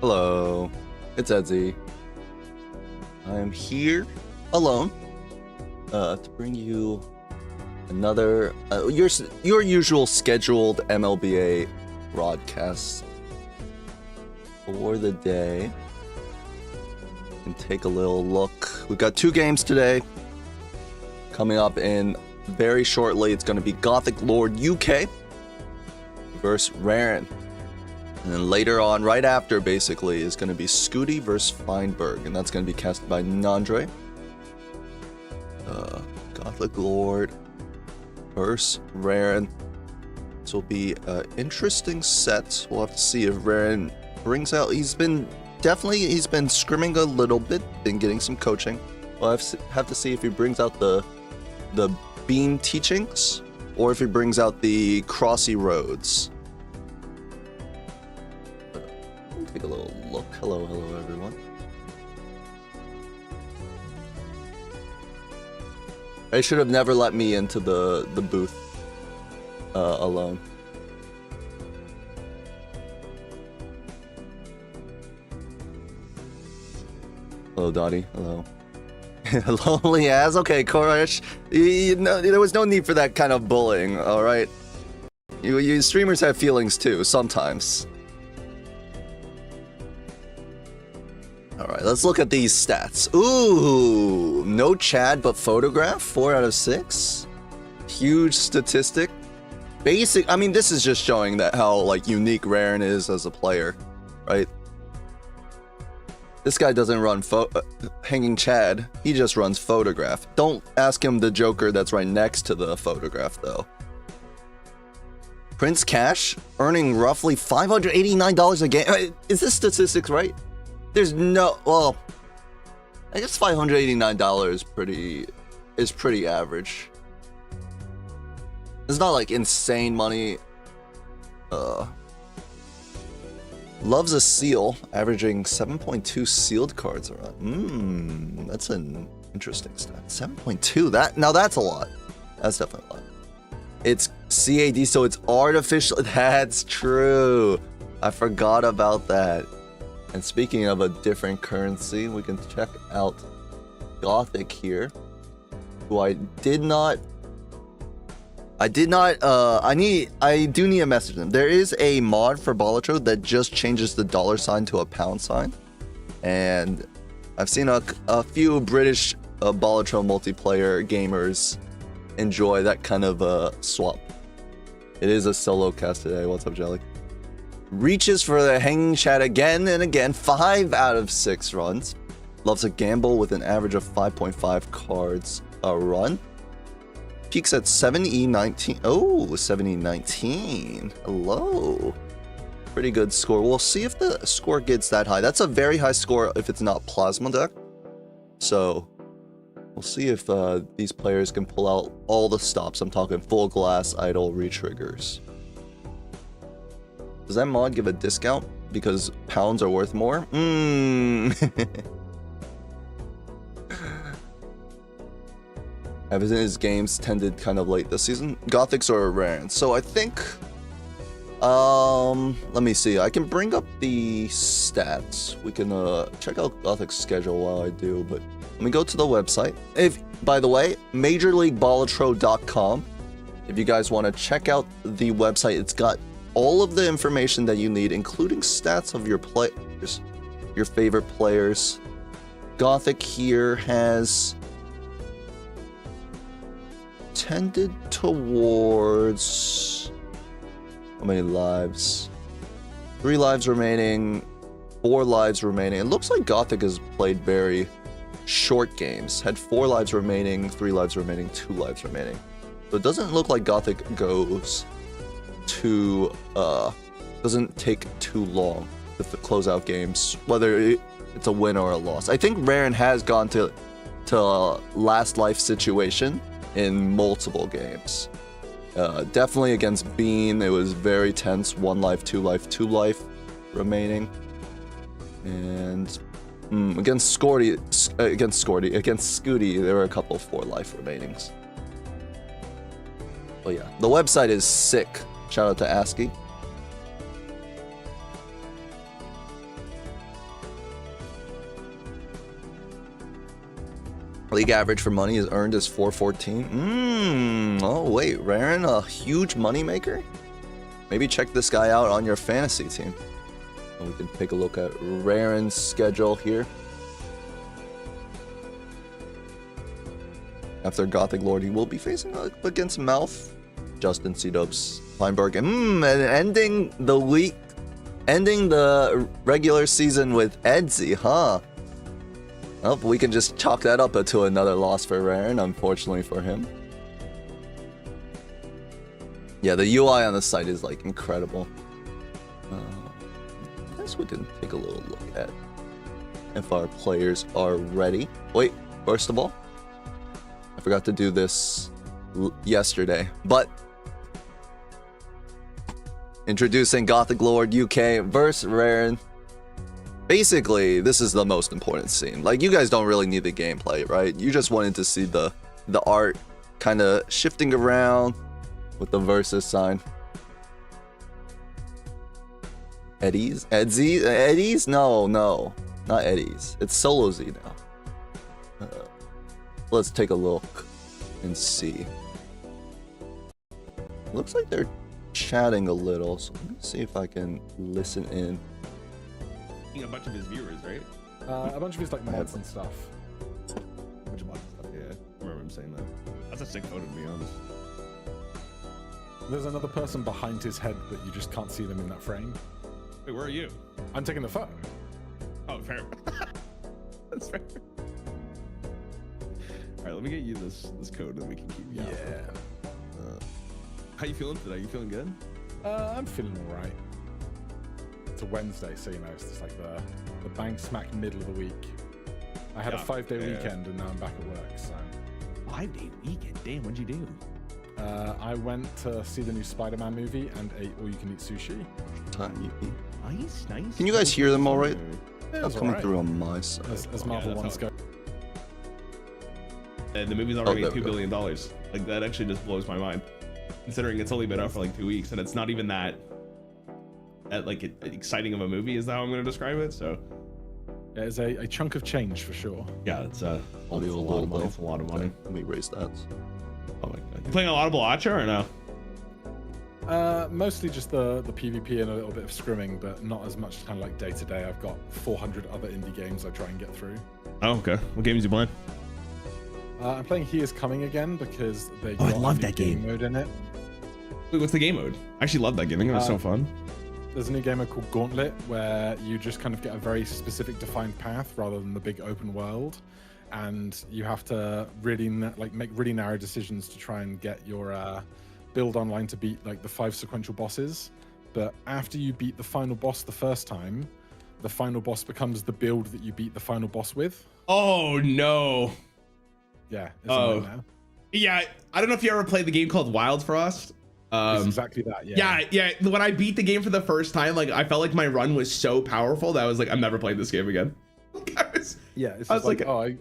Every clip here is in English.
Hello, it's Edsy. I am here alone to bring you another your usual scheduled MLBA broadcast for the day. And take a little look. We've got 2 games today coming up in very shortly. It's going to be Gothic Lord UK versus Raren. And then later on, right after, basically, is going to be Scooty versus Feinberg. And that's going to be casted by Nandre. Gothic Lord versus Raren. This will be an interesting set. We'll have to see if Raren brings out... He's been scrimming a little bit, been getting some coaching. We'll have to see if he brings out the beam teachings, or if he brings out the crossy roads. Take a little look. Hello everyone. I should have never let me into the booth alone. Hello, Dottie. Hello. Lonely as? Okay, Koresh. There was no need for that kind of bullying, alright? You streamers have feelings too, sometimes. Alright, let's look at these stats. Ooh, no Chad but photograph, 4 out of 6. Huge statistic. Basic, I mean, this is just showing that how, like, unique Raren is as a player, right? This guy doesn't run hanging Chad, he just runs photograph. Don't ask him the Joker that's right next to the photograph, though. Prince Cash, earning roughly $589 a game. Is this statistics right? There's no, well, I guess $589 is pretty average. It's not like insane money. Loves a seal, averaging 7.2 sealed cards around. That's an interesting stat. 7.2. That's a lot. That's definitely a lot. It's CAD, so it's artificial. That's true. I forgot about that. And speaking of a different currency, we can check out Gothic here, who I do need a message them. There is a mod for Balatro that just changes the $sign to a £, and I've seen a few British Balatro multiplayer gamers enjoy that kind of swap. It is a solo cast today. What's up, Jelly? Reaches for the hanging Chad again and again. 5 out of 6 runs. Loves a gamble with an average of 5.5 cards a run. Peaks at 7E19. Oh, 7E19. Hello. Pretty good score. We'll see if the score gets that high. That's a very high score if it's not Plasma deck. So we'll see if these players can pull out all the stops. I'm talking full glass, idle, retriggers. Does that mod give a discount because pounds are worth more? Haven't his games tended kind of late this season? Gothics or Raren. So I think, let me see. I can bring up the stats. We can check out Gothic's schedule while I do, but let me go to the website. By the way, MajorLeagueBalatro.com. If you guys want to check out the website, it's got all of the information that you need, including stats of your players, your favorite players. Gothic here has tended towards how many lives? 3 lives remaining, 4 lives remaining. It looks like Gothic has played very short games. Had 4 lives remaining, 3 lives remaining, 2 lives remaining. So it doesn't look like Gothic goes to doesn't take too long to close out games, whether it's a win or a loss. I think Raren has gone to a last life situation in multiple games. Definitely against Bean, it was very tense. 1 life, 2 life, 2 life remaining. And against Scooty, there were a couple 4 life remainings. But yeah, the website is sick. Shout out to ASCII. League average for money is earned is 414. Oh wait, Raren, a huge moneymaker? Maybe check this guy out on your fantasy team. And we can take a look at Raren's schedule here. After Gothic Lord, he will be facing against Mouth, Justin C-Dubs, Feinberg, and ending the week, ending the regular season with Edsy, huh? Oh, we can just chalk that up to another loss for Raren, unfortunately for him. Yeah, the UI on the site is like incredible. I guess we can take a little look at if our players are ready. Wait, first of all, I forgot to do this yesterday, but introducing Gothic Lord UK versus Raren. Basically, this is the most important scene. Like, you guys don't really need the gameplay, right? You just wanted to see the art kind of shifting around with the versus sign. Eddies? Edsy? Eddies? No, not Eddies. It's Solo Z now. Let's take a look and see. Looks like they're chatting a little, so let me see if I can listen in. A bunch of his viewers, right? A bunch of his like mods and stuff. A bunch of mods and stuff. Yeah, I remember him saying that. That's a sick photo, to be honest. There's another person behind his head, but you just can't see them in that frame. Wait, where are you? I'm taking the photo. Oh, fair. That's fair. All right, let me get you this code, and we can keep you out. Yeah. How you feeling today? You feeling good? I'm feeling all right. It's a Wednesday, so you know it's just like the bang smack middle of the week. I had a 5-day weekend, and now I'm back at work. So 5-day weekend? Damn, what'd you do? I went to see the new Spider-Man movie and ate all-you-can-eat sushi. Nice. Can you guys hear them all right? Yeah, That's coming through on my side. As Marvel ones go. And the movie's already $2 billion. Like, that actually just blows my mind, considering it's only been out for like 2 weeks, and it's not even that like exciting of a movie is how I'm going to describe it. So yeah, it's a chunk of change for sure. Yeah, it's a lot of money. It's a lot of money. Let me raise that. Oh my god, you playing a lot of Balatro or no? Mostly just the PvP and a little bit of scrimming, but not as much kind of like day to day. I've got 400 other indie games I try and get through. Oh, okay. What games you playing? I'm playing He Is Coming again because they I got love a that game mode in it. Wait, what's the game mode? I actually love that game. I think it was so fun. There's a new game mode called Gauntlet where you just kind of get a very specific defined path rather than the big open world, and you have to really make really narrow decisions to try and get your build online to beat like the 5 sequential bosses. But after you beat the final boss the first time, the final boss becomes the build that you beat the final boss with. Oh no. Yeah. Yeah, I don't know if you ever played the game called Wild Frost. It's exactly that. Yeah. When I beat the game for the first time, like I felt like my run was so powerful that I was like, I'm never playing this game again. It's just like, oh,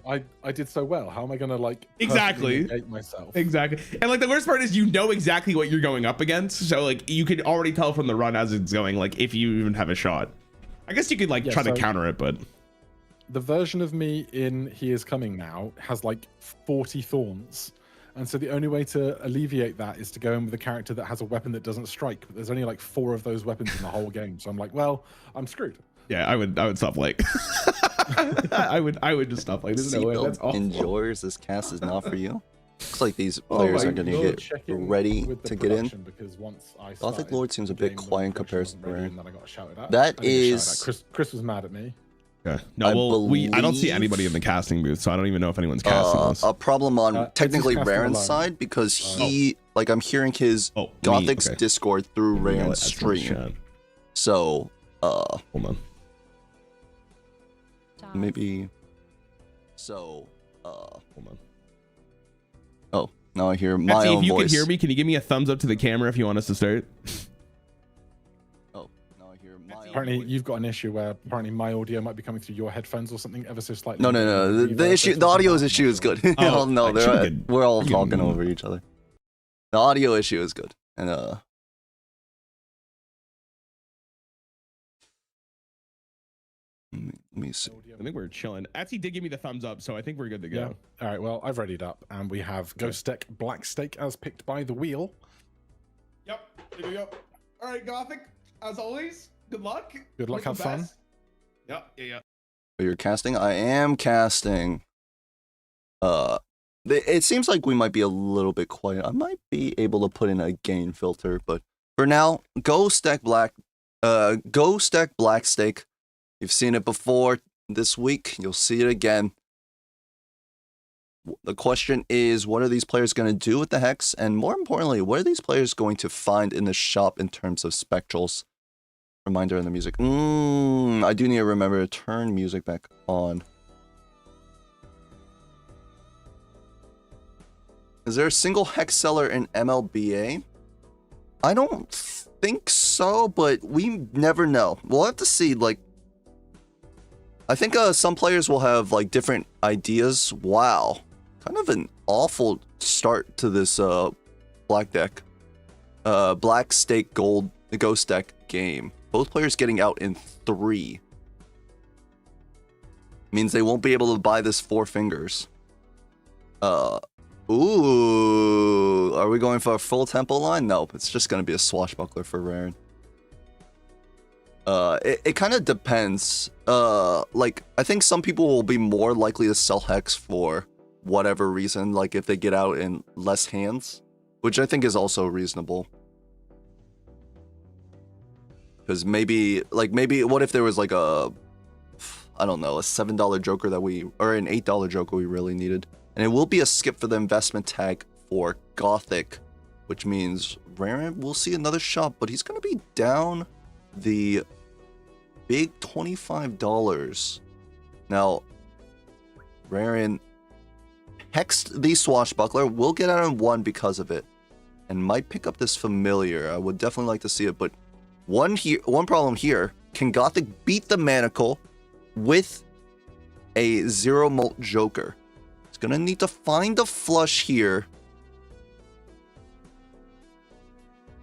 I did so well. How am I gonna like exactly hate myself? Exactly. And like the worst part is you know exactly what you're going up against, so like you could already tell from the run as it's going, like if you even have a shot. I guess you could like try to counter it, but the version of me in He Is Coming now has like 40 thorns. And so the only way to alleviate that is to go in with a character that has a weapon that doesn't strike. But there's only like 4 of those weapons in the whole game. So I'm like, well, I'm screwed. Yeah, I would stop like I would just stop like. There's no way. That's awful. Enjoyers, this cast is not for you. Looks like these players are going to get ready to get in. Because once I Gothic Lord seems a bit quiet in comparison to Raren. That That is... Chris was mad at me. Yeah. No, I don't see anybody in the casting booth, so I don't even know if anyone's casting this. A problem on technically Raren's side because he, like, I'm hearing his Gothic's Discord through Raren's stream. So, hold on. Maybe. So, hold on. Oh, now I hear my own voice. If you can hear me, can you give me a thumbs up to the camera if you want us to start? Apparently, you've got an issue where apparently my audio might be coming through your headphones or something ever so slightly. No. The audio issue is good. Oh no, we're all talking over each other. The audio issue is good, and Let me see. I think we're chilling. Etsy did give me the thumbs up, so I think we're good to go. Yeah. All right. Well, I've readied up, and we have Ghost Deck Black Steak as picked by the wheel. Yep. Here we go. All right, Gothic. As always, good luck. Good luck. Have fun. Yep. Yeah. You're casting? I am casting. It seems like we might be a little bit quiet. I might be able to put in a gain filter, but for now, go stack black steak. You've seen it before this week. You'll see it again. The question is, what are these players going to do with the hex? And more importantly, what are these players going to find in the shop in terms of spectrals? Reminder in the music. I do need to remember to turn music back on. Is there a single hex seller in MLBA? I don't think so, but we never know. We'll have to see. Like, I think some players will have like different ideas. Wow, kind of an awful start to this black deck, black stake gold ghost deck game. Both players getting out in 3 means they won't be able to buy this 4 fingers. Ooh, are we going for a full tempo line? Nope, it's just going to be a swashbuckler for Raren. It kind of depends. Like, I think some people will be more likely to sell Hex for whatever reason, like if they get out in less hands, which I think is also reasonable. Because maybe, what if there was like a, I don't know, a $7 Joker that or an $8 Joker we really needed. And it will be a skip for the investment tag for Gothic, which means Raren will see another shop, but he's going to be down the big $25. Now, Raren hexed the Swashbuckler, will get out in 1 because of it, and might pick up this Familiar. I would definitely like to see it, but one problem here, can Gothic beat the Manacle with a 0 Molt Joker? He's gonna need to find a flush here.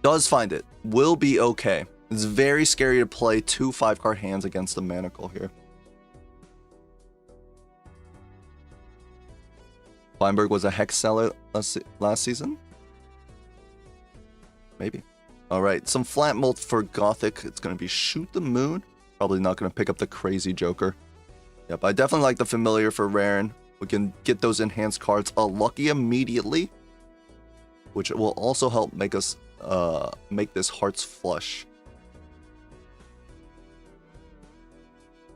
Does find it. Will be okay. It's very scary to play 2 5-card hands against the Manacle here. Feinberg was a hex seller last season? Maybe. Alright, some flat molt for Gothic. It's gonna be Shoot the Moon. Probably not gonna pick up the crazy Joker. Yep, I definitely like the Familiar for Raren. We can get those enhanced cards lucky immediately, which will also help make us make this Hearts flush.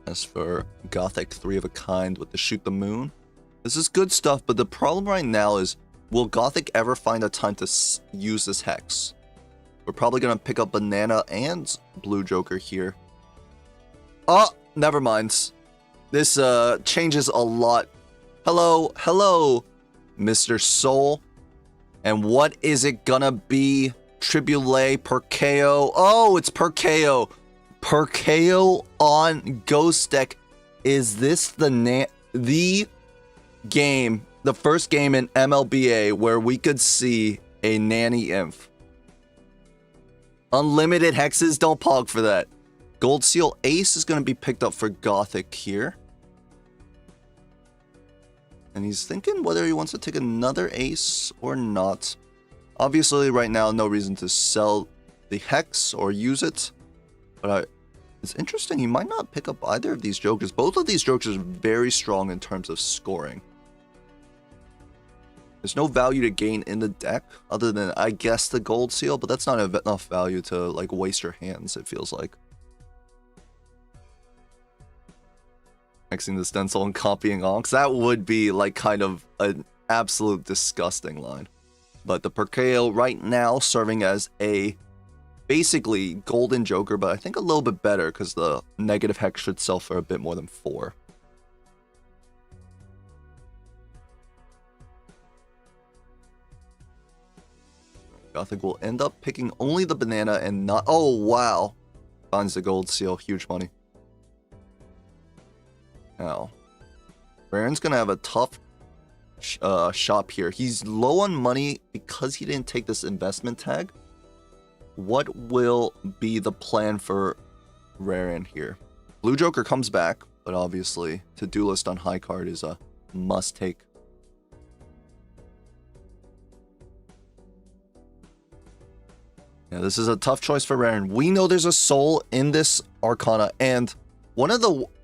As for Gothic 3 of a kind with the Shoot the Moon, this is good stuff, but the problem right now is, will Gothic ever find a time to use this Hex? We're probably going to pick up Banana and Blue Joker here. Oh, never mind. This changes a lot. Hello, Mr. Soul. And what is it gonna be? Tribule, Perkeo. Oh, it's Perkeo. Perkeo on Ghost Deck. Is this the game, the first game in MLBA where we could see a Nanny Inf? Unlimited hexes, don't pog for that. Gold Seal Ace is gonna be picked up for Gothic here. And he's thinking whether he wants to take another ace or not. Obviously, right now, no reason to sell the Hex or use it. But it's interesting, he might not pick up either of these Jokers. Both of these Jokers are very strong in terms of scoring. There's no value to gain in the deck, other than, I guess, the Gold Seal. But that's not enough value to, like, waste your hands, it feels like. Mixing the stencil and copying Onks, that would be like kind of an absolute disgusting line. But the Perkeo right now serving as a basically golden Joker, but I think a little bit better because the negative hex should sell for a bit more than 4. Gothic will end up picking only the Banana and not, oh wow, finds the Gold Seal, huge money. Now, Raren's gonna have a tough shop here. He's low on money because he didn't take this investment tag. What will be the plan for Raren here? Blue Joker comes back, but obviously to do list on high card is a must take. Yeah, this is a tough choice for Raren. We know there's a soul in this Arcana, and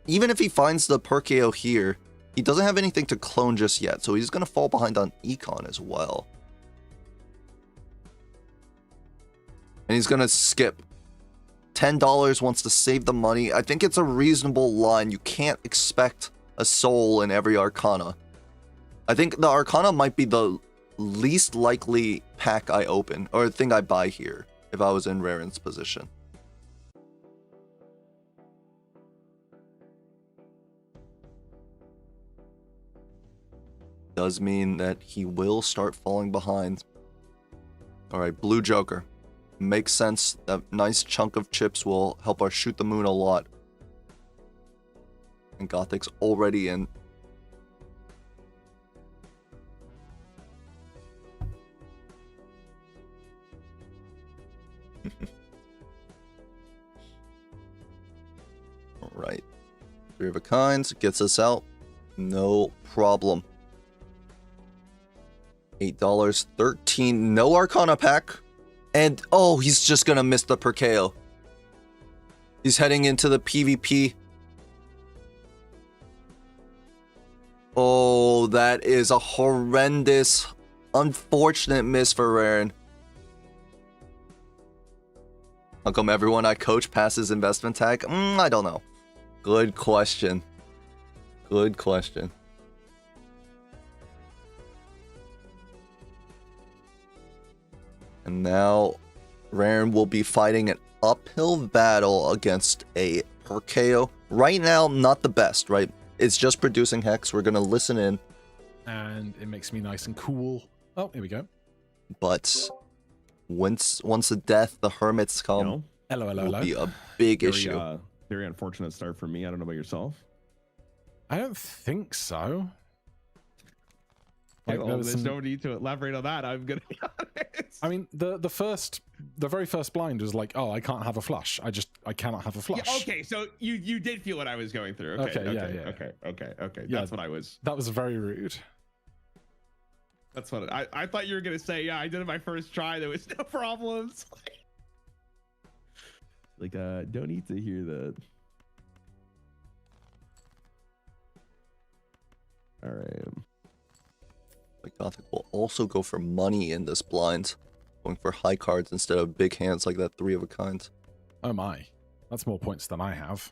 even if he finds the Perkeo here, he doesn't have anything to clone just yet, so he's going to fall behind on Econ as well. And he's going to skip. $10, wants to save the money. I think it's a reasonable line. You can't expect a soul in every Arcana. I think the Arcana might be the least likely pack I open, or thing I buy here, if I was in Raren's position. Does mean that he will start falling behind. Alright, Blue Joker. Makes sense. That nice chunk of chips will help us shoot the moon a lot. And Gothic's already in. Alright. 3 of a kind gets us out. No problem. $8, 13, no Arcana pack. And, oh, he's just gonna miss the Perkeo. He's heading into the PvP. Oh, that is a horrendous, unfortunate miss for Raren. How come everyone I coach passes investment tag? I don't know. Good question. Good question. And now Raren will be fighting an uphill battle against a Perkeo. Right now, not the best, right? It's just producing Hex. We're going to listen in. And it makes me nice and cool. Oh, here we go. But once the death, the hermits come, You know, Hello, hello, will hello. be a big issue. Very unfortunate start for me. I don't know about yourself. I don't think so. Okay, Like, well, there was there's some- no need to elaborate on that. I'm gonna be honest. I mean, the very first blind was like, oh, I can't have a flush. I cannot have a flush. Yeah, okay, so you did feel what I was going through. Okay, Okay, yeah. okay. Yeah. That's what I was. That was very rude. That's what I thought you were gonna say. Yeah, I did it my first try. There was no problems. Like, don't need to hear that. All right. Like Gothic will also go for money in this blind, going for high cards instead of big hands like that 3 of a kind. Oh my, that's more points than I have.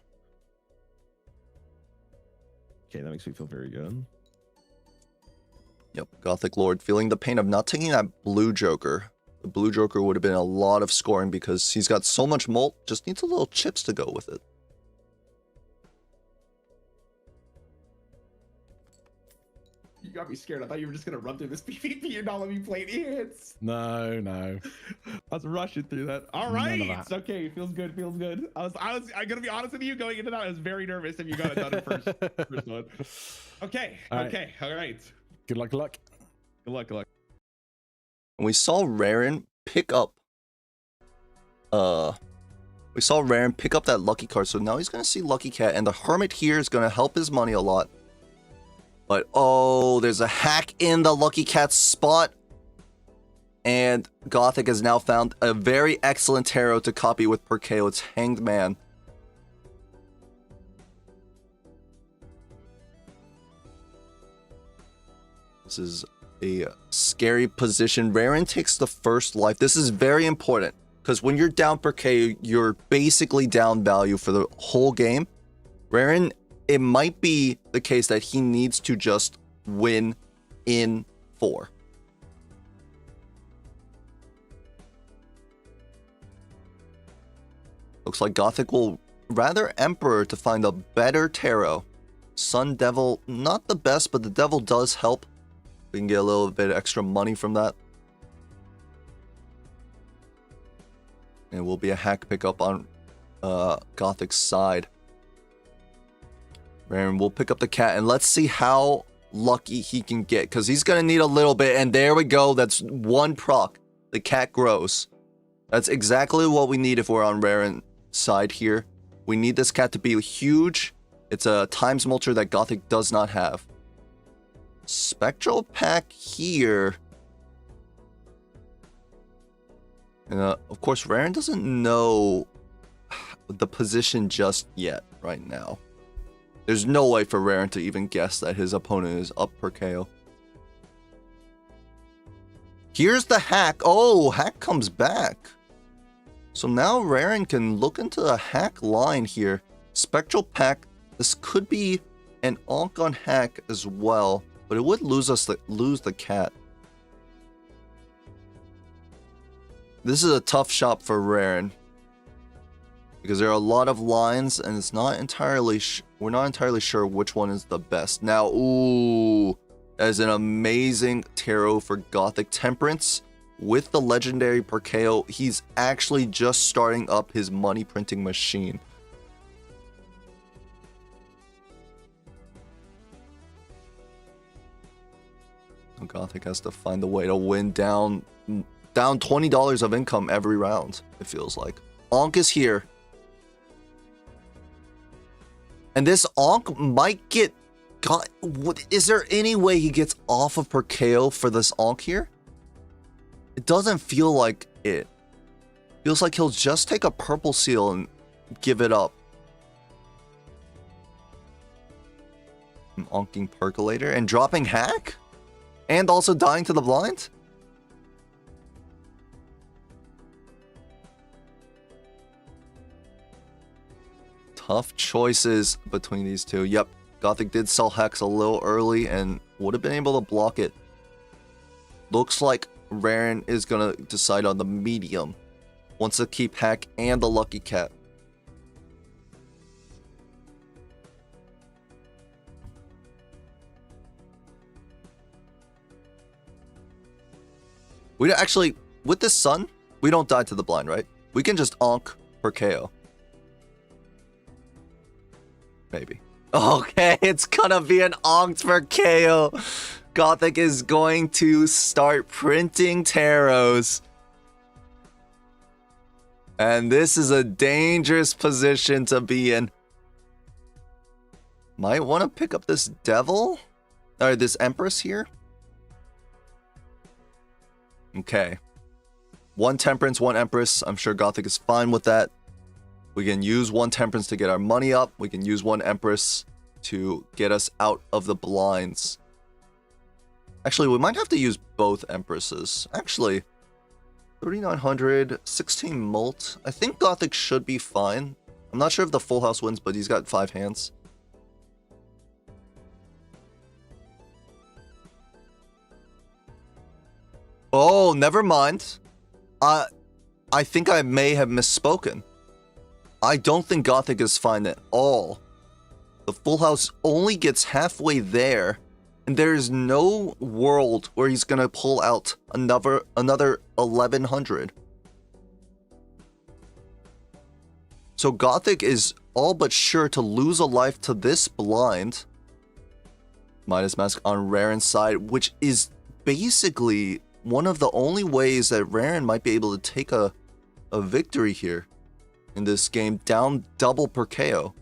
Okay, that makes me feel very good. Yep, Gothic Lord feeling the pain of not taking that Blue Joker. The Blue Joker would have been a lot of scoring because he's got so much mult, just needs a little chips to go with it. You got me scared. I thought you were just gonna run through this PvP and not let me play any hits. No. I was rushing through that. All None right, of that. it's okay. Feels good. Feels good. I'm gonna be honest with you. Going into that, I was very nervous if you got it done in first one. Okay. All right. Okay. All right. Good luck, good luck. Good luck. Good luck. And we saw Raren pick up that Lucky card, so now he's gonna see Lucky Cat, and the Hermit here is gonna help his money a lot. But oh, there's a hack in the Lucky Cat spot. And Gothic has now found a very excellent tarot to copy with Perkeo. It's Hanged Man. This is a scary position. Raren takes the first life. This is very important, because when you're down Perkeo, you're basically down value for the whole game. Raren, it might be the case that he needs to just win in 4. Looks like Gothic will rather Emperor to find a better tarot. Sun Devil, not the best, but the Devil does help. We can get a little bit of extra money from that. And it will be a hack pickup on Gothic's side. And we'll pick up the cat, and let's see how lucky he can get, because he's going to need a little bit. And there we go. That's 1 proc. The cat grows. That's exactly what we need if we're on Raren's side here. We need this cat to be huge. It's a times mulcher that Gothic does not have. Spectral pack here. And of course, Raren doesn't know the position just yet right now. There's no way for Raren to even guess that his opponent is up per KO. Here's the hack. Oh, hack comes back. So now Raren can look into the hack line here. Spectral pack. This could be an Onk on hack as well, but it would lose the cat. This is a tough shot for Raren because there are a lot of lines, and it's not entirely. We're not entirely sure which one is the best. Now, ooh, that is an amazing tarot for Gothic. Temperance with the legendary per KO. He's actually just starting up his money printing machine. Gothic has to find a way to win down $20 of income every round, it feels like. Onk is here. And this Onk might get... is there any way he gets off of per KO for this Onk here? It doesn't feel like it. Feels like he'll just take a purple seal and give it up. I'm onking Percolator and dropping hack? And also dying to the blind? Tough choices between these two. Yep, Gothic did sell Hex a little early and would have been able to block it. Looks like Raren is going to decide on the medium. Wants to keep Hack and the Lucky Cat. We don't actually, with this Sun, we don't die to the blind, right? We can just Onk per KO. Maybe. Okay, it's gonna be an Onk per KO. Gothic is going to start printing tarots. And this is a dangerous position to be in. Might want to pick up this Devil? Or this Empress here? Okay. One Temperance, one Empress. I'm sure Gothic is fine with that. We can use one Temperance to get our money up. We can use one Empress to get us out of the blinds. Actually, we might have to use both Empresses. Actually, 3,900, 16 Mult. I think Gothic should be fine. I'm not sure if the Full House wins, but he's got 5 hands. Oh, never mind. I think I may have misspoken. I don't think Gothic is fine at all. The Full House only gets halfway there, and there is no world where he's gonna pull out another 1,100. So Gothic is all but sure to lose a life to this blind. Midas Mask on Raren's side, which is basically one of the only ways that Raren might be able to take a victory here in this game, down double per KO.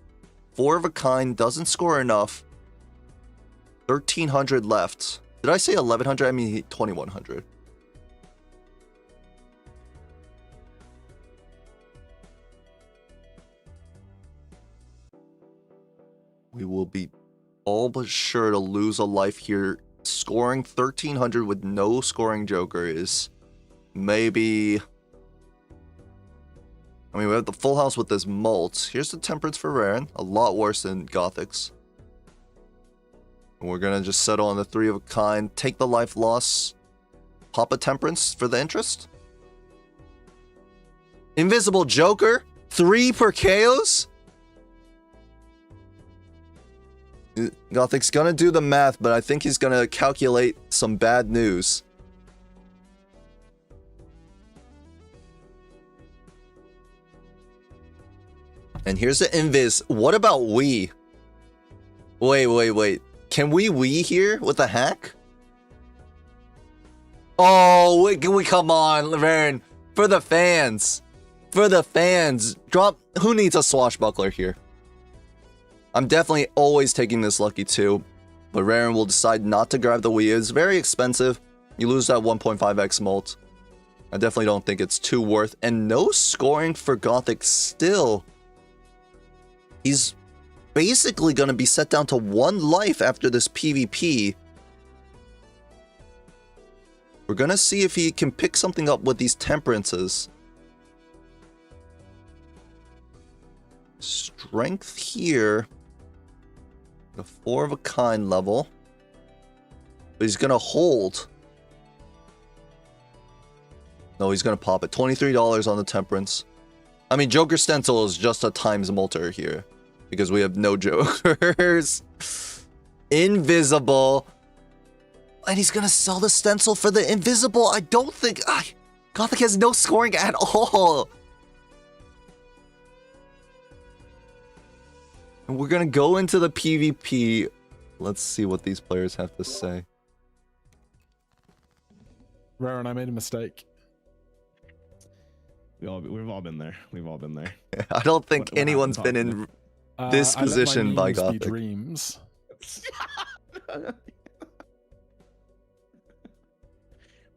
4 of a kind, doesn't score enough. 1,300 left. Did I say 1,100? I mean 2,100. We will be all but sure to lose a life here. Scoring 1,300 with no scoring joker is maybe... I mean, we have the Full House with this Mult. Here's the Temperance for Raren. A lot worse than Gothic's. And we're going to just settle on the 3 of a kind. Take the life loss. Pop a Temperance for the interest. Invisible Joker. 3 per KOs. Gothic's gonna do the math, but I think he's gonna calculate some bad news. And here's the Invis. What about we? Wait. Can we here with a hack? Oh, we come on, Raren. For the fans. For the fans, drop. Who needs a swashbuckler here? I'm definitely always taking this lucky 2, but Raren will decide not to grab the Wii. It's very expensive. You lose that 1.5x mult. I definitely don't think it's too worth. And no scoring for Gothic still. He's basically going to be set down to 1 life after this PvP. We're going to see if he can pick something up with these temperances. Strength here. The 4 of a kind level. But he's going to hold. No, he's going to pop it. $23 on the temperance. I mean, Joker Stencil is just a times multer here. Because we have no Jokers. Invisible. And he's going to sell the stencil for the invisible. I don't think... Gothic has no scoring at all. And we're going to go into the PvP. Let's see what these players have to say. Raren, I made a mistake. We've all been there. We've all been there. I don't think anyone's been in this position by Gothic. Dreams.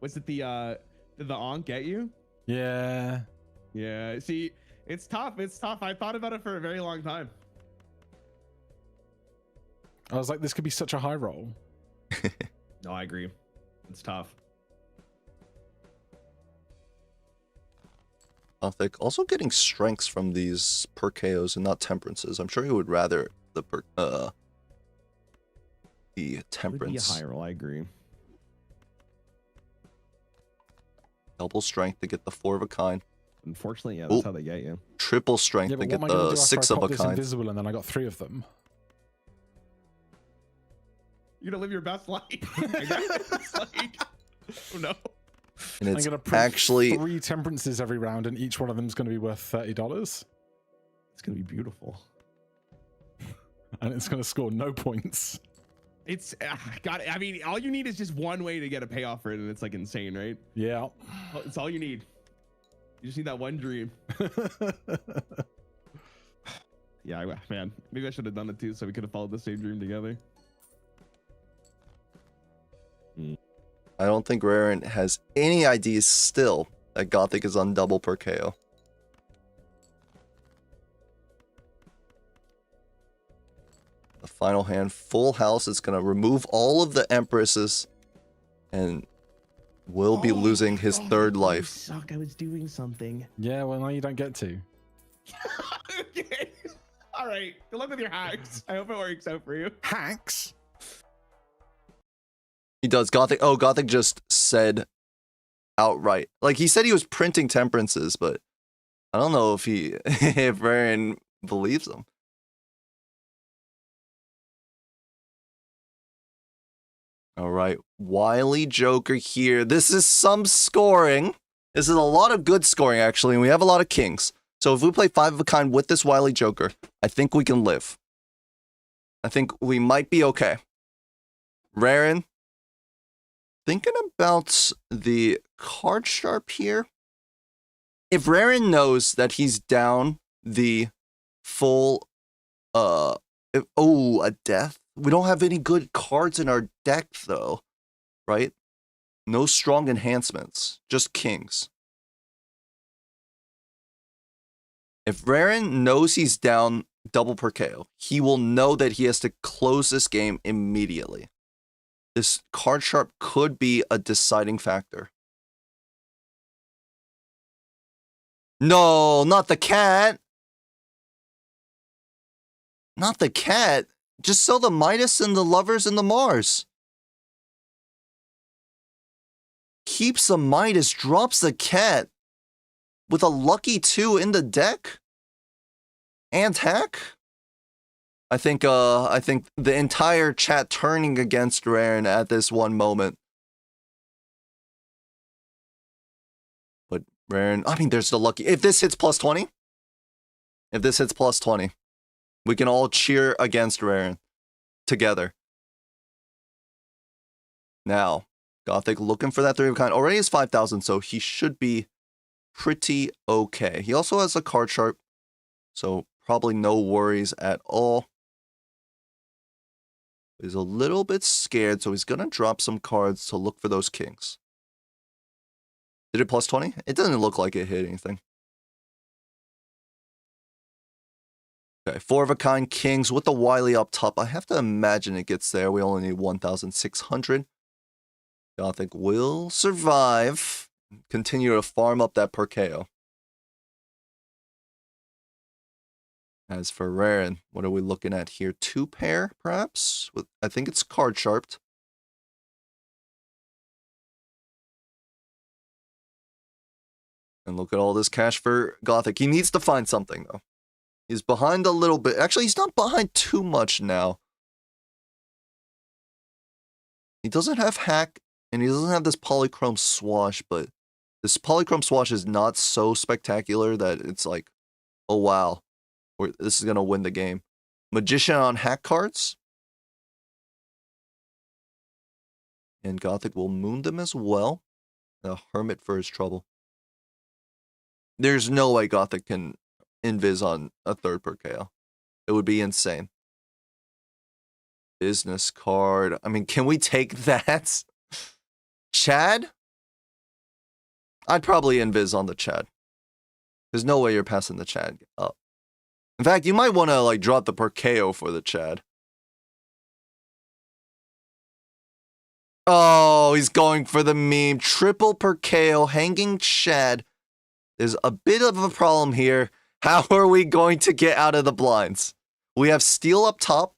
Was it the did the Ankh get you? Yeah. Yeah. See, it's tough. It's tough. I thought about it for a very long time. I was like, this could be such a high roll. No, I agree. It's tough. Gothic also getting strengths from these per KOs and not temperances. I'm sure he would rather the temperance. Would be a high roll. I agree. Double strength to get the 4 of a kind. Unfortunately, yeah, that's how they get you. Triple strength Yeah, to but get what am I gonna the do after 6 I of pop a this kind. invisible and then I got 3 of them? You're gonna live your best life. It's like, oh no. And I'm it's gonna print actually 3 temperances every round, and each one of them is going to be worth $30, It's gonna be beautiful. and it's going to score no points. It's God. I mean, all you need is just one way to get a payoff for it, and it's like insane, right? Yeah. It's all you need. You just need that one dream. Yeah, man. Maybe I should have done it too, so we could have followed the same dream together. I don't think Raren has any ideas still that Gothic is on double per KO. The final hand, full house, is going to remove all of the Empresses and will be losing his 3rd life. Suck, I was doing something. Yeah, well, now you don't get to. Okay. All right. Good luck with your hacks. I hope it works out for you. Hacks? He does. Gothic. Oh, Gothic just said outright. Like, he said he was printing temperances, but I don't know if if Raren believes him. All right. Wily Joker here. This is some scoring. This is a lot of good scoring, actually, and we have a lot of kings. So if we play 5 of a kind with this Wily Joker, I think we can live. I think we might be okay. Raren, thinking about the card sharp here. If Raren knows that he's down the full, a death. We don't have any good cards in our deck, though, right? No strong enhancements, just kings. If Raren knows he's down double per KO, he will know that he has to close this game immediately. This card sharp could be a deciding factor. No, not the cat. Not the cat. Just sell the Midas and the Lovers and the Mars. Keeps the Midas, drops the cat with a lucky 2 in the deck and hack. I think the entire chat turning against Raren at this one moment. But Raren, I mean, there's the lucky. If this hits plus 20, we can all cheer against Raren together. Now, Gothic looking for that 3 of a kind. Already is 5,000, so he should be pretty okay. He also has a card sharp, so probably no worries at all. He's a little bit scared, so he's going to drop some cards to look for those kings. Did it plus 20? It doesn't look like it hit anything. Okay, 4-of-a-kind kings with the Wily up top. I have to imagine it gets there. We only need 1,600. Gothic will survive. Continue to farm up that per KO. As for Raren, what are we looking at here? 2 pair, perhaps? I think it's card sharped. And look at all this cash for Gothic. He needs to find something, though. He's behind a little bit. Actually, he's not behind too much now. He doesn't have hack, and he doesn't have this polychrome swash, but this polychrome swash is not so spectacular that it's like, oh wow, this is going to win the game. Magician on hack cards. And Gothic will moon them as well. The Hermit for his trouble. There's no way Gothic can invis on a 3rd per KO. It would be insane. Business card. I mean, can we take that? Chad? I'd probably invis on the Chad. There's no way you're passing the Chad up. In fact, you might want to like drop the per KO for the Chad. Oh, he's going for the meme. Triple per KO, hanging Chad. There's a bit of a problem here. How are we going to get out of the blinds? We have steel up top.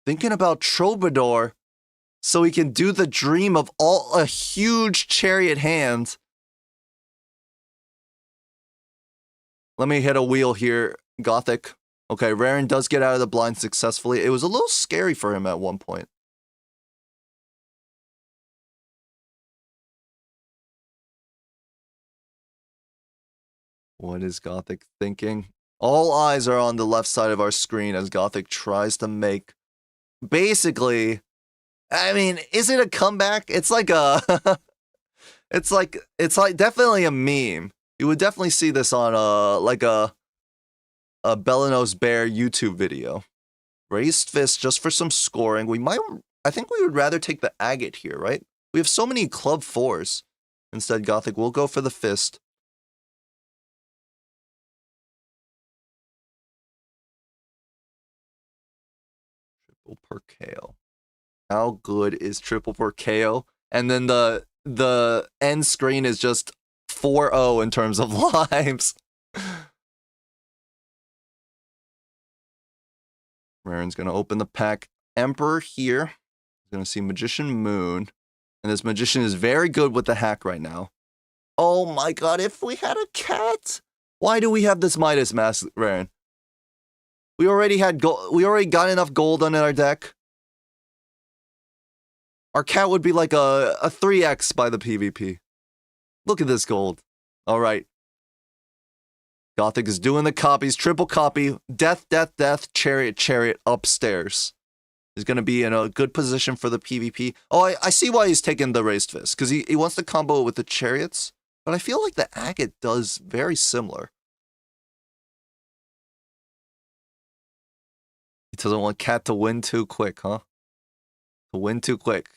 Thinking about Troubadour so he can do the dream of a huge chariot hand. Let me hit a wheel here, Gothic. Okay, Raren does get out of the blind successfully. It was a little scary for him at one point. What is Gothic thinking? All eyes are on the left side of our screen as Gothic tries to make... Basically, I mean, is it a comeback? It's like a... it's like definitely a meme. You would definitely see this on a Belanos Bear YouTube video. Raised fist just for some scoring. I think we would rather take the agate here, right? We have so many club 4s. Instead, Gothic will go for the fist. Triple per KO. How good is triple per KO? And then the end screen is just 4-0 in terms of lives. Raren's going to open the pack. Emperor here. He's going to see Magician Moon. And this Magician is very good with the hack right now. Oh my god, if we had a cat! Why do we have this Midas Mask, Raren? We already had gold. We already got enough gold on our deck. Our cat would be like a 3x by the PvP. Look at this gold. All right. Gothic is doing the copies. Triple copy. Death, death, death. Chariot, chariot. Upstairs. He's going to be in a good position for the PvP. Oh, I see why he's taking the raised fist. Because he wants to combo it with the chariots. But I feel like the agate does very similar. He doesn't want Cat to win too quick, huh? To win too quick.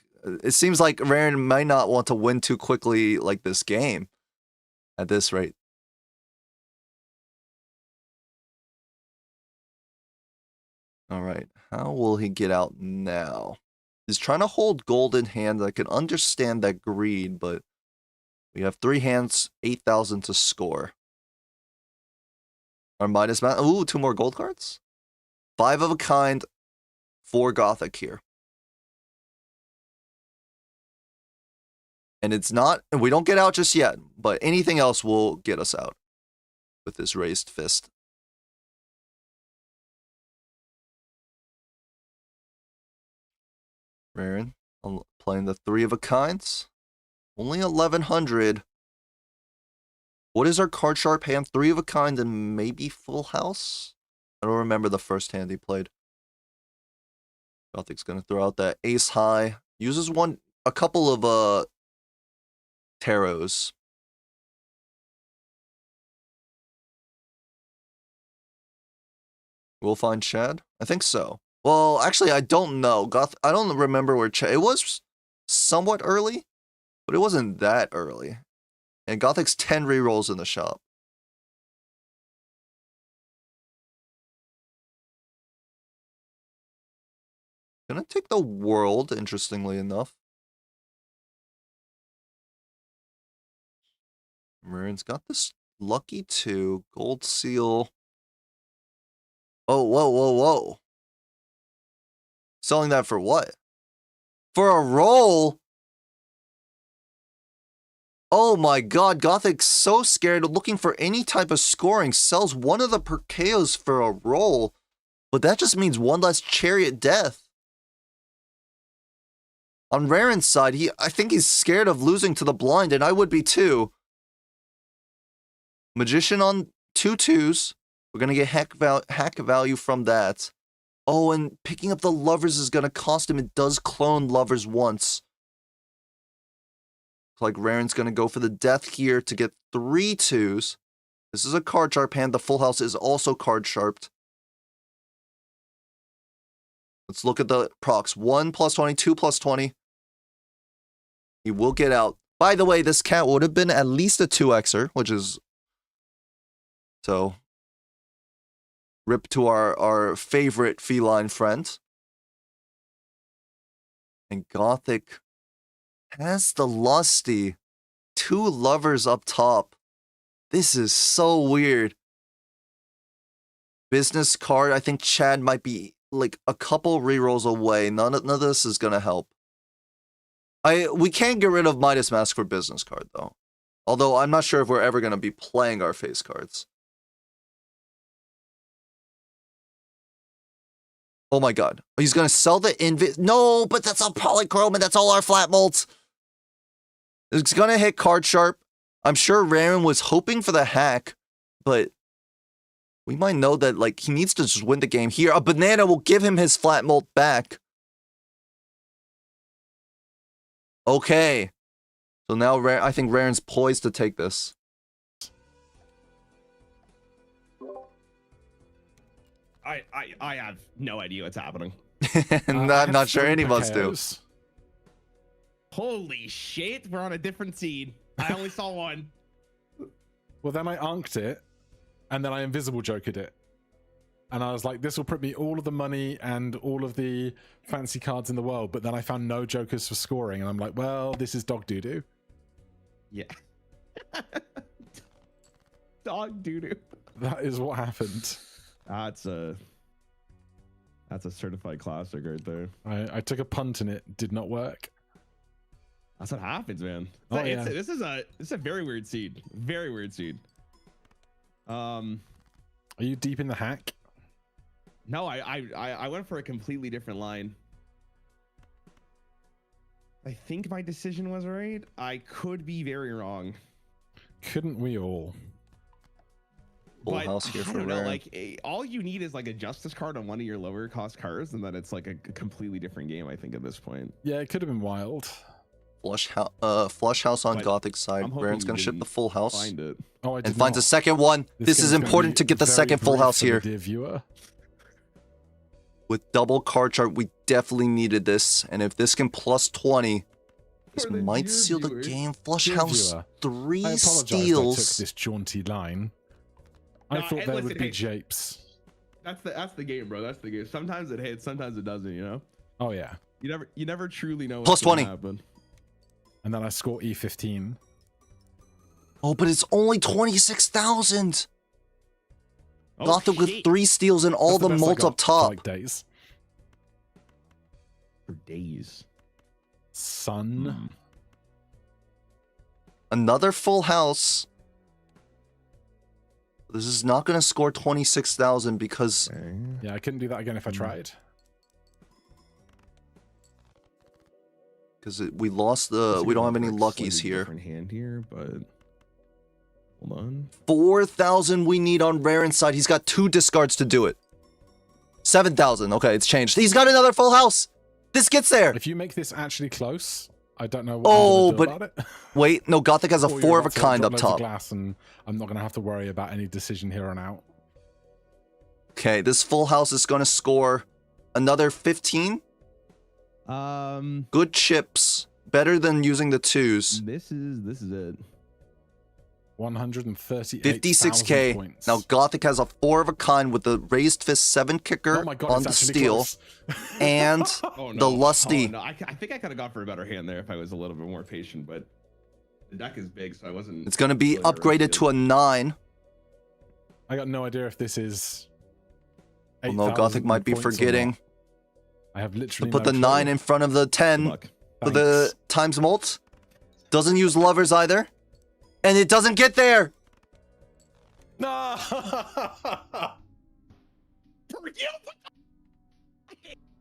It seems like Raren might not want to win too quickly like this game. At this rate. Alright, how will he get out now? He's trying to hold gold in hand. I can understand that greed, but we have 3 hands, 8,000 to score. Our Midas Mask. Ooh, 2 more gold cards? 5 of a kind, 4 Gothic here. And it's not, and we don't get out just yet, but anything else will get us out with this raised fist. Raren, I'm playing the 3 of a kinds. Only 1,100. What is our card sharp hand? 3 of a kind and maybe full house? I don't remember the first hand he played. Gothic's gonna throw out that ace high. Uses a couple of tarots. We'll find Chad? I think so. Well, actually, I don't know. I don't remember where Chad... It was somewhat early, but it wasn't that early. And Gothic's 10 rerolls in the shop. Gonna take the world, interestingly enough. Marin's got this lucky 2, gold seal. Oh, whoa, whoa, whoa. Selling that for what? For a roll? Oh my god, Gothic's so scared of looking for any type of scoring. Sells one of the Perkeos for a roll. But that just means one less chariot death. On Raren's side, I think he's scared of losing to the blind, and I would be too. Magician on 2 2s. We're going to get hack value from that. Oh, and picking up the lovers is going to cost him. It does clone lovers once. Looks like Raren's going to go for the death here to get 3 2s. This is a card sharp hand. The full house is also card sharped. Let's look at the procs. 1 plus 20, 2 plus 20. He will get out. By the way, this cat would have been at least a 2xer, which is... So... Rip to our favorite feline friend. And Gothic has the lusty. 2 lovers up top. This is so weird. Business card. I think Chad might be like a couple rerolls away. None of this is gonna help. We can't get rid of Midas Mask for business card though. Although I'm not sure if we're ever gonna be playing our face cards. Oh my god. He's gonna sell the invis. No, but that's all polychrome and that's all our flat molds. It's gonna hit card sharp. I'm sure Raren was hoping for the hack, but we might know that like he needs to just win the game here. A banana will give him his flat mold back. Okay. So now I think Raren's poised to take this. I have no idea what's happening. Not sure any of us do. Holy shit, we're on a different seed. I only saw one. Well, then I unked it, and then I invisible jokered it. And I was like, this will print me all of the money and all of the fancy cards in the world, but then I found no jokers for scoring, and I'm like, well, this is dog doo-doo. Yeah. Dog doo-doo. That is what happened. That's a certified classic right there. I took a punt and it did not work. That's what happens, man. Yeah. This is a very weird seed. Very weird seed. Are you deep in the hack? No, I went for a completely different line. I think my decision was right. I could be very wrong. Couldn't we all? Full house here for Raren. Like all you need is like a justice card on one of your lower cost cards, and then it's like a completely different game. I think at this point. Yeah, it could have been wild. Flush house on Gothic side. Raren's gonna ship the full house. Find it. Oh, I did and finds not. a second one. This is important to get the second full house here. Dear viewer. With double card chart, we definitely needed this. And if this can plus 20, this might seal the game. Flush house, 3 I apologize steals. I took this jaunty line. I thought there would be japes. That's the game, bro. That's the game. Sometimes it hits, sometimes it doesn't. You know. Oh yeah. You never truly know. Plus 20. Happen. And then I score E15. Oh, but it's only 26,000. Oh, Gothic with 3 steals and all the mult up top. Like days. For days. Sun. Another full house. This is not going to score 26,000 because... Yeah, I couldn't do that again if I tried. Because we lost the... We don't have any luckies here. Different hand here, but... Hold on. 4,000 we need on Raren's side. He's got 2 discards to do it. 7,000. Okay, it's changed. He's got another full house. This gets there. If you make this actually close, I don't know what Oh, I'm gonna do but about it. wait, no, Gothic has a Or you're 4 of a about to kind drop up loads of top. glass, and I'm not gonna have to worry about any decision here on out. Okay, this full house is gonna score another 15. Good chips, better than using the 2s. This is it. 138,000 56k. points. Now Gothic has a 4 of a kind with the raised fist 7 kicker oh my God, on it's the actually steel close. and Oh, no. the lusty. Oh, no. I think I could have gone for a better hand there if I was a little bit more patient, but the deck is big, so I wasn't. It's gonna be really upgraded to a 9. I got no idea if this is. Although Gothic 8,000 might be points or forgetting not. I have to literally put no the clue. 9 in front of the 10 Luck. for the times mult. Doesn't use lovers either. And it doesn't get there. No.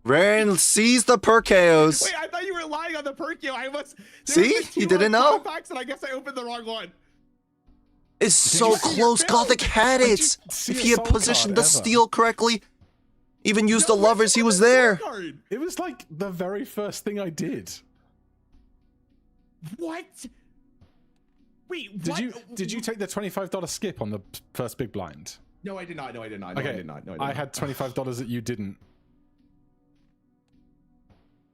Raren sees the Perkeos. Wait, I thought you were lying on the Perkio. I was. See? You didn't know? Packs, and I guess I opened the wrong one. It's so you see your close. build? Gothic had Did it. you see If a he had soul positioned the card ever? steel correctly, even used No, the lovers, he was there. Card. It was like the very first thing I did. What? Wait, Did you take the $25 skip on the first big blind? No, I did not. No, I did not. No, Okay, I did not. No, I had $25 that you didn't.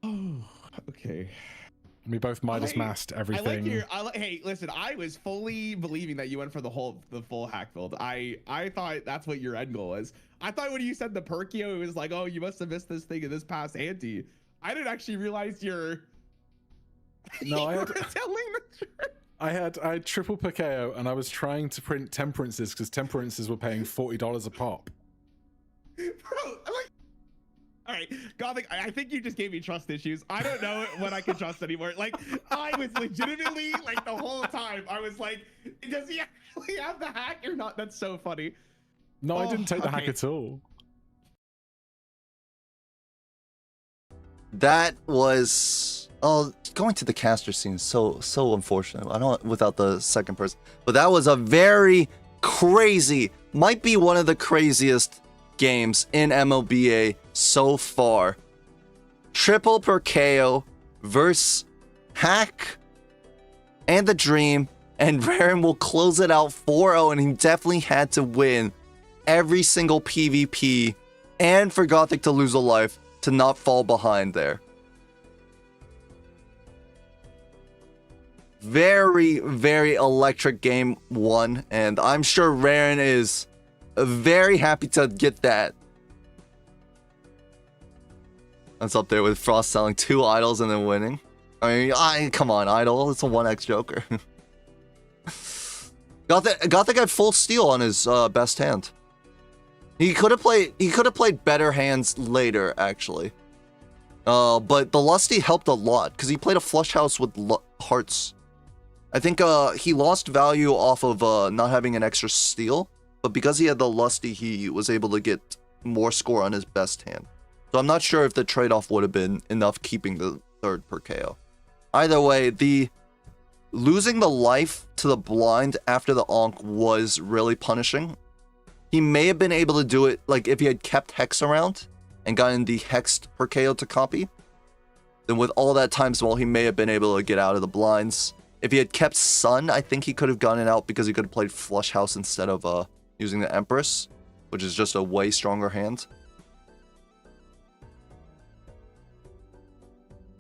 Oh, okay. We both Midas masked everything. Hey, listen, I was fully believing that you went for the full hack build. I thought that's what your end goal was. I thought when you said the Perkio, it was like, oh, you must have missed this thing in this past ante. I didn't actually realize you're. No, I had telling the truth. I had triple Perkeo, and I was trying to print temperances because temperances were paying $40 a pop. Bro, I'm like, all right, Gothic, I think you just gave me trust issues. I don't know what I can trust anymore. Like, I was legitimately, like, the whole time, I was like, does he actually have the hack or not? That's so funny. No, I didn't take the hack okay. at all. That was going to the caster scene is so unfortunate. I don't without the second person. But that was a very crazy, might be one of the craziest games in MLBA so far. Triple Perkeo versus Hack and the Dream, and Raren will close it out 4-0, and he definitely had to win every single PvP and for Gothic to lose a life to not fall behind there. Very, very electric game one, and I'm sure Raren is very happy to get that. That's up there with Frost selling 2 idols and then winning. I mean, come on, idol. It's a 1x Joker. Gothic had full steal on his best hand. He could have played better hands later, actually. But the Lusty helped a lot because he played a flush house with hearts. I think he lost value off of not having an extra steal, but because he had the Lusty, he was able to get more score on his best hand. So I'm not sure if the trade-off would have been enough keeping the third per KO. Either way, the losing the life to the blind after the Onk was really punishing. He may have been able to do it like if he had kept Hex around and gotten the Hexed per KO to copy. Then with all that time small, he may have been able to get out of the blinds. If he had kept Sun, I think he could have gotten out because he could have played Flush House instead of using the Empress, which is just a way stronger hand.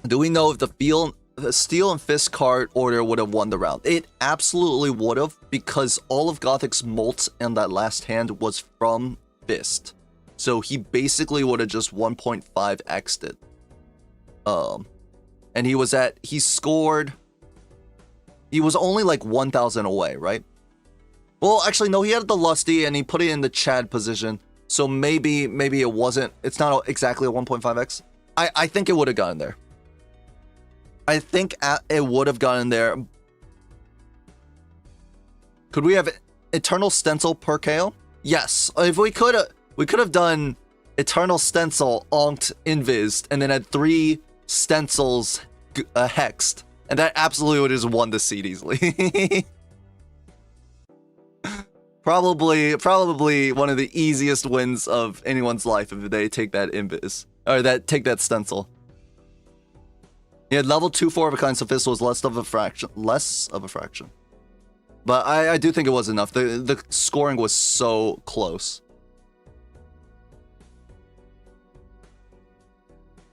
Do we know if the Steel and Fist card order would have won the round? It absolutely would have, because all of Gothic's Molt and that last hand was from Fist. So he basically would have just 1.5x'd it. And he was only like 1,000 away, right? Well, actually, no, he had the Lusty and he put it in the Chad position. So maybe it wasn't, it's not exactly a 1.5x. I think it would have gotten there. I think it would have gotten there. Could we have Eternal Stencil per KO? Yes. If we could have done Eternal Stencil, Onked, Invised, and then had 3 stencils hexed. And that absolutely would have just won the seed easily. Probably one of the easiest wins of anyone's life if they take that Invis. Or take that stencil. Yeah, level 2 4 of a kind, so Fist was less of a fraction. But I do think it was enough. The scoring was so close.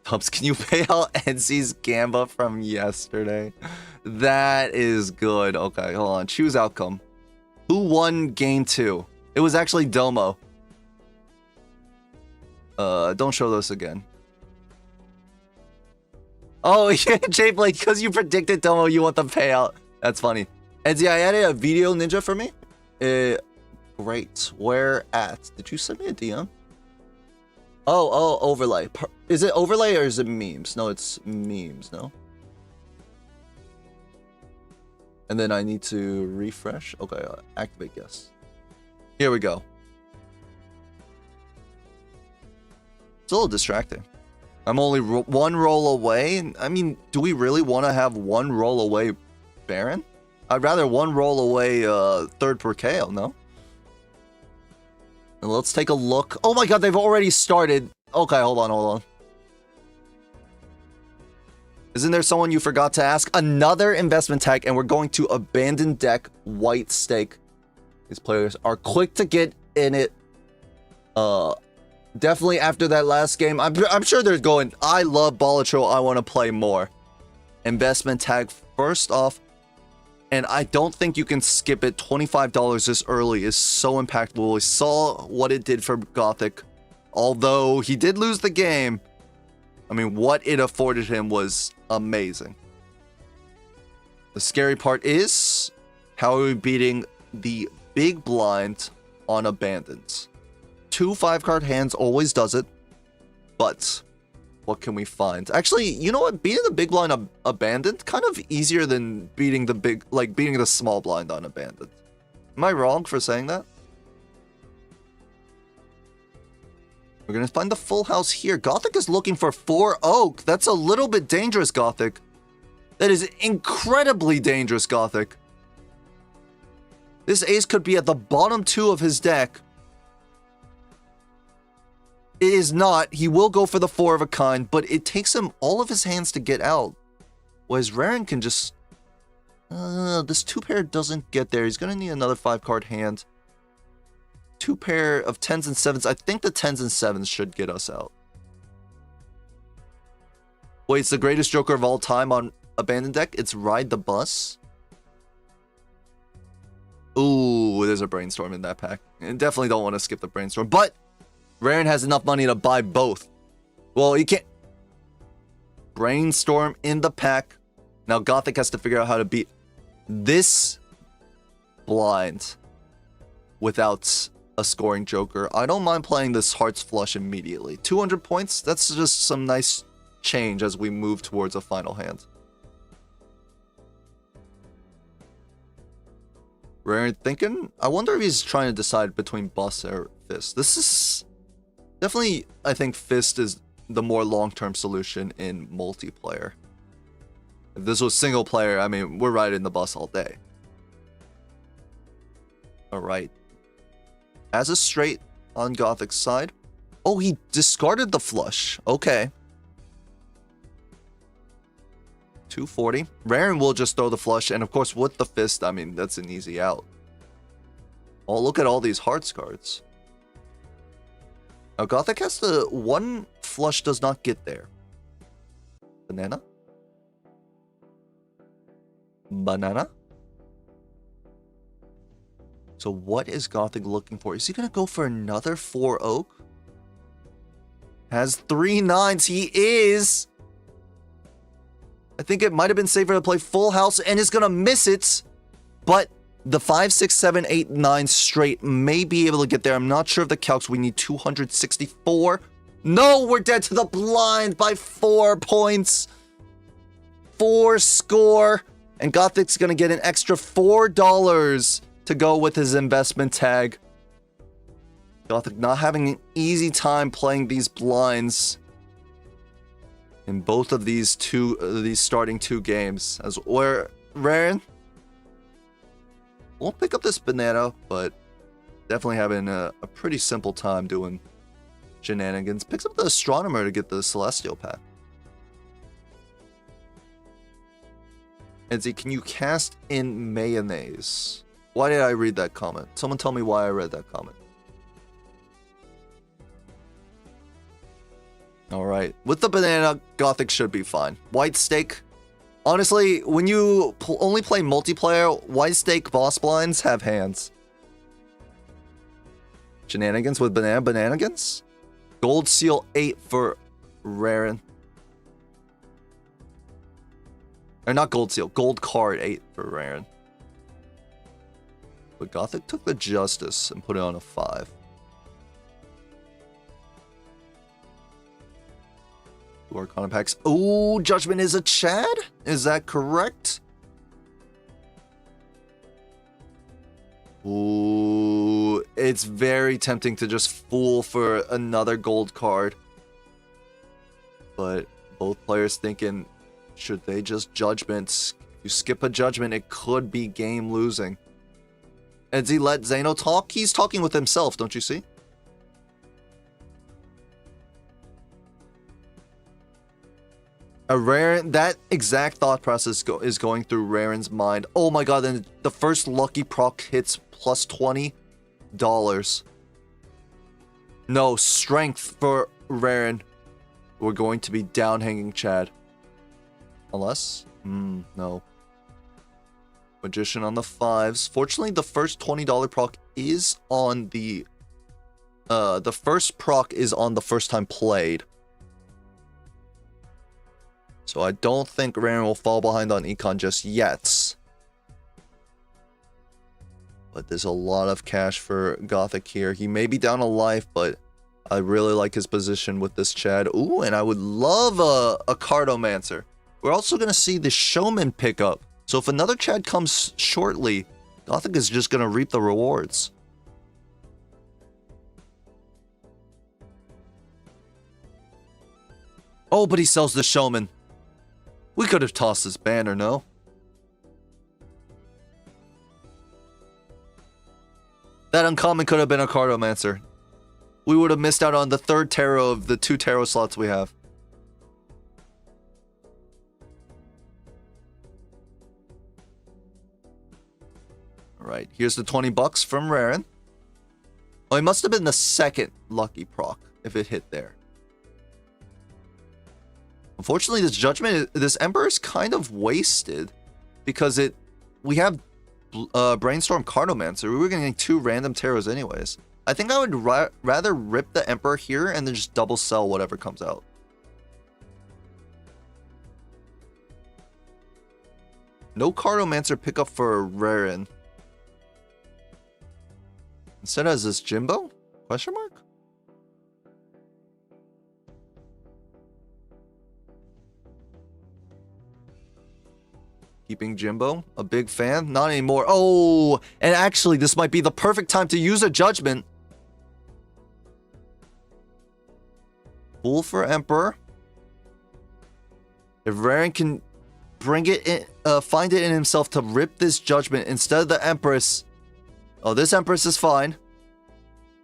Tubbs, can you pay out NC's Gamba from yesterday? That is good. Okay, hold on. Choose outcome. Who won game 2? It was actually Domo. Don't show this again. Oh, yeah, Jay Blake, because you predicted Domo, you want the payout. That's funny. Edsy, I added a video ninja for me. Great. Where at? Did you send me a DM? Oh, overlay. Is it overlay or is it memes? No, it's memes, no? And then I need to refresh. Okay, activate yes. Here we go. It's a little distracting. I'm only one roll away. I mean, do we really want to have one roll away Baron? I'd rather one roll away third per KO, no? And let's take a look. Oh my god, they've already started. Okay, hold on. Isn't there someone you forgot to ask? Another investment tag, and we're going to abandon deck white stake. These players are quick to get in it. Definitely after that last game, I'm sure they're going, I love Balatro, I want to play more. Investment tag first off, and I don't think you can skip it. $25 this early is so impactful. We saw what it did for Gothic. Although he did lose the game, I mean, what it afforded him was amazing. The scary part is, how are we beating the big blind on abandons? 2 5-card hands always does it, but what can we find? Actually, you know what? Beating the big blind abandoned kind of easier than beating the beating the small blind on abandoned. Am I wrong for saying that? We're gonna find the full house here. Gothic is looking for 4 oak. That's a little bit dangerous, Gothic. That is incredibly dangerous, Gothic. This ace could be at the bottom 2 of his deck. It is not. He will go for the 4 of a kind, but it takes him all of his hands to get out. Whereas Raren can just... this 2-pair doesn't get there. He's going to need another 5-card hand. 2 pair of 10s and 7s. I think the 10s and 7s should get us out. Wait, it's the greatest Joker of all time on Abandoned deck? It's Ride the Bus? Ooh, there's a Brainstorm in that pack. And definitely don't want to skip the Brainstorm, but... Raren has enough money to buy both. Well, he can't... Brainstorm in the pack. Now Gothic has to figure out how to beat this blind without a scoring Joker. I don't mind playing this Hearts Flush immediately. 200 points, that's just some nice change as we move towards a final hand. Raren thinking? I wonder if he's trying to decide between Bus or Fist. This is... Definitely, I think Fist is the more long-term solution in multiplayer. If this was single player, I mean, we're riding the bus all day. Alright. As a straight on Gothic's side. Oh, he discarded the flush. Okay. 240. Raren will just throw the flush, and of course with the Fist, I mean, that's an easy out. Oh, look at all these hearts cards. Now, Gothic has to... One flush does not get there. Banana? Banana? So what is Gothic looking for? Is he going to go for another 4 oak? Has 3 9s. He is! I think it might have been safer to play full house, and is going to miss it. But... The 5, 6, 7, 8, 9 straight may be able to get there. I'm not sure of the calcs. We need 264. No, we're dead to the blind by 4 points. 4 score. And Gothic's going to get an extra $4 to go with his investment tag. Gothic not having an easy time playing these blinds in both of these starting 2 games. As where Raren won't pick up this banana, but definitely having a pretty simple time doing shenanigans. Picks up the Astronomer to get the Celestial pack. Edsy, can you cast in mayonnaise? Why did I read that comment? Someone tell me why I read that comment. Alright. With the banana, Gothic should be fine. White Steak. Honestly, when you only play multiplayer, White Steak boss blinds have hands. Shenanigans with bananagans? Gold Seal 8 for Raren. Or not Gold Seal, Gold Card 8 for Raren. But Gothic took the Justice and put it on a 5. Arcana packs. Ooh, Judgment is a Chad? Is that correct? Ooh, it's very tempting to just fool for another gold card. But both players thinking, should they just Judgments? If you skip a Judgment, it could be game losing. And he let Zeno talk? He's talking with himself, don't you see? That exact thought process is going through Raren's mind. Oh my god, then the first lucky proc hits plus $20. No, strength for Raren. We're going to be down hanging Chad. Unless? No. Magician on the 5s. Fortunately, the first $20 proc is on the first proc is on the first time played. So I don't think Raren will fall behind on Econ just yet. But there's a lot of cash for Gothic here. He may be down a life, but I really like his position with this Chad. Ooh, and I would love a Cardomancer. We're also going to see the Showman pick up. So if another Chad comes shortly, Gothic is just going to reap the rewards. Oh, but he sells the Showman. We could have tossed this banner, no? That uncommon could have been a Cardomancer. We would have missed out on the third tarot of the 2 tarot slots we have. Alright, here's the 20 bucks from Raren. Oh, it must have been the second lucky proc if it hit there. Unfortunately, this Judgment, this Emperor is kind of wasted because we have Brainstorm Cardomancer. We were getting 2 random tarots anyways. I think I would rather rip the Emperor here and then just double sell whatever comes out. No Cardomancer pickup for Raren. Instead has this Jimbo? Question mark? Keeping Jimbo, a big fan. Not anymore. Oh, and actually, this might be the perfect time to use a Judgment. Fool for Emperor. If Raren can bring it in, find it in himself to rip this Judgment instead of the Empress. Oh, this Empress is fine.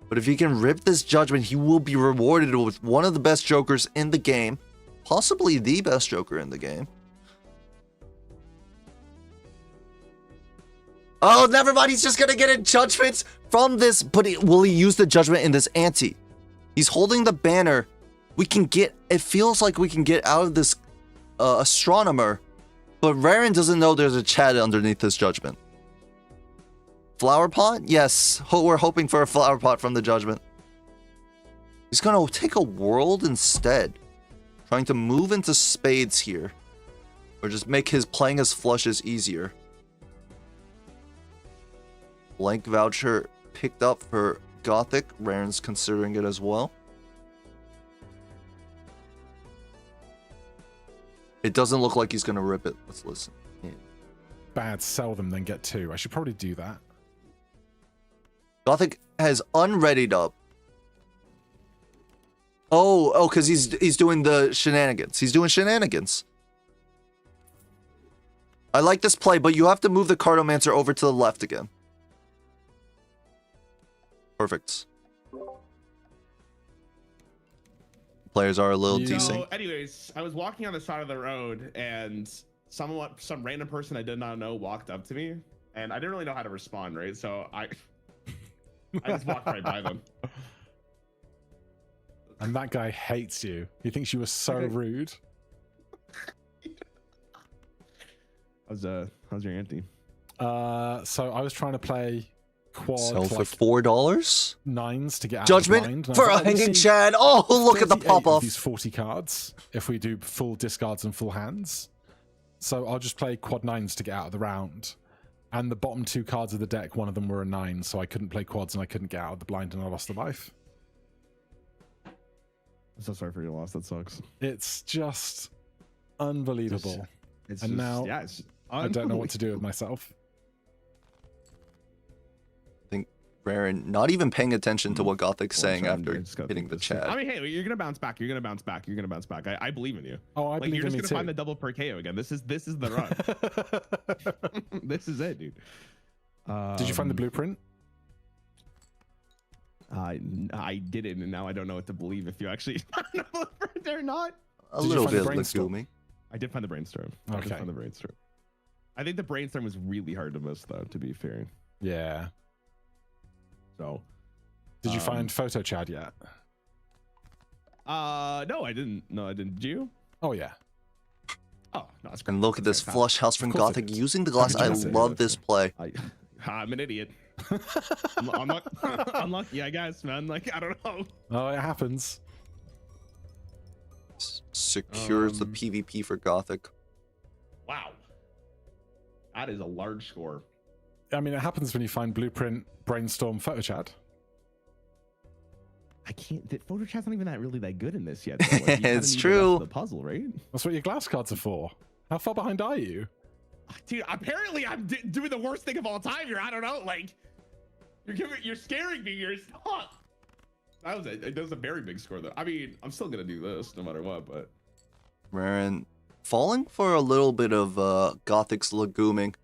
But if he can rip this Judgment, he will be rewarded with one of the best Jokers in the game. Possibly the best Joker in the game. Oh, never mind. He's just going to get a Judgment from this. But will he use the Judgment in this ante? He's holding the banner. We can get... It feels like we can get out of this Astronomer. But Raren doesn't know there's a Chad underneath this Judgment. Flower Pot? Yes. We're hoping for a Flower Pot from the Judgment. He's going to take a World instead. Trying to move into Spades here. Or just make his playing his flushes easier. Blank Voucher picked up for Gothic. Raren's considering it as well. It doesn't look like he's going to rip it. Let's listen. Yeah. Bad, sell them, then get 2. I should probably do that. Gothic has unreadied up. Oh, because he's doing the shenanigans. He's doing shenanigans. I like this play, but you have to move the Cardomancer over to the left again. Perfect. Players are a little desync. So, anyways, I was walking on the side of the road, and some random person I did not know walked up to me, and I didn't really know how to respond, right? So I just walked right by them. And that guy hates you. He thinks you were so rude. How's your ante? So I was trying to play quad. So for like $4, nines to get out Judgment of the blind. for a hanging Chad. Oh, look at the pop off. These 40 cards. If we do full discards and full hands, so I'll just play quad nines to get out of the round. And the bottom 2 cards of the deck, one of them were a 9, so I couldn't play quads and I couldn't get out of the blind, and I lost the life. I'm so sorry for your loss. That sucks. It's just unbelievable. It's and just, now yeah, it's I don't know what to do with myself. I think Raren not even paying attention to what Gothic's saying after hitting the Chad. I mean, hey, you're gonna bounce back. You're gonna bounce back. You're gonna bounce back. I believe in you. Oh, I Like believe you're in just me gonna too. find the double per KO again. This is the run. This is it, dude. Did you find the blueprint? I didn't, and now I don't know what to believe if you actually found the blueprint or not. A Did you little find the bit brainstorm? Lagumi. I did find the brainstorm. I did Okay. find the brainstorm. I think the brainstorm was really hard to miss, though. To be fair, Yeah. so. Did you find Photo Chad yet? No, I didn't. No, I didn't. Did you? Oh yeah. Oh, no, that's great. And look at this That's flush house from Of course it Gothic is. using the glass. How I did you miss it? love this play. I'm an idiot. I'm not unlucky, I guess, man. Like, I don't know. Oh, it happens. Secures the PvP for Gothic. Wow. That is a large score. I mean, it happens when you find blueprint, brainstorm, Photo Chad. I can't. Photo chat's not even really that good in this yet. Though. Like, you kinda It's need true. The photo, right? That's what your glass cards are for. How far behind are you? Dude, apparently I'm doing the worst thing of all time here. I don't know. Like, you're scaring me. You're stop. That was a very big score, though. I mean, I'm still gonna do this no matter what, but. Raren falling for a little bit of Gothic's Laguming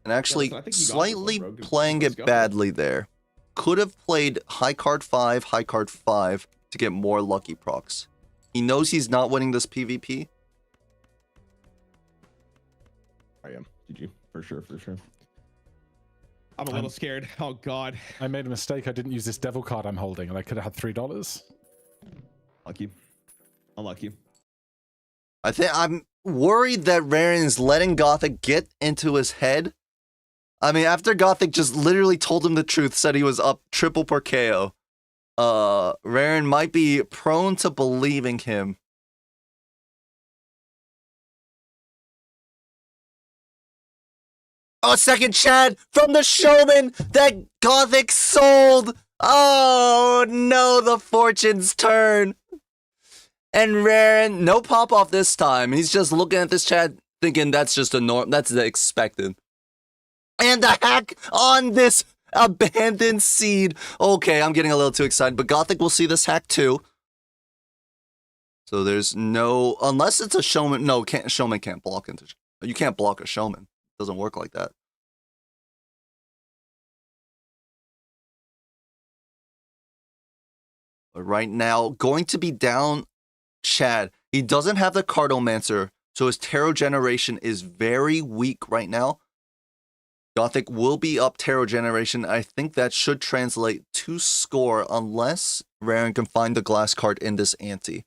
and actually listen, I think you got this slightly one, bro. playing Let's it go. badly there. Could have played high card 5 to get more lucky procs. He knows he's not winning this PvP. I am. Did you? For sure. I'm a little scared. Oh God. I made a mistake. I didn't use this devil card I'm holding, and I could have had $3. Lucky. Unlucky. I think I'm worried that Raren is letting Gothic get into his head. I mean, after Gothic just literally told him the truth, said he was up triple per KO, Raren might be prone to believing him. Oh, second Chad from the showman that Gothic sold. Oh no, the fortune's turn. And Raren, no pop off this time. He's just looking at this Chad thinking that's just a norm. That's the expected. And the hack on this abandoned seed. Okay, I'm getting a little too excited, but Gothic will see this hack too. So there's no, unless it's a showman. No, showman can't block into. You can't block a showman. It doesn't work like that. But right now, going to be down Chad. He doesn't have the Cartomancer, so his Tarot Generation is very weak right now. Gothic will be up Tarot Generation. I think that should translate to score unless Raren can find the glass card in this ante.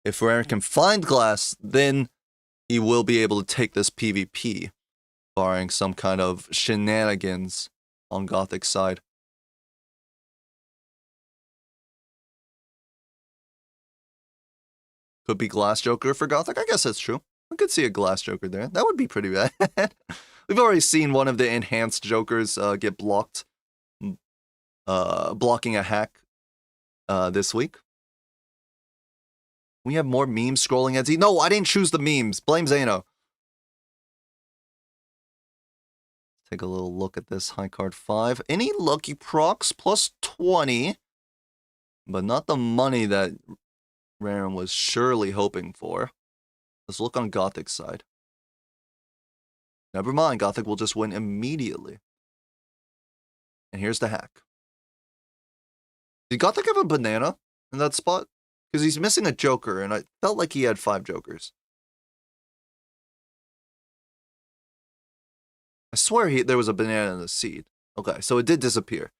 If Raren can find glass, then he will be able to take this PvP, barring some kind of shenanigans on Gothic's side. Could be Glass Joker for Gothic. I guess that's true. I could see a Glass Joker there. That would be pretty bad. We've already seen one of the enhanced Jokers get blocked, blocking a hack this week. We have more memes scrolling at Z. No, I didn't choose the memes. Blame Zano. Take a little look at this high card 5. Any lucky procs plus 20, but not the money that Raren was surely hoping for. Let's look on Gothic's side. Never mind, Gothic will just win immediately. And here's the hack. Did Gothic have a banana in that spot? Because he's missing a Joker, and I felt like he had 5 Jokers. I swear there was a banana in the seed. Okay, so it did disappear.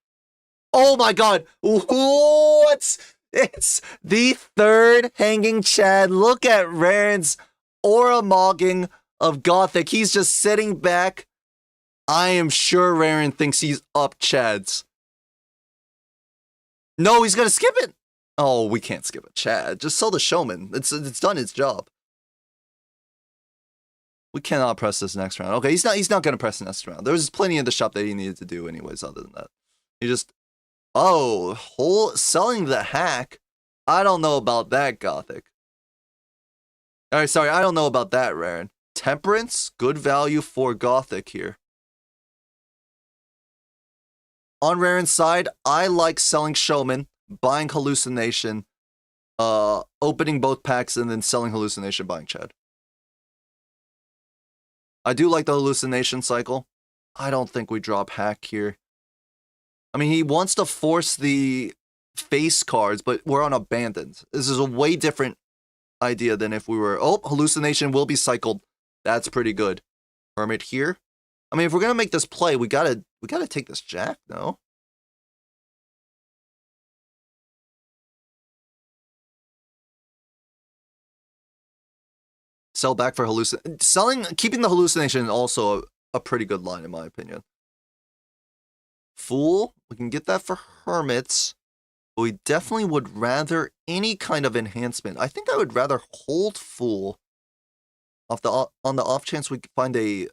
Oh my god! What? It's the third hanging Chad. Look at Raren's aura mogging of Gothic. He's just sitting back. I am sure Raren thinks he's up Chads. No, he's gonna skip it. Oh, we can't skip a Chad. Just sell the showman. It's done its job. We cannot press this next round. Okay, he's not gonna press the next round. There was plenty in the shop that he needed to do anyways, other than that. He just selling the hack. I don't know about that, Gothic. Alright, sorry, I don't know about that, Raren. Temperance, good value for Gothic here. On Raren's side, I like selling Showman, buying Hallucination, opening both packs, and then selling Hallucination, buying Chad. I do like the Hallucination cycle. I don't think we drop Hack here. I mean, he wants to force the face cards, but we're on Abandoned. This is a way different idea than if we were... Oh, Hallucination will be cycled. That's pretty good. Hermit here. I mean, if we're gonna make this play, we gotta take this Jack, no? Sell back for keeping the Hallucination also a pretty good line in my opinion. Fool, we can get that for Hermits, but we definitely would rather any kind of enhancement. I think I would rather hold Fool on the off chance we find a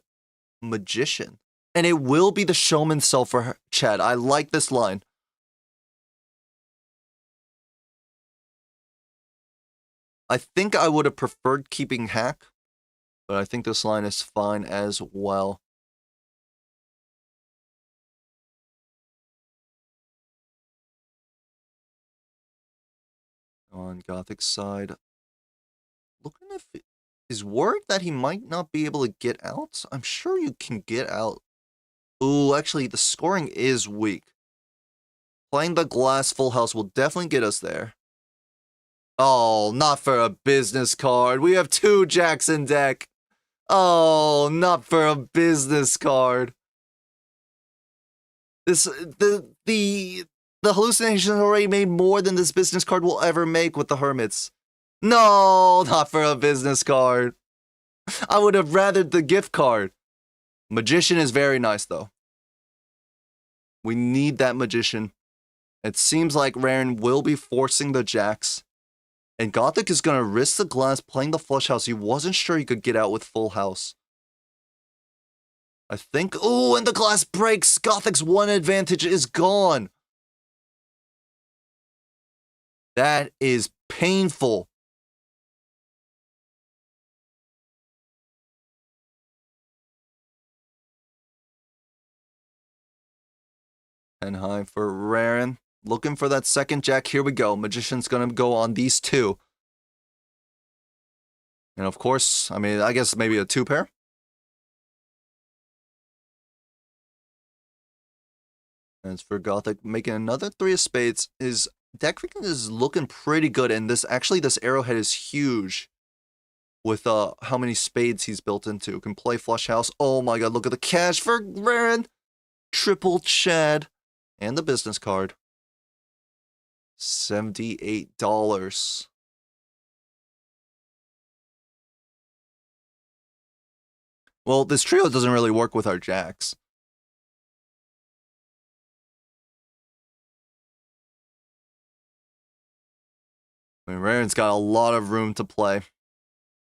Magician. And it will be the Showman sell for Chad. I like this line. I think I would have preferred keeping Hack, but I think this line is fine as well. On Gothic's side, looking if it is worried that he might not be able to get out. I'm sure you can get out. Ooh, actually, the scoring is weak. Playing the glass full house will definitely get us there. Oh, not for a business card. We have 2 Jacks in deck. Oh, not for a business card. The Hallucination already made more than this business card will ever make with the Hermits. No, not for a business card. I would have rathered the gift card. Magician is very nice, though. We need that Magician. It seems like Raren will be forcing the Jacks. And Gothic is going to risk the glass playing the flush house. He wasn't sure he could get out with full house. I think... Oh, and the glass breaks. Gothic's one advantage is gone. That is painful. And high for Raren. Looking for that second Jack. Here we go. Magician's going to go on these 2. And of course, I mean, I guess maybe a 2 pair. As for Gothic, making another 3 of spades. His deck freaking is looking pretty good. And this arrowhead is huge. With how many spades he's built into. Can play flush house. Oh my god, look at the cash for Raren. Triple Chad. And the business card. $78. Well, this trio doesn't really work with our Jacks. I mean, Raren's got a lot of room to play.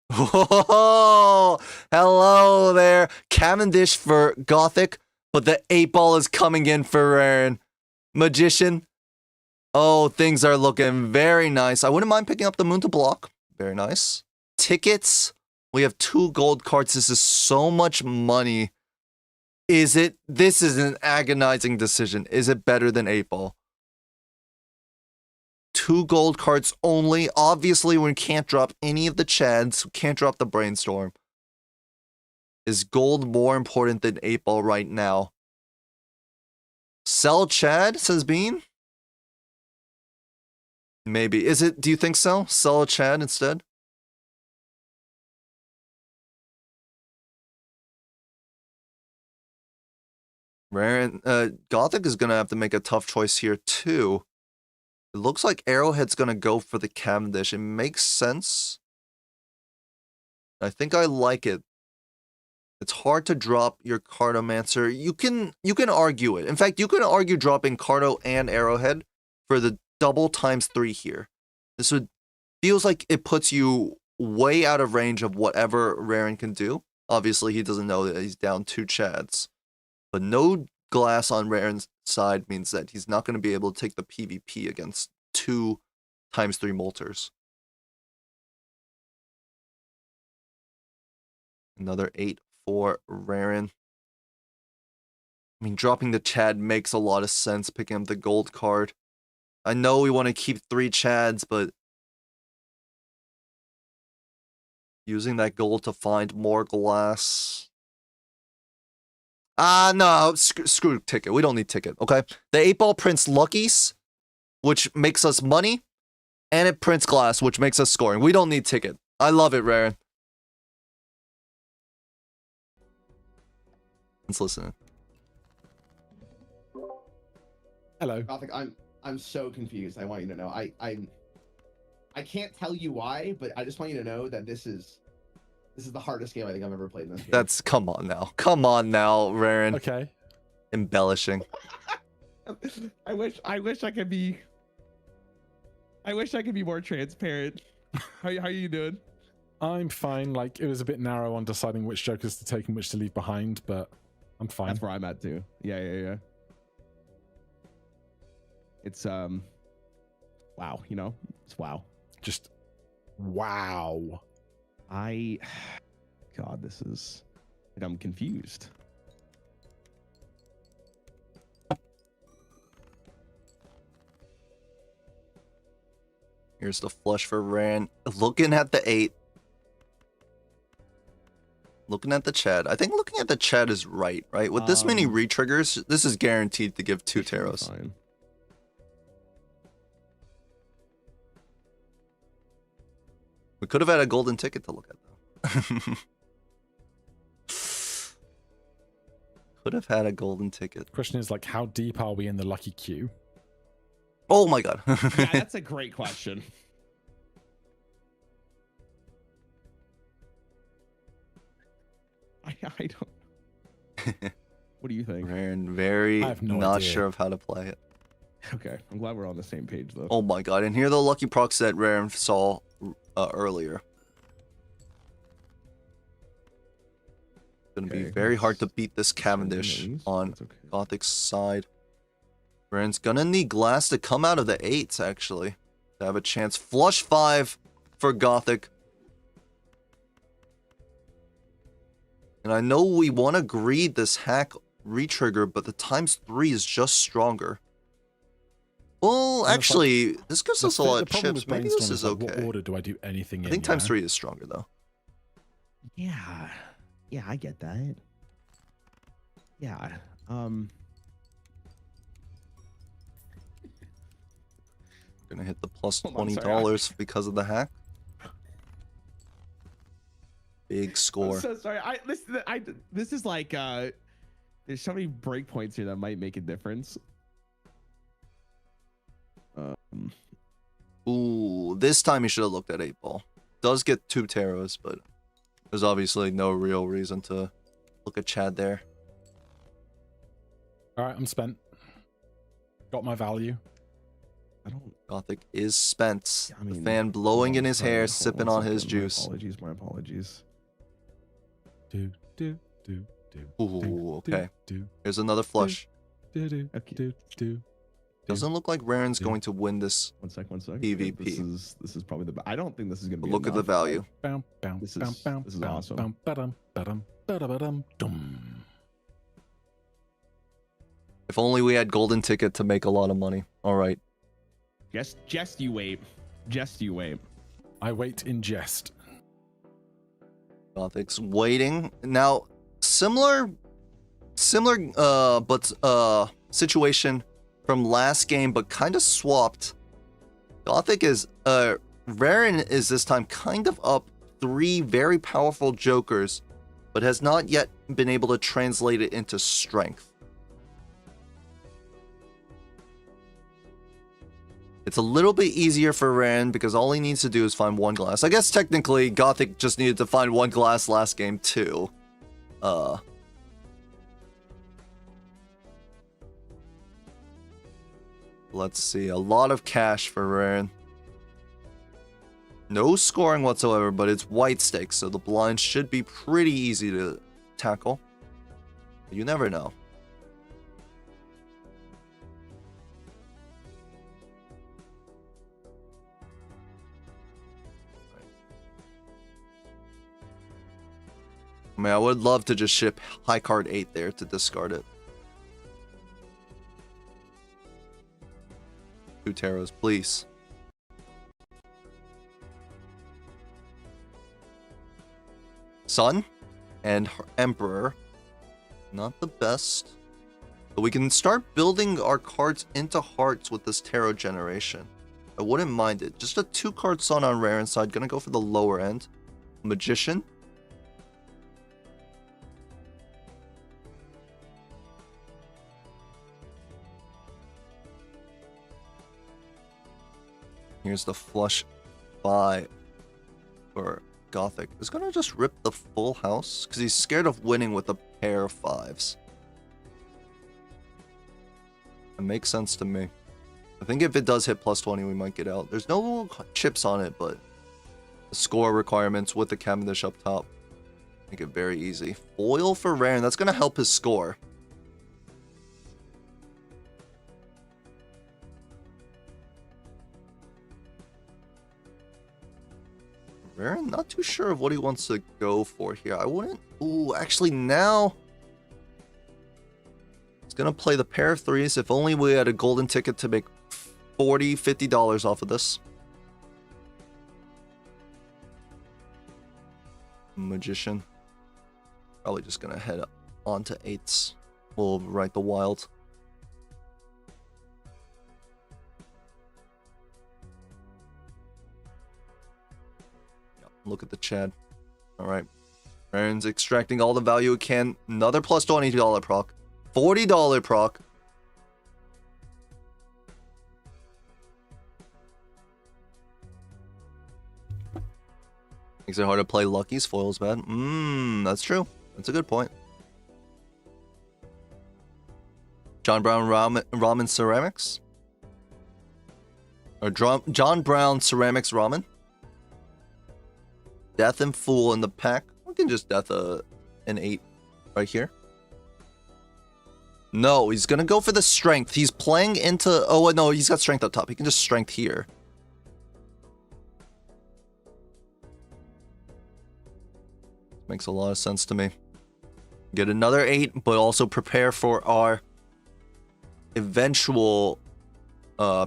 Oh, hello there. Cavendish for Gothic, but the 8-ball is coming in for Raren. Magician. Oh, things are looking very nice. I wouldn't mind picking up the Moon to block. Very nice. Tickets. We have 2 gold cards. This is so much money. This is an agonizing decision. Is it better than 8-ball? 2 gold cards only. Obviously, we can't drop any of the Chads. We can't drop the Brainstorm. Is gold more important than 8-ball right now? Sell Chad, says Bean. Maybe. Do you think so? Sell a Chad instead? Gothic is gonna have to make a tough choice here too. It looks like Arrowhead's gonna go for the Cavendish. It makes sense. I think I like it. It's hard to drop your Cartomancer. You can argue it. In fact, you can argue dropping Carto and Arrowhead for the double ×3 here. This feels like it puts you way out of range of whatever Raren can do. Obviously, he doesn't know that he's down 2 Chads. But no glass on Raren's side means that he's not going to be able to take the PvP against 2 ×3 Molters. Another 8 for Raren. I mean, dropping the Chad makes a lot of sense, picking up the gold card. I know we want to keep 3 Chads, but using that gold to find more glass. No, screw ticket. We don't need ticket, okay? The 8-ball prints Luckies, which makes us money, and it prints glass, which makes us scoring. We don't need ticket. I love it, Raren. Let's listen. Hello. Gothic, I'm so confused. I want you to know. I can't tell you why, but I just want you to know that this is the hardest game I think I've ever played in this game. That's come on now, Raren. Okay. Embellishing. I wish I could be. I wish I could be more transparent. How you doing? I'm fine. Like, it was a bit narrow on deciding which jokers to take and which to leave behind, but I'm fine. That's where I'm at too. Yeah. It's wow, you know, it's wow. Just wow. God, this is, like, I'm confused. Here's the flush for Raren. Looking at the 8. Looking at the Chad. I think looking at the Chad is right? With this many re-triggers, this is guaranteed to give 2 Taros. Fine. We could have had a golden ticket to look at, though. Could have had a golden ticket. Question is, like, how deep are we in the lucky queue? Oh my god. Yeah, that's a great question. I don't. What do you think? Raren, very I have no not idea. sure of how to play it. Okay, I'm glad we're on the same page though. Oh my god, and here are the lucky procs that Raren saw earlier. Gonna be very hard to beat this Cavendish on Gothic's side. Raren's gonna need glass to come out of the 8s, actually, to have a chance. Flush 5 for Gothic. And I know we want to greed this hack retrigger, but the ×3 is just stronger. Well, actually, this gives us a lot of chips. Maybe this is okay. What order do I do anything in? I think ×3 is stronger, though. Yeah, I get that. Yeah, Gonna hit the plus Hold on, $20 because of the hack. Big score. I'm so sorry. This is like there's so many breakpoints here that might make a difference. Ooh, this time you should have looked at 8-ball. Does get 2 Taros, but there's obviously no real reason to look at Chad there. All right, I'm spent. Got my value. I don't. Gothic is spent. I mean, the fan blowing in his hair, sipping on his juice. My apologies. Do. Ooh, okay. Here's another flush. Doesn't look like Raren's going to win this. One sec. PvP. This is probably the. I don't think this is gonna be. Look at the value. This is awesome. If only we had golden ticket to make a lot of money. All right. Just you wait. Just you wait. I wait in jest. Gothic's waiting. Now, similar situation from last game, but kind of swapped. Gothic is Raren is this time kind of up 3 very powerful jokers, but has not yet been able to translate it into strength. It's a little bit easier for Rand because all he needs to do is find one glass. I guess technically Gothic just needed to find one glass last game too. Let's see. A lot of cash for Rand. No scoring whatsoever, but it's white stakes, so the blind should be pretty easy to tackle. You never know. I mean, I would love to just ship high card 8 there to discard it. 2 tarots, please. Sun and Emperor. Not the best. But we can start building our cards into hearts with this tarot generation. I wouldn't mind it. Just a 2-card Sun on rare inside. Gonna go for the lower end. Magician. Here's the flush 5 for Gothic. Is gonna just rip the full house because he's scared of winning with a pair of 5s. It makes sense to me. I think if it does hit plus 20, we might get out. There's no chips on it, but the score requirements with the Cavendish up top make it very easy. Foil for Rare, and that's gonna help his score. Raren, not too sure of what he wants to go for here. I wouldn't... Ooh, actually now... He's gonna play the pair of 3s. If only we had a golden ticket to make $40, $50 off of this. Magician. Probably just gonna head on to 8s. We'll write the wild. Look at the Chad. Alright. Aaron's extracting all the value it can. Another plus $20 proc. $40 proc. Makes it hard to play Lucky's foil's bad. That's true. That's a good point. John Brown Ramen Ceramics? Or John Brown Ceramics Ramen? Death and Fool in the pack. We can just death an 8 right here. No, he's gonna go for the strength. He's playing into... Oh, no, he's got strength up top. He can just strength here. Makes a lot of sense to me. Get another 8, but also prepare for our eventual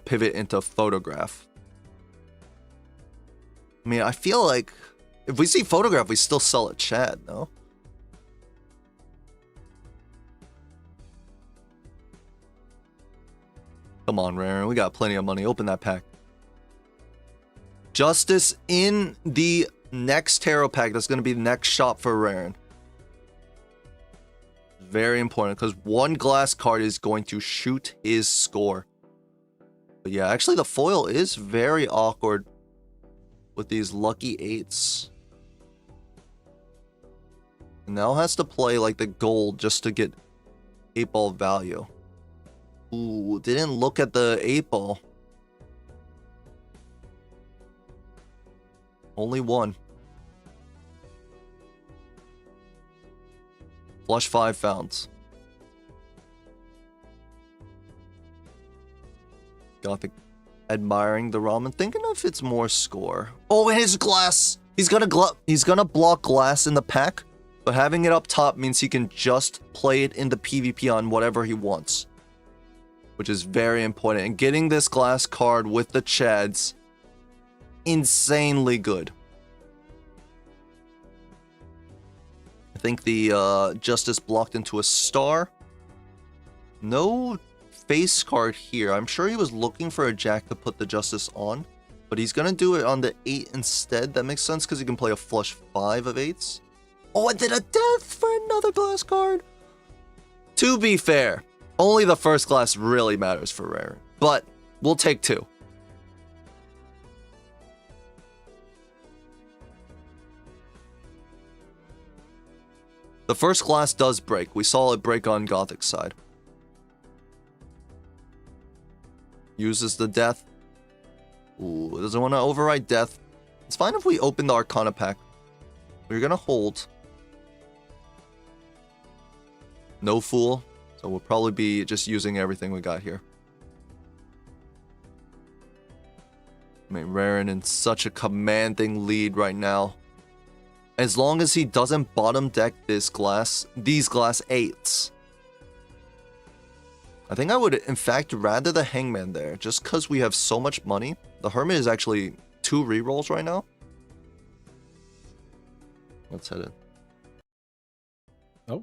pivot into Photograph. I mean, I feel like... If we see Photograph, we still sell it Chad, no? Come on, Rare. We got plenty of money. Open that pack. Justice in the next tarot pack. That's going to be the next shop for Raren. Very important because one glass card is going to shoot his score. But yeah, actually the foil is very awkward with these lucky 8s. Now has to play like the gold just to get 8-ball value. Ooh, didn't look at the 8-ball. Only one. Flush 5 found. Gothic admiring the ramen, thinking if it's more score. Oh, and his glass. He's gonna block glass in the pack. But having it up top means he can just play it in the PvP on whatever he wants. Which is very important. And getting this glass card with the Chads, insanely good. I think the Justice blocked into a star. No face card here. I'm sure he was looking for a Jack to put the Justice on. But he's going to do it on the 8 instead. That makes sense because he can play a flush 5 of 8s. Oh, and then a death for another glass card. To be fair, only the first glass really matters for Rare. But we'll take 2. The first glass does break. We saw it break on Gothic's side. Uses the death. Ooh, doesn't want to override death. It's fine if we open the Arcana pack. We're gonna hold. No fool. So we'll probably be just using everything we got here. I mean, Raren in such a commanding lead right now. As long as he doesn't bottom deck these glass 8s. I think I would, in fact, rather the Hangman there. Just because we have so much money. The Hermit is actually 2 rerolls right now. Let's hit it. Oh.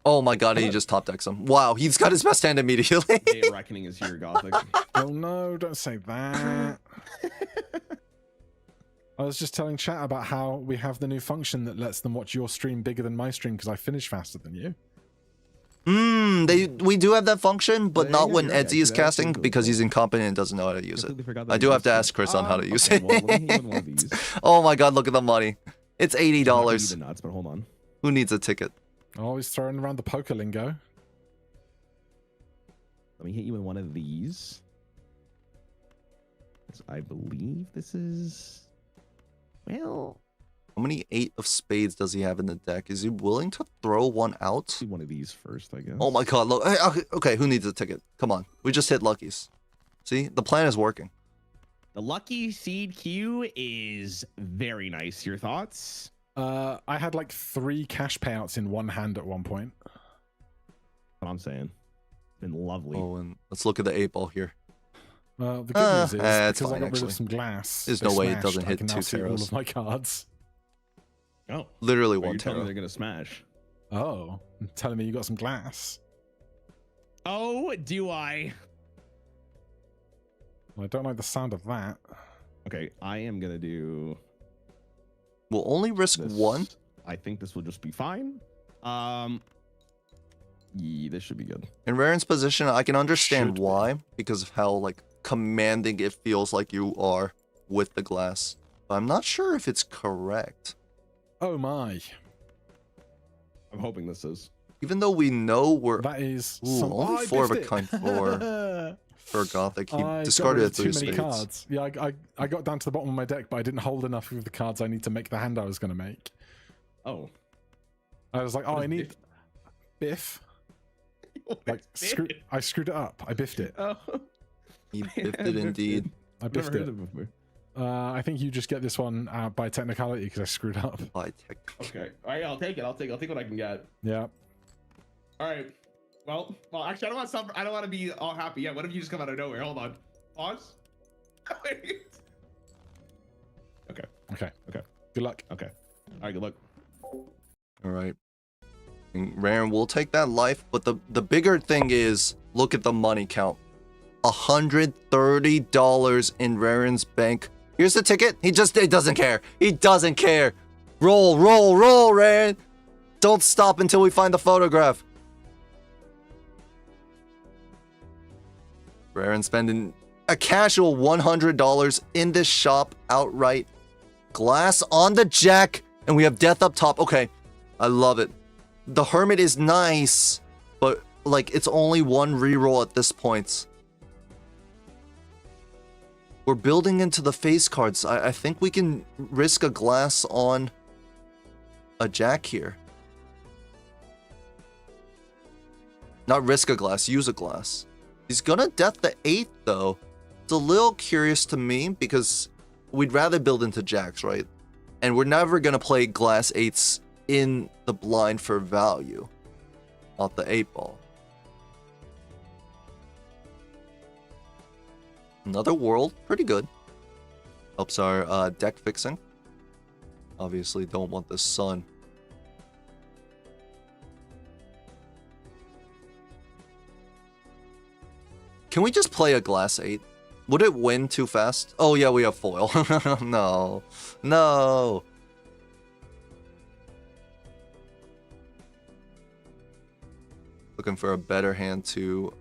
Oh my god, he just top decks him. Wow, he's got his best hand immediately. Day of Reckoning is here, Gothic. Oh no, don't say that. I was just telling chat about how we have the new function that lets them watch your stream bigger than my stream because I finish faster than you. We do have that function, but not when right, Edzy is actually, casting that's because he's incompetent and doesn't know how to use it. I do have to ask Chris on how to use it. Well, let me hit one of these. Oh my god, look at the money. It's I'm not gonna be $80. the nuts, but hold on. Who needs a ticket? Always throwing around the poker lingo. Let me hit you with one of these. I believe this is... Well... How many 8 of spades does he have in the deck? Is he willing to throw one out? Do one of these first, I guess. Oh my god, look. Hey, okay, who needs a ticket? Come on. We just hit luckies. See? The plan is working. The lucky seed queue is very nice. Your thoughts? I had like 3 cash payouts in one hand at one point. What I'm saying. Been lovely. Oh, and let's look at the 8 ball here. Well, the good news is it's because I fine, got rid actually. of some glass. There's they no way it smashed, doesn't I hit can now 2 see all taros. of my cards. Oh. Literally Well, one you're telling me tarot. they're gonna smash. Oh, you're telling me you got some glass? Oh, do I? Well, I don't like the sound of that. Okay, I am gonna do We'll only risk this. 1. I think this will just be fine. Yeah, this should be good. In Raren's position, I can understand Should be. why, because of how like commanding it feels like you are with the glass. But I'm not sure if it's correct. Oh my. I'm hoping this is. Even though we know we're That is only I 4 of a biffed kind it. for Gothic. He I discarded got it rid through of too many spades. cards. Yeah, I got down to the bottom of my deck, but I didn't hold enough of the cards I need to make the hand I was going to make. Oh. I was like, oh, What I is need biff. Like I screwed it up. I biffed it. Oh. He biffed it indeed. I I've never biffed heard it. of it before. I think you just get this one by technicality because I screwed up. By tech. Okay. All right, I'll take it. I'll take what I can get. Yeah. All right. Well, actually, I don't want to stop. I don't want to be all happy yet. What if you just come out of nowhere? Hold on. Pause. Wait. Okay. Okay. Okay. Good luck. Okay. All right. Good luck. All right. And Raren will take that life, but the bigger thing is look at the money count. $130 in Raren's bank. Here's the ticket. He doesn't care. He doesn't care. Roll, roll, roll, Raren. Don't stop until we find the photograph. Raren spending a casual $100 in this shop outright. Glass on the jack, and we have death up top. Okay, I love it. The Hermit is nice, but like it's only 1 reroll at this point. We're building into the face cards. I think we can risk a glass on a jack here. Not risk a glass, use a glass. He's gonna death the 8th though. It's a little curious to me because we'd rather build into jacks, right? And we're never gonna play glass 8s in the blind for value. Off the 8 ball. Another world, pretty good. Helps our deck fixing. Obviously don't want the sun. Can we just play a glass 8? Would it win too fast? Oh yeah, we have foil. No. No. Looking for a better hand to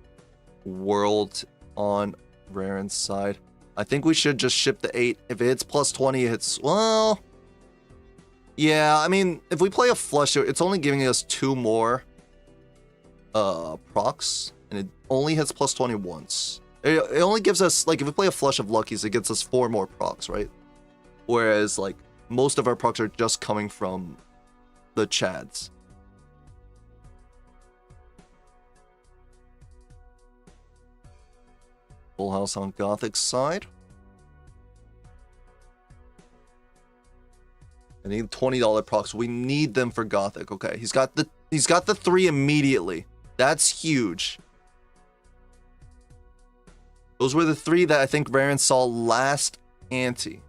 world on Raren's side. I think we should just ship the 8. If it hits plus 20, it's, well... Yeah, I mean, if we play a flush, it's only giving us 2 more procs, and it only hits plus 20 once. It only gives us, like, if we play a flush of luckies, it gets us 4 more procs, right? Whereas, like, most of our procs are just coming from the chads. Full house on Gothic's side. I need $20 procs. We need them for Gothic. Okay, he's got the 3 immediately. That's huge. Those were the 3 that I think Raren saw last ante.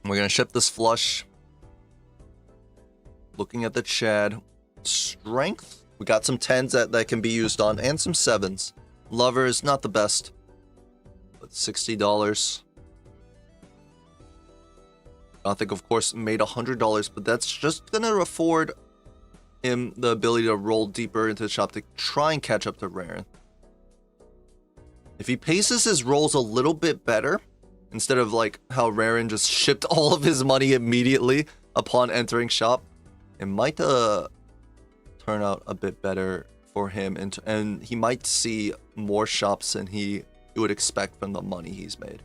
We're gonna ship this flush. Looking at the Chad. Strength. We got some 10s that can be used on, and some 7s. Lover is not the best. But $60. Gothic, of course, made $100, but that's just gonna afford him the ability to roll deeper into the shop to try and catch up to Raren. If he paces his rolls a little bit better, instead of like how Raren just shipped all of his money immediately upon entering shop, it might turn out a bit better for him, and he might see more shops than he would expect from the money he's made.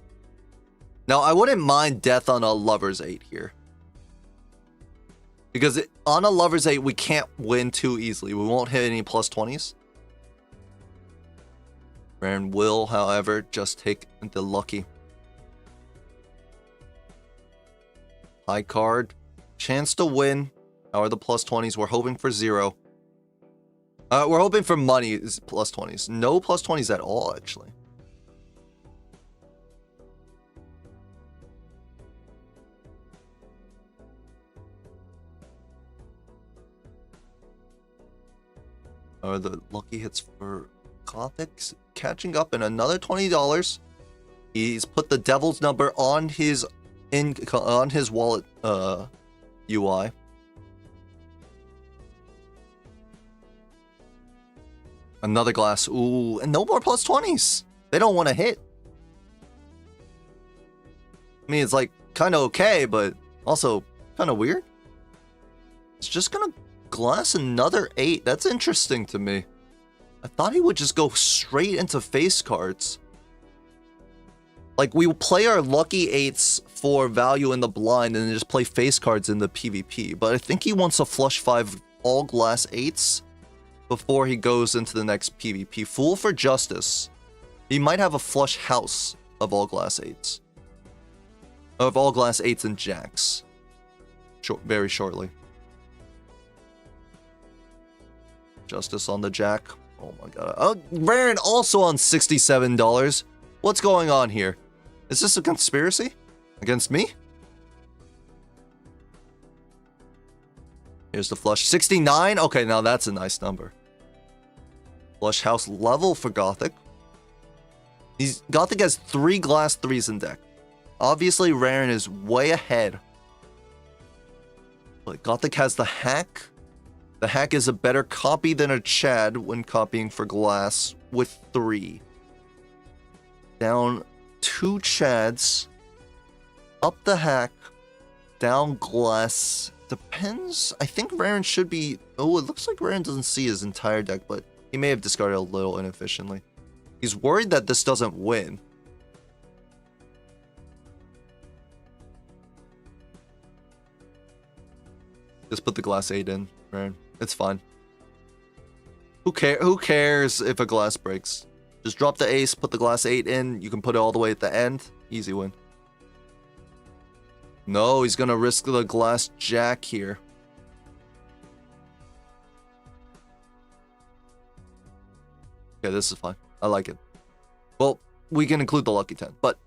Now, I wouldn't mind death on a Lover's 8 here. Because on a Lover's 8, we can't win too easily. We won't hit any plus 20s. Raren will, however, just take the lucky. High card. Chance to win. How are the plus 20s? We're hoping for 0. We're hoping for money is plus 20s. No plus 20s at all, actually. Are the lucky hits for Gothics catching up, and another $20. He's put the devil's number on his wallet UI. Another glass. Ooh, and no more plus 20s. They don't want to hit. I mean, it's like kind of okay, but also kind of weird. It's just gonna glass another 8. That's interesting to me. I thought he would just go straight into face cards. Like, we play our lucky 8s for value in the blind and then just play face cards in the PvP. But I think he wants a flush 5 all glass 8s before he goes into the next PvP. Fool for Justice. He might have a flush house of all glass 8s. Of all glass 8s and jacks. Very shortly. Justice on the jack. Oh my god. Oh, Raren also on $67. What's going on here? Is this a conspiracy against me? Here's the flush. 69? Okay, now that's a nice number. Flush house level for Gothic. Gothic has 3 glass 3s in deck. Obviously, Raren is way ahead. But Gothic has the hack. The hack is a better copy than a Chad when copying for glass with 3. Down 2 Chads. Up the hack. Down glass. Depends. I think Raren should be... Oh, it looks like Raren doesn't see his entire deck, but he may have discarded a little inefficiently. He's worried that this doesn't win. Just put the glass 8 in, Raren. It's fine. Who cares if a glass breaks? Just drop the ace, put the glass 8 in. You can put it all the way at the end. Easy win. No, he's gonna risk the glass jack here. Okay, this is fine. I like it. Well, we can include the lucky 10, but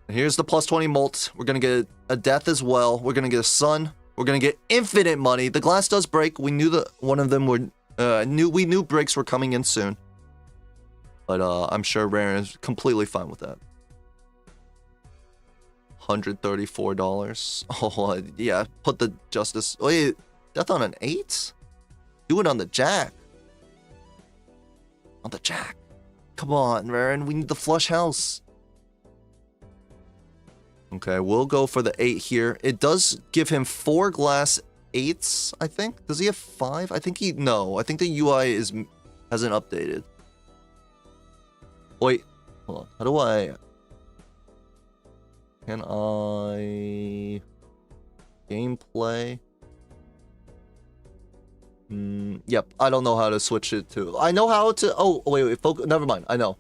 here's the plus 20 molt. We're gonna get a death as well. We're gonna get a sun. We're gonna get infinite money. The glass does break. We knew that one of them would. We knew breaks were coming in soon. But I'm sure Raren is completely fine with that. $134. Oh yeah, put the justice. Wait, death on an 8? Do it on the jack. On the jack. Come on, Raren. We need the flush house. Okay, we'll go for the 8 here. It does give him 4 glass 8s, I think. Does he have 5? I think no. I think the UI hasn't updated. Wait, hold on. How do I... Can I... Gameplay? Yep, I don't know how to switch it to... I know how to... Oh, wait, focus. Never mind, I know.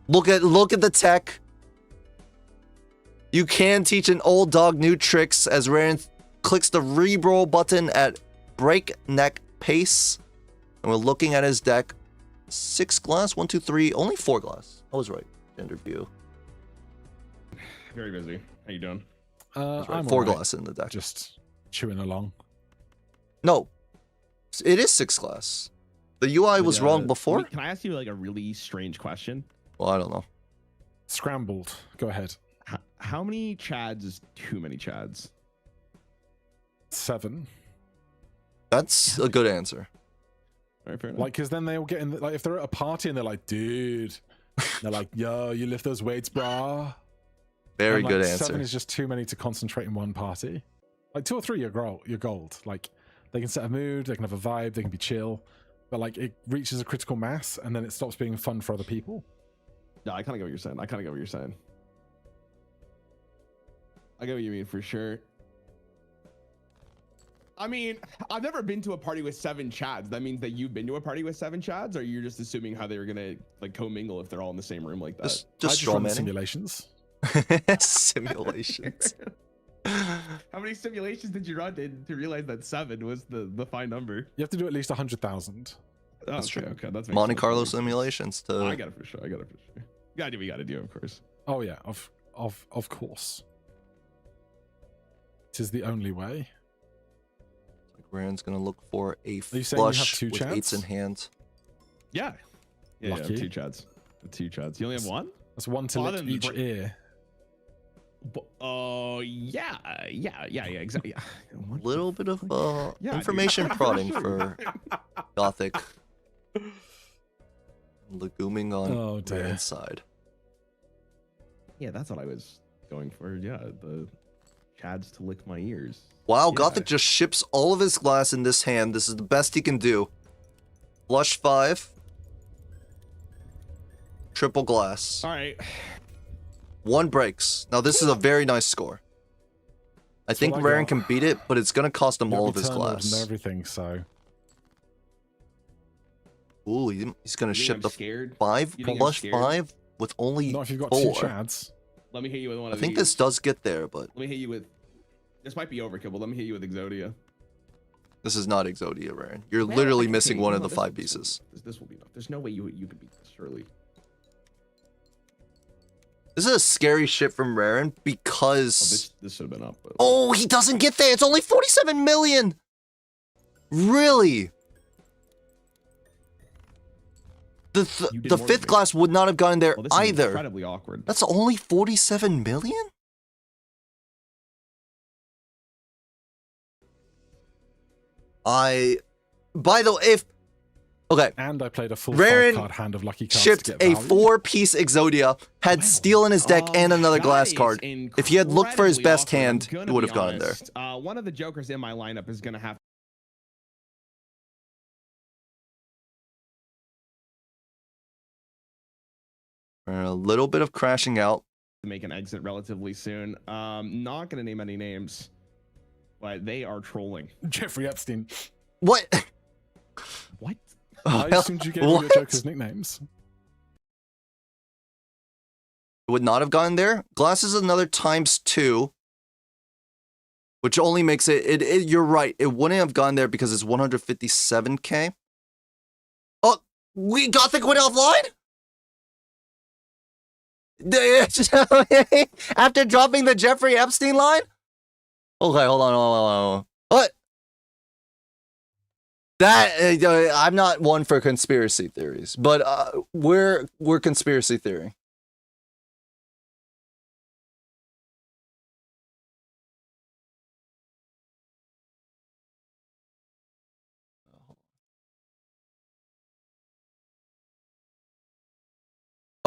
Look at the tech. You can teach an old dog new tricks as Raren clicks the re-roll button at breakneck pace. And we're looking at his deck. 6 glass, 1, 2, 3, only 4 glass. I was right. Gender view. Very busy. How you doing? Right. I'm 4 alright. glass in the deck. Just chewing along. No, it is 6 glass. The UI was wrong before. Can I ask you like a really strange question? Well, I don't know. Scrambled. Go ahead. How many Chads is too many Chads? 7. That's a good answer. All right, fair enough. Like, because then they all get in. Like, if they're at a party and they're like, "Dude," they're like, "Yo, you lift those weights, brah." Very and, good like, answer. 7 is just too many to concentrate in one party. Like 2 or 3, you're gold. Like, they can set a mood, they can have a vibe, they can be chill, but like it reaches a critical mass and then it stops being fun for other people. No, I kind of get what you're saying. I get what you mean for sure. I mean, I've never been to a party with 7 Chads. That means that you've been to a party with 7 Chads, or you're just assuming how they were gonna like commingle if they're all in the same room like that. I Just just run the strawmanning. simulations. Simulations. How many simulations did you run to realize that 7 was the fine number? You have to do at least 100,000. Oh, That's true. Okay, that's Monte Carlo simulations to... I got it for sure. You gotta do what you gotta do, of course. Oh yeah, of course. It is the only way. Raren's gonna look for a you saying you have flush 2 with Chads? 8s in hand. Yeah. Lucky. 2 Chads. 2 Chads. You only have 1? That's 1 to Well, lick then each ear. Oh, yeah, exactly. Yeah. A little bit of Yeah, information dude. prodding for Gothic. Legumming on dear. Raren's side. Yeah, that's what I was going for. Yeah, the Chads to lick my ears. Wow, Yeah. Gothic just ships all of his glass in this hand. This is the best he can do. Flush 5. Triple glass. All right. 1 breaks. Now this is a very nice score. I think what I Raren got. can beat it, but it's gonna cost him all of his And glass. everything, so Ooh, he's gonna You think ship I'm the scared? 5 You think I'm flush scared? 5 with only not if you've got 4. 2 Chads. Let me hit you with one I of think these. this does get there, but Let me hit you with. This might be overkill, but let me hit you with Exodia. this is not Exodia, Raren. You're Well, literally okay, missing one no, of the this 5 will- pieces. This will be enough. There's no way you can beat this, surely. This is a scary shit from Raren Oh, because... this should have been up. But... Oh, he doesn't get there. It's only 47 million. Really? You The did more than 5th me. glass would not have gotten there Well, this is either. incredibly awkward. That's only 47 million? By the way, okay, And I played a full Raren 5-card hand of lucky cards shipped to get a value. 4-piece Exodia, had steel in his deck and another That glass is card. If he had looked for his incredibly best awkward, I'm hand, gonna he would be have gotten there. honest. One of the jokers in my lineup is gonna have A little bit of crashing out. to make an exit relatively soon. Not gonna name any names, but they are trolling. Jeffrey Epstein. What? What? I assumed you gave all your What? jokers nicknames. Would not have gotten there. Glass is another ×2, which only makes it, you're right. It wouldn't have gone there because it's 157k. Oh, we Gothic went offline? After dropping the Jeffrey Epstein line? Okay, hold on. What? That I'm not one for conspiracy theories, but we're conspiracy theory.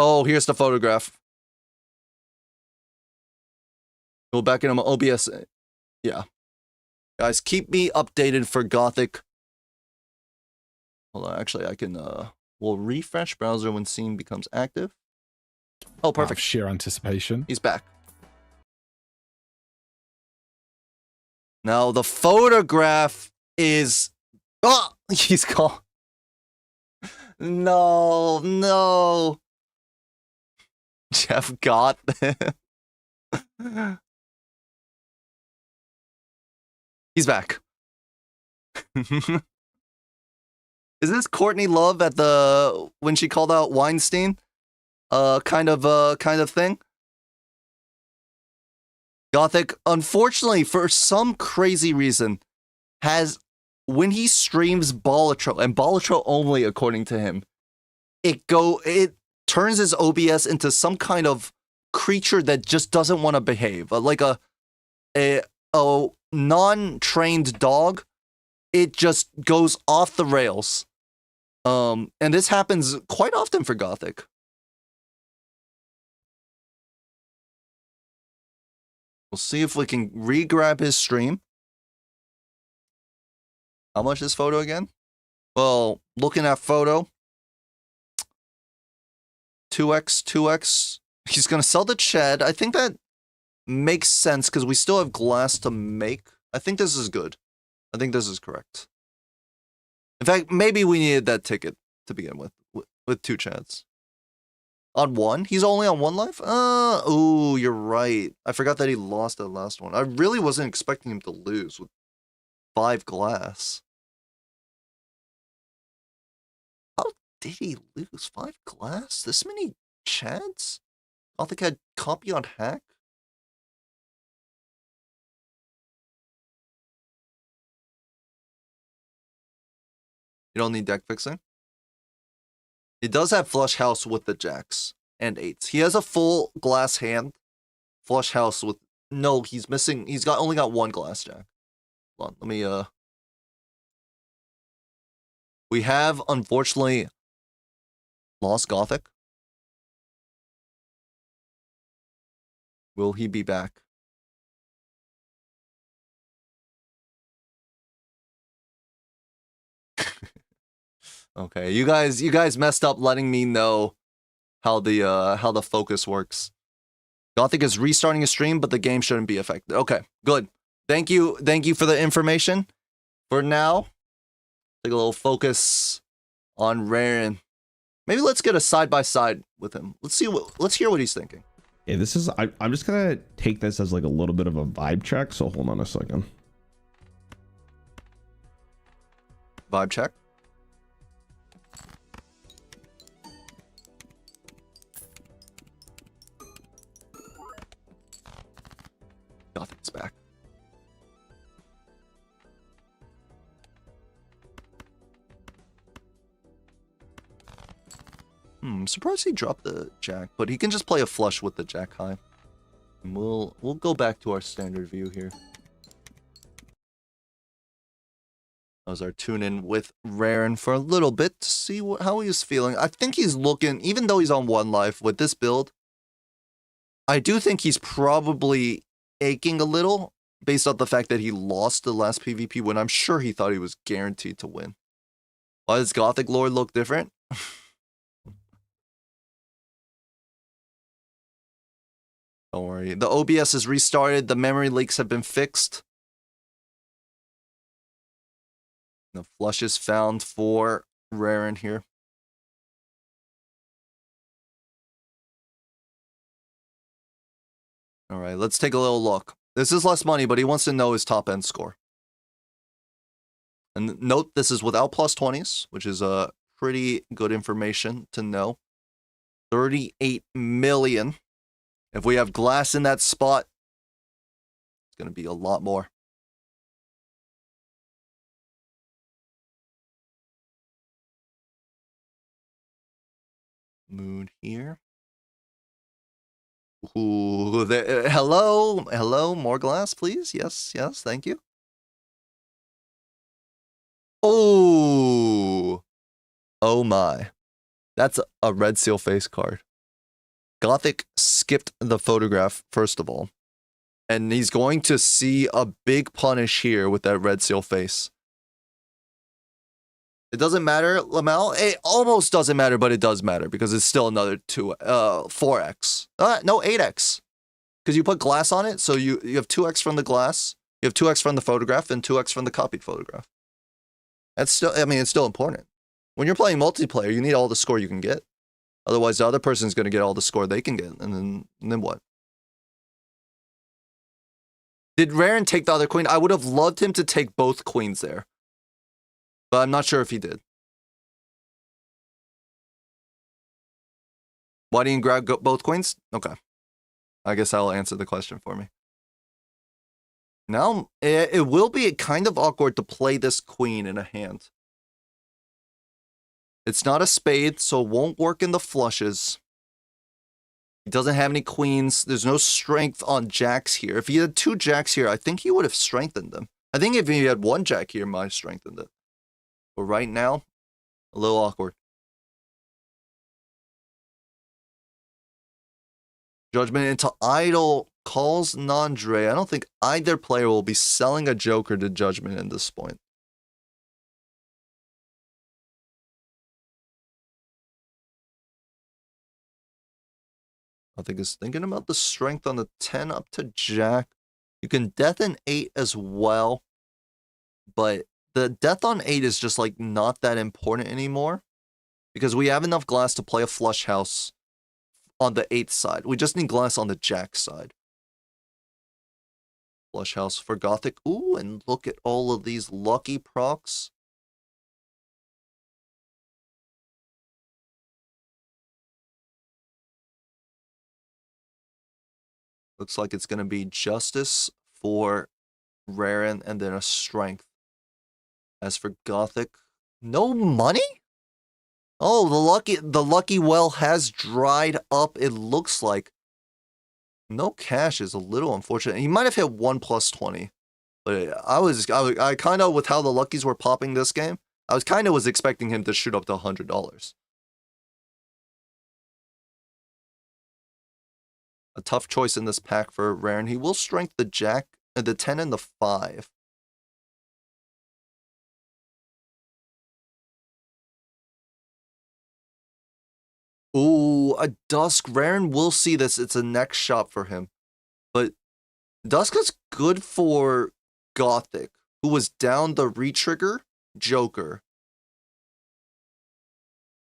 Oh, here's the photograph. Go back in OBS. Yeah. Guys, keep me updated for Gothic. Hold on, actually, I can, we'll refresh browser when scene becomes active. Oh, perfect. Out of sheer anticipation. He's back. Now, the photograph is... Oh! He's gone. No, no. Jeff got them. He's back. Is this Courtney Love at the... when she called out Weinstein? Kind of thing? Gothic, unfortunately, for some crazy reason, has... when he streams Balatro, and Balatro only according to him, it turns his OBS into some kind of creature that just doesn't want to behave. Like a non-trained dog. It just goes off the rails. And this happens quite often for Gothic. We'll see if we can re-grab his stream. How much is photo again? Well, looking at photo. 2x. He's going to sell the Chad. I think that makes sense because we still have glass to make. I think this is good. I think this is correct. In fact, maybe we needed that ticket to begin with 2 Chads. On 1? He's only on 1 life? Ooh, you're right. I forgot that he lost that last one. I really wasn't expecting him to lose with 5 glass. How did he lose 5 glass? This many Chads? Gothic had copy on hack? You don't need deck fixing? He does have flush house with the jacks and 8s. He has a full glass hand. Flush house with... No, he's missing... He's only got 1 glass jack. Hold on, let me... We have, unfortunately, lost Gothic. Will he be back? Okay, you guys messed up letting me know how the focus works. Gothic is restarting a stream, but the game shouldn't be affected. Okay, good. Thank you for the information. For now, take a little focus on Raren. Maybe let's get a side-by-side with him. Let's hear what he's thinking. Yeah, this is... I'm just gonna take this as like a little bit of a vibe check, so hold on a second. Vibe check. Gothic's back. I'm surprised he dropped the jack, but he can just play a flush with the jack high. And we'll go back to our standard view here. That was our tune-in with Raren for a little bit to see how he's feeling. I think he's looking, even though he's on 1 life with this build, I do think he's probably aching a little based on the fact that he lost the last PvP when I'm sure he thought he was guaranteed to win. Why does Gothic Lord look different? Don't worry. The OBS is restarted. The memory leaks have been fixed. The flush is found for Raren here. All right, let's take a little look. This is less money, but he wants to know his top end score. And note, this is without plus 20s, which is a pretty good information to know. 38 million. If we have glass in that spot, it's going to be a lot more. Mood here. Ooh, hello, more glass, please. Yes, thank you. Oh my. That's a red seal face card. Gothic skipped the photograph, first of all. And he's going to see a big punish here with that red seal face. It doesn't matter, Lamel. It almost doesn't matter, but it does matter because it's still another 4x. No, 8x. Because you put glass on it, so you have 2x from the glass, you have 2x from the photograph, and 2x from the copied photograph. That's still, I mean, it's still important. When you're playing multiplayer, you need all the score you can get. Otherwise, the other person's going to get all the score they can get, and then what? Did Raren take the other queen? I would have loved him to take both queens there. But I'm not sure if he did. Why didn't you grab both queens? Okay. I guess that'll answer the question for me. Now, it will be kind of awkward to play this queen in a hand. It's not a spade, so it won't work in the flushes. He doesn't have any queens. There's no strength on jacks here. If he had 2 jacks here, I think he would have strengthened them. I think if he had 1 jack here, he might have strengthened it. But right now, a little awkward. Judgment into idle calls Nandre. I don't think either player will be selling a joker to Judgment at this point. I think he's thinking about the strength on the 10 up to jack. You can death an 8 as well, but the death on 8 is just like not that important anymore because we have enough glass to play a flush house on the 8th side. We just need glass on the jack side. Flush house for Gothic. Ooh, and look at all of these lucky procs. Looks like it's going to be justice for Raren and then a strength. As for Gothic, no money? Oh, the lucky well has dried up, it looks like. No cash is a little unfortunate. He might have hit 1 plus 20. But I kind of, with how the luckies were popping this game, I was expecting him to shoot up to $100. A tough choice in this pack for Raren. He will strength the jack, the 10 and the 5. Ooh, a Dusk. Raren will see this. It's a next shot for him. But Dusk is good for Gothic, who was down the retrigger Joker.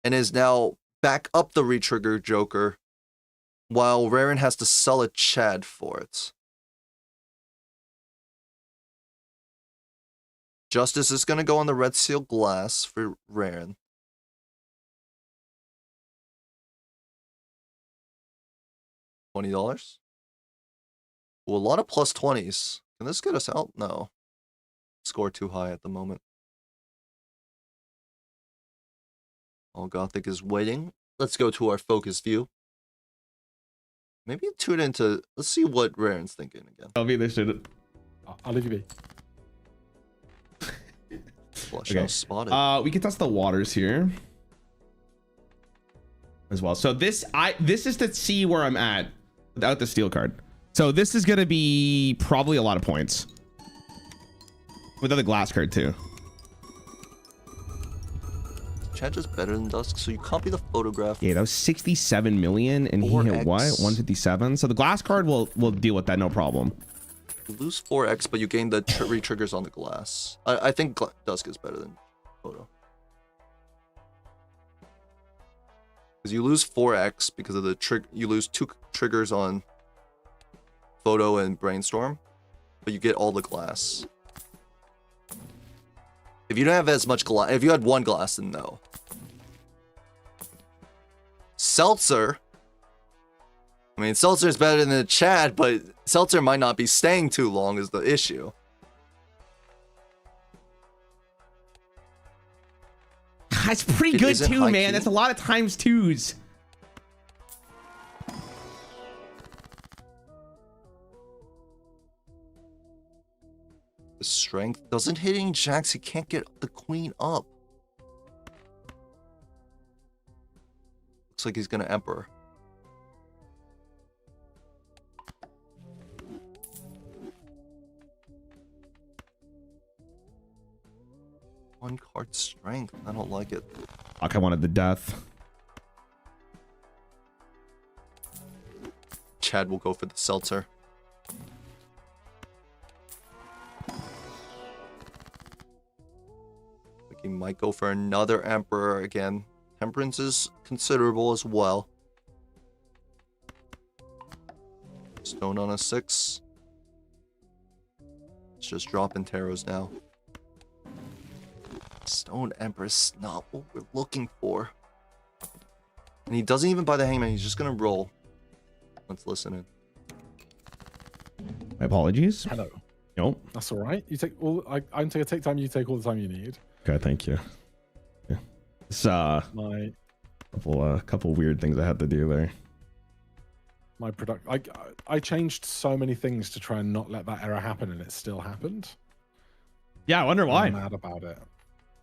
And is now back up the retrigger Joker, while Raren has to sell a Chad for it. Justice is going to go on the red seal glass for Raren. $20. Well, a lot of plus 20s. Can this get us out? No. Score too high at the moment. All Gothic is waiting. Let's go to our focus view. Maybe tune into... Let's see what Raren's thinking again. I'll be this shit. I'll leave you be. Flush house spotted. We can test the waters here as well. So this is to see where I'm at without the steel card. So this is gonna be probably a lot of points without the glass card too. Chad is better than Dusk, so you copy the photograph. Yeah, that was 67 million, and he hit what? 157. So the glass card will deal with that, no problem. You lose 4x, but you gain the re-triggers on the glass. I think Dusk is better than Photo. Because you lose 4x because of the you lose 2 triggers on Photo and Brainstorm, but you get all the glass. If you don't have as much glass, if you had 1 glass, then no. Seltzer. I mean, Seltzer is better than the Chad, but Seltzer might not be staying too long is the issue. That's pretty good too, man. That's a lot of times twos. The strength doesn't hit any jacks. He can't get the queen up. Looks like he's gonna Emperor. One card strength. I don't like it. Fuck, I wanted the death. Chad will go for the seltzer. He might go for another Emperor again. Temperance is considerable as well. Stone on a 6. It's just dropping taros now. Stone Empress, not what we're looking for. And he doesn't even buy the Hangman, he's just gonna roll. Let's listen in. My apologies. Hello. Nope. That's all right. You take all. I'm take time. You take all the time you need. Okay, thank you. Yeah. It's My couple weird things I had to do there. my product. I changed so many things to try and not let that error happen, and it still happened. Yeah, I wonder why. I'm mad about it.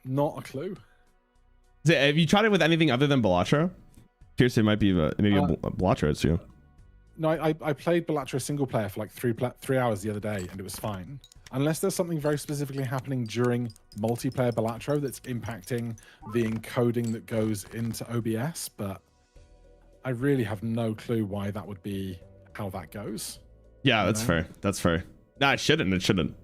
Not a clue. Have you tried it with anything other than Balatro? Curious, it might be maybe a Balatro too. No, I played Balatro single player for like 3 hours the other day, and it was fine. Unless there's something very specifically happening during multiplayer Balatro that's impacting the encoding that goes into OBS, but I really have no clue why that would be how that goes. Yeah, that's fair. That's fair. Nah, it shouldn't. It shouldn't.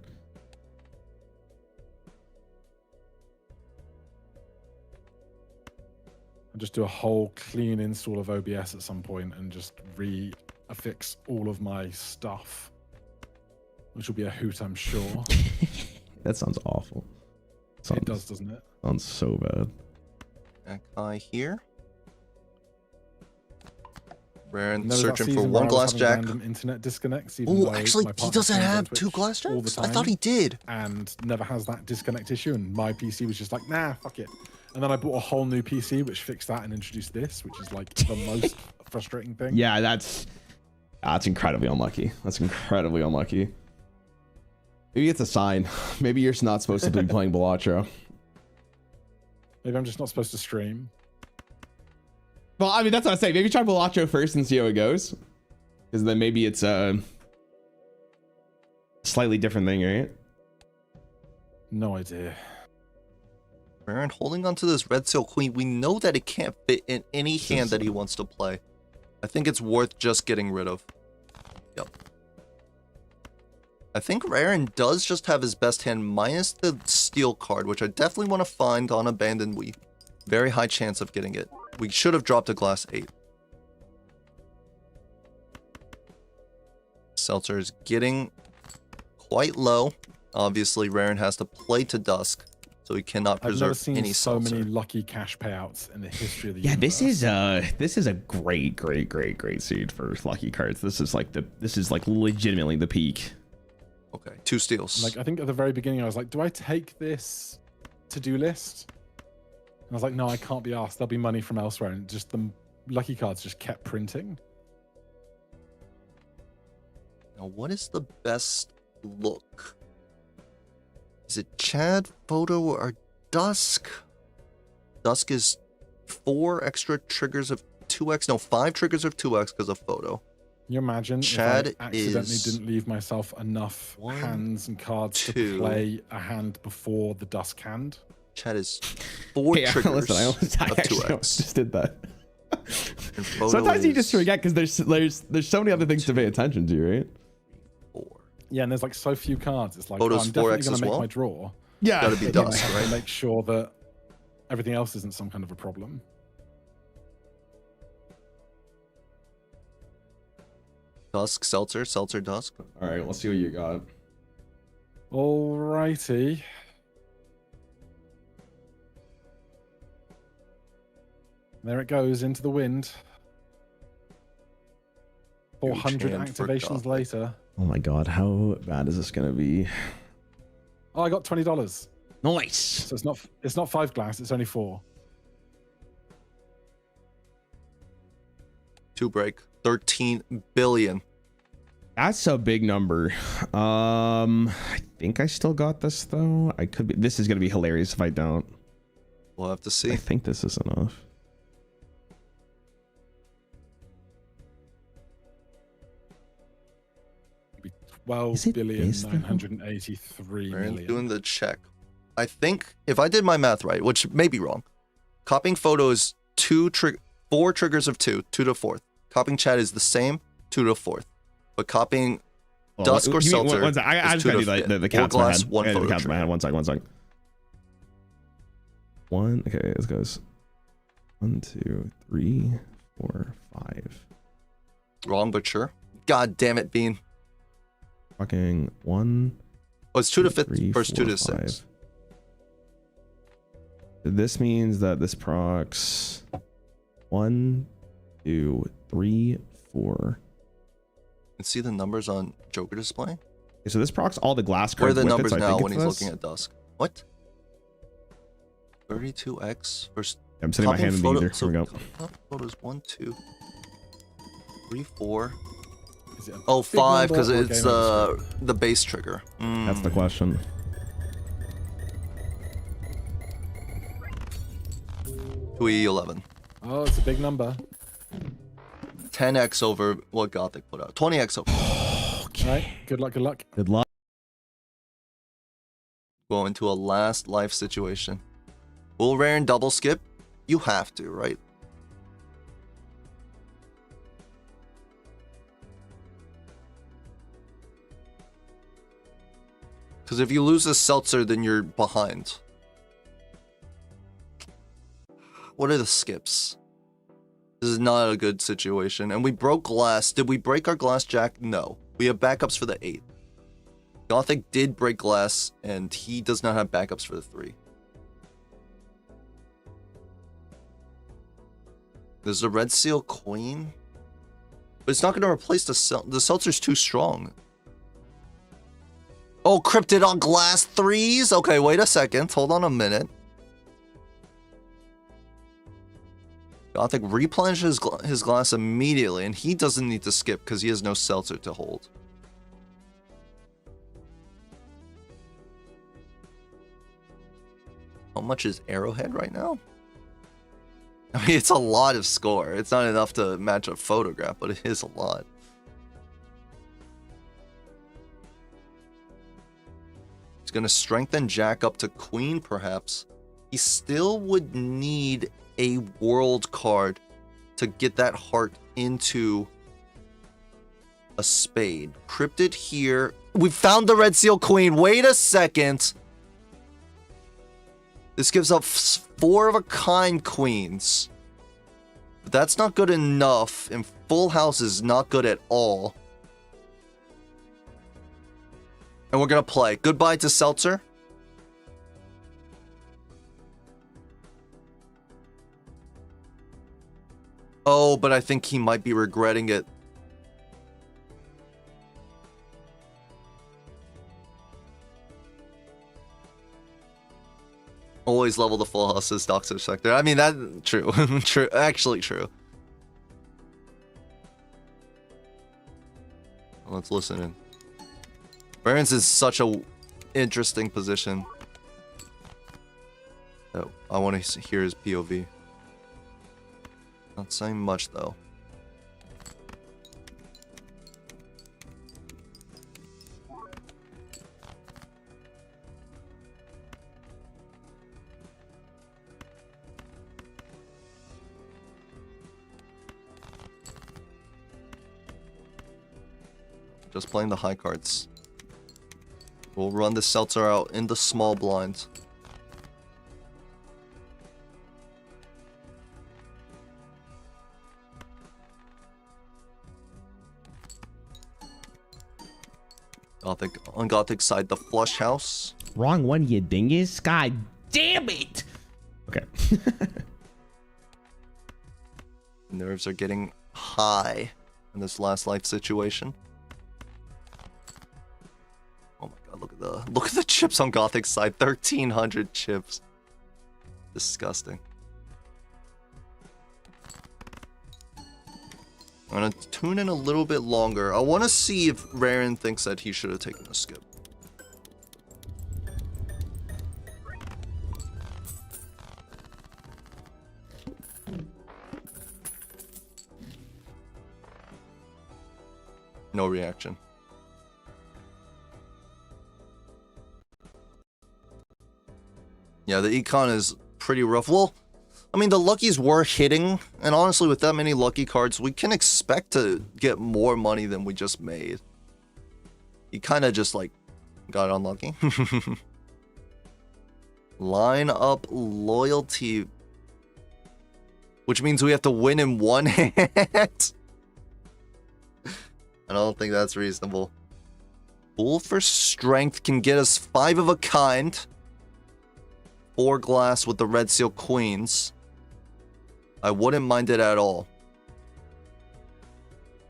I'll just do a whole clean install of OBS at some point and just affix all of my stuff, which will be a hoot, I'm sure. That sounds awful. It does, doesn't it? Sounds so bad. That guy here. Baron And there was that searching for season where one I was glass having jack. random internet disconnects. Even Oh, though actually, my he partner doesn't streams on have 2 Twitch glass all the jacks? I time thought he did. and never has that disconnect issue, and my PC was just like, nah, fuck it. And then I bought a whole new PC which fixed that and introduced this, which is like the most frustrating thing. Yeah, that's incredibly unlucky. That's incredibly unlucky. Maybe it's a sign. Maybe you're not supposed to be playing Balatro. Maybe I'm just not supposed to stream. Well, I mean, that's what I say. Maybe try Balatro first and see how it goes. Because then maybe it's a slightly different thing, right? No idea. Baron holding onto this red seal queen. We know that it can't fit in any hand that he wants to play. I think it's worth just getting rid of. Yep. I think Raren does just have his best hand minus the steel card, which I definitely want to find on Abandoned We. Very high chance of getting it. We should have dropped a glass 8. Seltzer is getting quite low. Obviously, Raren has to play to dusk, so he cannot I've never preserve seen any so seltzer. many lucky cash payouts in the history of the Yeah, universe. this is a great seed for lucky cards. This is like legitimately the peak. Okay, 2 steals. Like, I think at the very beginning, I was like, do I take this to-do list? And I was like, no, I can't be asked. There'll be money from elsewhere. And just the lucky cards just kept printing. Now, what is the best look? Is it Chad, Photo, or Dusk? Dusk is 4 extra triggers of 2x. No, 5 triggers of 2x because of Photo. Can you imagine Chad if I accidentally is didn't leave myself enough 1, hands and cards 2. to play a hand before the Dusk hand? Chad is 4 Hey, triggers listen, I of actually 2x. just did that. And Photo Sometimes you just is forget because there's so many other things to pay attention to, right? 4. Yeah, and there's like so few cards. It's like, Photo's I'm definitely 4x going as to make well? my draw. Yeah. Gotta be But then I Dusk, have to right? make sure that everything else isn't some kind of a problem. Dusk, Seltzer, Seltzer, Dusk. All right, let's see what you got. Alrighty. There it goes into the wind. 400 hand for activations Gothic. later. Oh my god, how bad is this gonna be? Oh, I got $20. Nice. So it's not 5 glass, it's only 4. 2 break. 13 billion. That's a big number. I think I still got this though. I could be. This is gonna be hilarious if I don't. We'll have to I see. think this is enough. It'd be 12 Is it billion this, though? 983 Baron million. doing the check. I think if I did my math right, which may be wrong, copying photo is 4 triggers of 2 to 4th. Copying chat is the same, 2 to 4th. But copying dusk or seltzer one sec. I is just 2 gotta to do the 4 counts in my glass, head. 1 I gotta do photo the counts in my trigger. head. One sec. One. Okay, this goes 1, 2, 3, 4, 5. Wrong, but sure. God damn it, Bean. Fucking 1. Oh, it's 2 to 5th 3, versus 2 4, to 6. 5. This means that this procs 1, 2, 3, 4. And see the numbers on Joker display? Okay, so this procs all the glass Where are cards. the with it, numbers so I now think when it's he's this. looking at dusk? What? 32x versus I'm sitting my hand in the ether. Here we go. Photos 1, 2, 3, 4. Is it a Oh, big 5 number because or a it's game over the base trigger. That's the question. E11. Oh, it's a big number. 10x over what Gothic put out. 20x over. All right. Good luck. Good luck. Good luck. Go into a last life situation. Will Rare and double skip? You have to, right? Because if you lose a seltzer, then you're behind. What are the skips? This is not a good situation. And we broke glass. Did we break our glass, Jack? No. We have backups for the 8. Gothic did break glass, and he does not have backups for the 3. There's a red seal queen. But it's not going to replace the seltzer's too strong. Oh, cryptid on glass 3s? Okay, wait a second. Hold on a minute. Gothic replenishes his glass immediately, and he doesn't need to skip because he has no seltzer to hold. How much is Arrowhead right now? I mean, it's a lot of score. It's not enough to match a photograph, but it is a lot. He's going to strengthen Jack up to Queen, perhaps. He still would need a world card to get that heart into a spade. Cryptid here. We found the Red Seal Queen. Wait a second. This gives up 4 of a kind queens. But that's not good enough, and full house is not good at all. And we're gonna play. Goodbye to Seltzer. Oh, but I think he might be regretting it. Always level the full houses, Doctor Sector. I mean, that's true. True. Actually true. Let's listen in. Baron's in such a interesting position. Oh, I want to hear his POV. Not saying much though. Just playing the high cards. We'll run the Seltzer out in the small blind. Gothic, on Gothic side, the flush house. Wrong one, you dingus. God damn it. Okay. Nerves are getting high in this last life situation. Oh my god, look at the chips on Gothic side. 1,300 chips. Disgusting. I'm gonna tune in a little bit longer. I want to see if Raren thinks that he should have taken a skip. No reaction. Yeah, the econ is pretty rough. Well, I mean, the luckies were hitting, and honestly, with that many lucky cards, we can expect to get more money than we just made. He kind of just, like, got unlucky. Line up loyalty, which means we have to win in one hand. I don't think that's reasonable. Pool for strength can get us 5 of a kind. 4 glass with the red seal queens. I wouldn't mind it at all.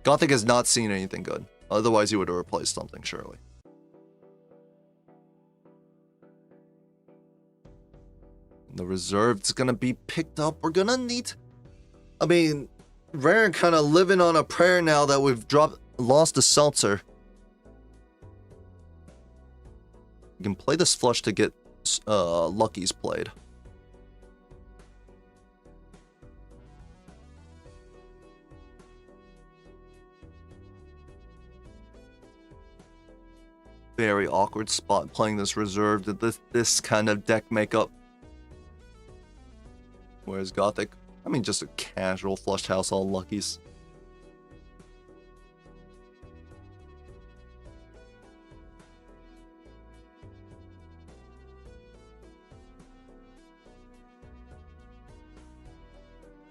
Gothic has not seen anything good. Otherwise, he would have replaced something, surely. The reserved's gonna be picked up. We're gonna need... I mean, Rare kind of living on a prayer now that we've lost a seltzer. You can play this flush to get luckies played. Very awkward spot playing this reserved at this kind of deck makeup. Whereas Gothic, I mean, just a casual flushed house, all luckies.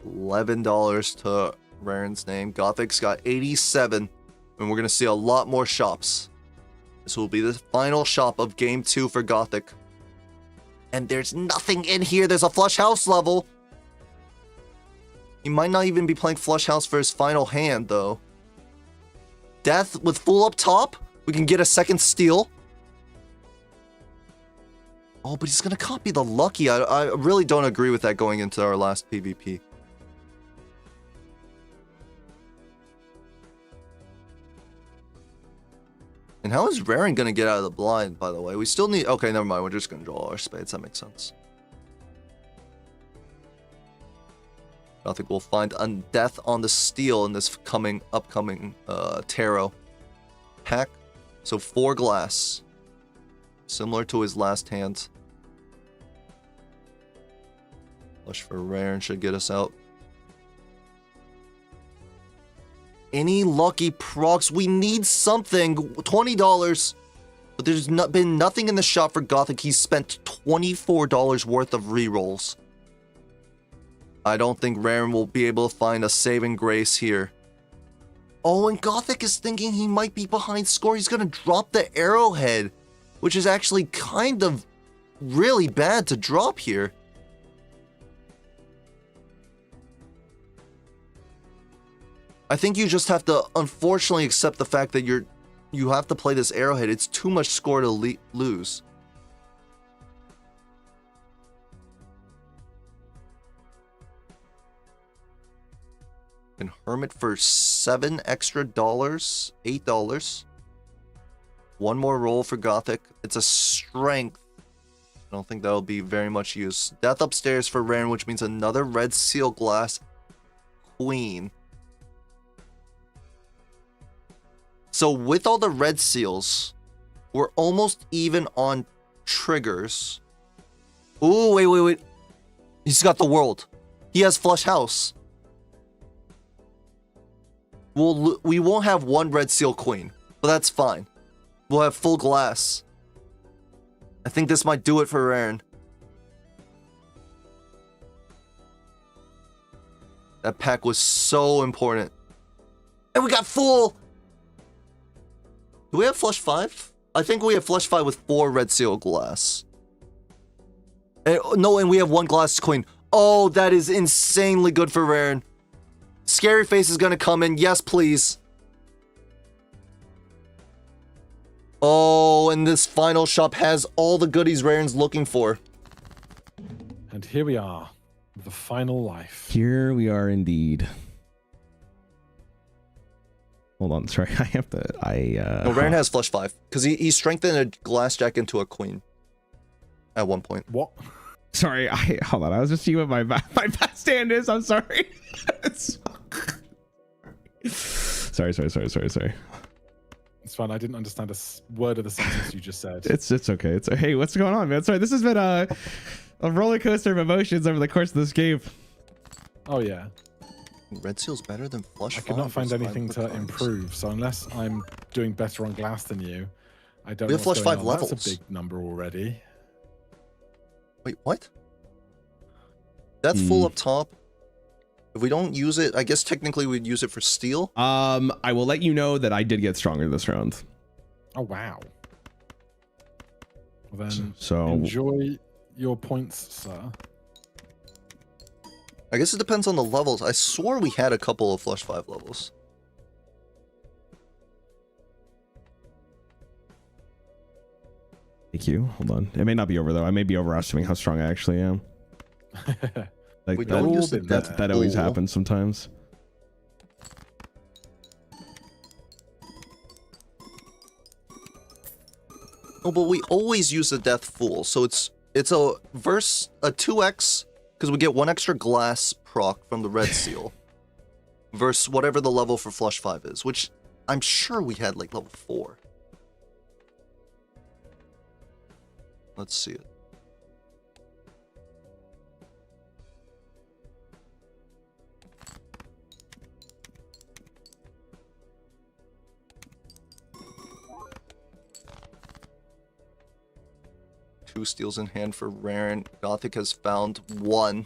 $11 to Raren's name. Gothic's got 87, and we're gonna see a lot more shops. This will be the final shop of game 2 for Gothic. And there's nothing in here. There's a flush house level. He might not even be playing flush house for his final hand, though. Death with full up top. We can get a second steal. Oh, but he's gonna copy the lucky. I really don't agree with that going into our last PvP. And how is Raren gonna get out of the blind, by the way? We still need... Okay, never mind. We're just gonna draw our spades. That makes sense. I think we'll find a death on the steal in this upcoming tarot pack. So 4 glass. Similar to his last hand. Flush for Raren should get us out. Any lucky procs? We need something. $20. But there's been nothing in the shop for Gothic. He's spent $24 worth of rerolls. I don't think Raren will be able to find a saving grace here. Oh, and Gothic is thinking he might be behind score. He's going to drop the arrowhead, which is actually kind of really bad to drop here. I think you just have to unfortunately accept the fact that you have to play this arrowhead. It's too much score to lose. And Hermit for $7 extra, $8. One more roll for Gothic. It's a strength. I don't think that'll be very much use. Death upstairs for Raren, which means another red seal glass queen. So with all the red seals, we're almost even on triggers. Ooh, wait. He's got the world. He has flush house. We won't have one red seal queen, but that's fine. We'll have full glass. I think this might do it for Raren. That pack was so important. And we got full! Do we have flush 5? I think we have flush 5 with 4 red seal glass. No, and we have 1 glass queen. Oh, that is insanely good for Raren. Scary Face is gonna come in. Yes, please. Oh, and this final shop has all the goodies Raren's looking for. And here we are, the final life. Here we are indeed. Hold on, sorry, I have to. No, Raren has flush 5 because he strengthened a glass jack into a queen at one point. What? Sorry, hold on. I was just seeing what my best stand is. I'm sorry. Sorry. It's fine. I didn't understand a word of the sentence you just said. It's okay. Hey, what's going on, man? Sorry, this has been a roller coaster of emotions over the course of this game. Oh yeah. Red Seal's better than Flush I could not find versus anything five to cards. improve, so unless I'm doing better on glass than you, I don't We know have what's flush going 5 on. That's levels. a big number already. Wait, what? That's full up top. If we don't use it, I guess technically we'd use it for steel. I will let you know that I did get stronger this round. Oh wow. Well, then So enjoy your points, sir. I guess it depends on the levels. I swore we had a couple of Flush 5 levels. thank you. Hold on. It may not be over though. I may be overestimating how strong I actually am. Like We that, don't use the been death there. that always pool. happens sometimes. Oh, but we always use the Death Fool, so it's a 2x because we get 1 extra glass proc from the Red Seal versus whatever the level for Flush 5 is, which I'm sure we had like level 4. Let's see it. Two steals in hand for Raren. Gothic has found 1.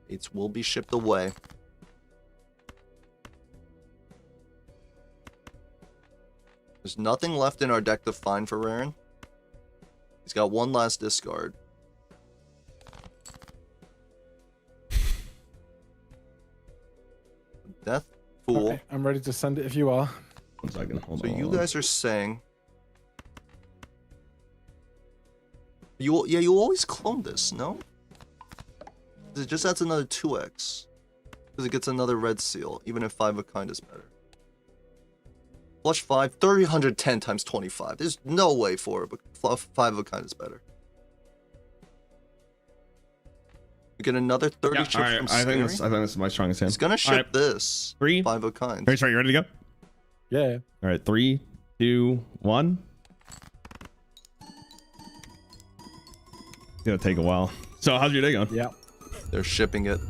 It will be shipped away. There's nothing left in our deck to find for Raren. He's got 1 last discard. Death Fool. Okay, I'm ready to send it if you are. 1 second. Hold So on. you guys are saying you always clone this, no? It just adds another 2x because it gets another red seal, even if 5 of a kind is better. Flush 5, 310 times 25. There's no way for it, but 5 of a kind is better. We get another 30 Yeah, chips all right. from I think Snary. this is my strongest hand. He's gonna ship Alright. this 3. 5 of a kind. Are you ready to go? Yeah. All right. 3, 2, 1. It's gonna take a while. So how's your day going? Yeah. They're shipping it.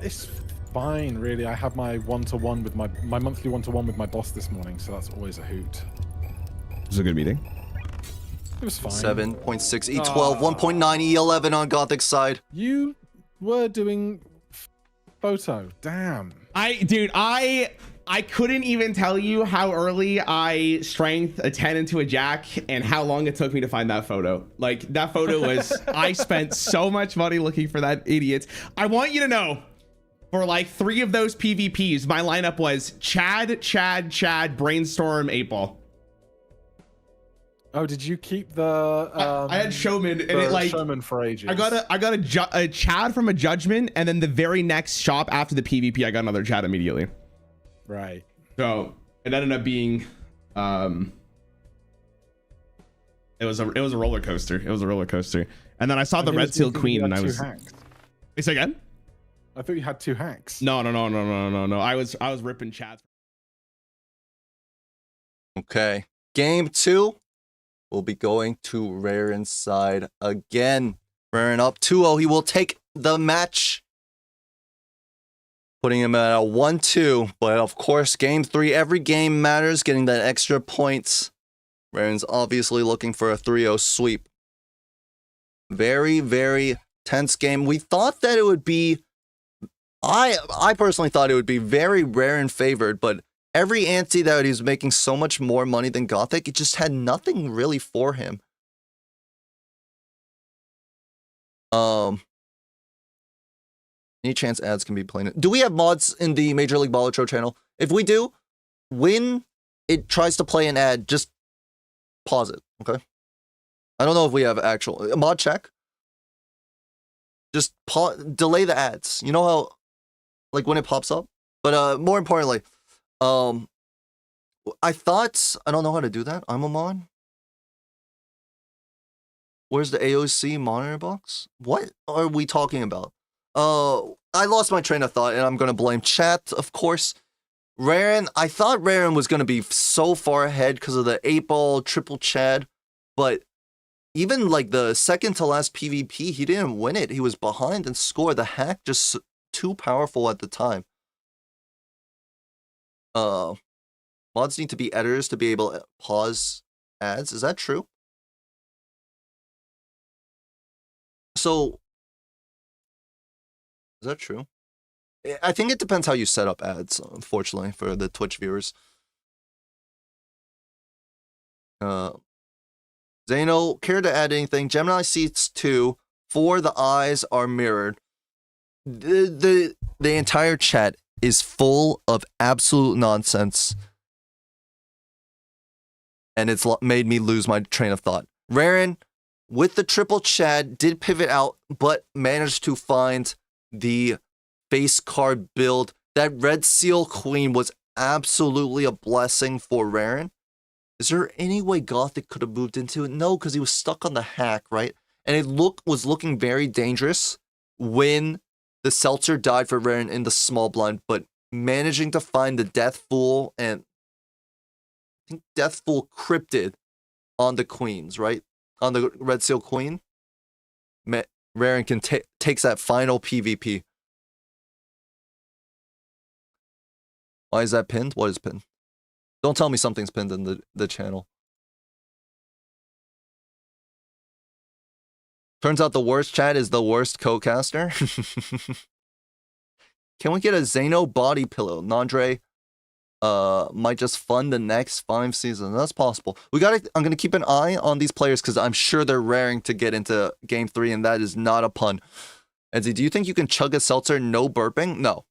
It's fine, really. I have my one-to-one with my monthly one-to-one with my boss this morning, so that's always a hoot. It was a good meeting. It was fine. 7.6 E12, 1.9 E11 on Gothic side. You were doing photo. Damn. I couldn't even tell you how early I strength a 10 into a jack and how long it took me to find that photo. Like that photo was, I spent so much money looking for that idiot. I want you to know, for like 3 of those PvPs, my lineup was Chad, Brainstorm, 8-Ball. Oh, did you keep the? I had Showman, and the it like Showman for ages. I got a Chad from a Judgment, and then the very next shop after the PvP, I got another Chad immediately. Right. So it ended up being, it was a roller coaster. It was a roller coaster. And then I saw the Red Seal Queen, and I was. Wait, say again? I thought you had 2 hacks. No. I was ripping Chads. Okay. Game 2. We'll be going to Raren's side again. Raren up 2-0. He will take the match, putting him at a 1-2. But of course, game 3, every game matters, getting that extra points. Raren's obviously looking for a 3-0 sweep. Very, very tense game. We thought that it would be, I personally thought it would be very Raren favored, but every ante that he's making so much more money than Gothic, it just had nothing really for him. Any chance ads can be playing it? Do we have mods in the Major League Balatro channel? If we do, when it tries to play an ad, just pause it, okay? I don't know if we have actual mod check. Just delay the ads. You know how, like when it pops up? But more importantly, I thought, I don't know how to do that. I'm a mod. Where's the AOC monitor box? What are we talking about? I lost my train of thought, and I'm gonna blame chat, of course. Raren, I thought Raren was gonna be so far ahead because of the 8-ball triple Chad but even like the second to last PvP, he didn't win it. He was behind and scored. The hack just too powerful at the time. Mods need to be editors to be able to pause ads. Is that true? So, is that true? I think it depends how you set up ads, unfortunately, for the Twitch viewers. Zeno, care to add anything? Gemini seats 2. 4, the eyes are mirrored. The entire chat is full of absolute nonsense. And it's made me lose my train of thought. Raren, with the triple Chad, did pivot out, but managed to find the face card build. That Red Seal Queen was absolutely a blessing for Raren. Is there any way Gothic could have moved into it? No, because he was stuck on the hack, right? And it was looking very dangerous when the Seltzer died for Raren in the small blind, but managing to find the Death Fool and I think Death Fool cryptid on the queens, right? On the Red Seal Queen. Raren can takes that final PvP. Why is that pinned? What is pinned? Don't tell me something's pinned in the channel. Turns out the worst chat is the worst co-caster. Can we get a Zeno body pillow? Nandre might just fund the next 5 seasons. That's possible. I'm gonna keep an eye on these players because I'm sure they're raring to get into game 3, and that is not a pun. Edsy, do you think you can chug a seltzer no burping? No.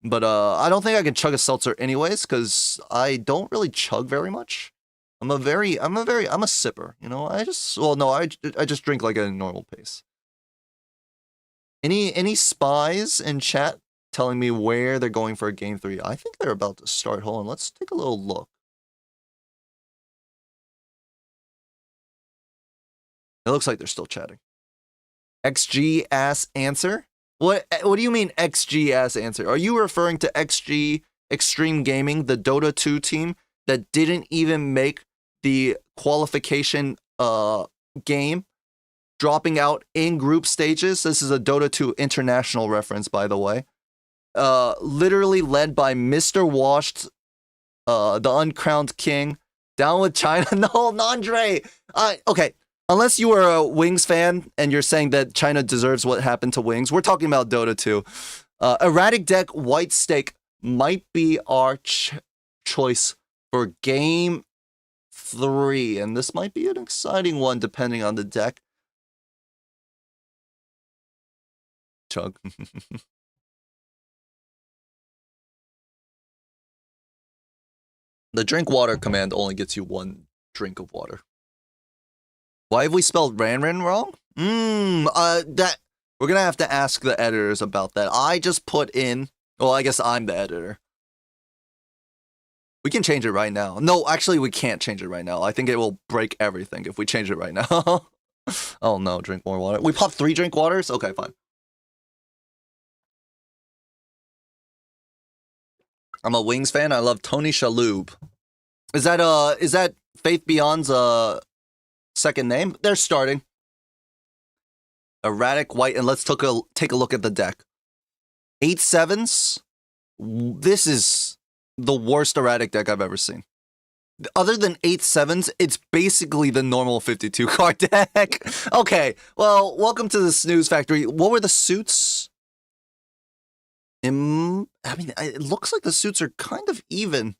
But I don't think I can chug a seltzer anyways, because I don't really chug very much. I'm a sipper, you know. I just drink like at a normal pace. Any spies in chat telling me where they're going for a game 3? I think they're about to start. Hold on, let's take a little look. It looks like they're still chatting. XG ass answer? What do you mean XG ass answer? Are you referring to XG Extreme Gaming, the Dota 2 team that didn't even make the qualification game, dropping out in group stages? This is a Dota 2 international reference, by the way. Literally led by Mr. Washed, the uncrowned king, down with China. No, Nandre. Okay. Unless you are a Wings fan and you're saying that China deserves what happened to Wings, we're talking about Dota 2. Erratic deck White Stake might be our choice for game 3, and this might be an exciting one depending on the deck. Chug. The drink water command only gets you 1 drink of water. Why have we spelled Ranran wrong? That we're gonna have to ask the editors about that. I just put in. Well, I guess I'm the editor. We can change it right now. No, actually, we can't change it right now. I think it will break everything if we change it right now. Oh no, drink more water. We popped 3 drink waters. Okay, fine. I'm a Wings fan. I love Tony Shalhoub. Is that Faith Beyond's second name? They're starting. Erratic White, and let's take a look at the deck. 8 7s. This is the worst erratic deck I've ever seen. Other than 8 7s, it's basically the normal 52 card deck. Okay, well, welcome to the Snooze Factory. What were the suits? I mean, it looks like the suits are kind of even.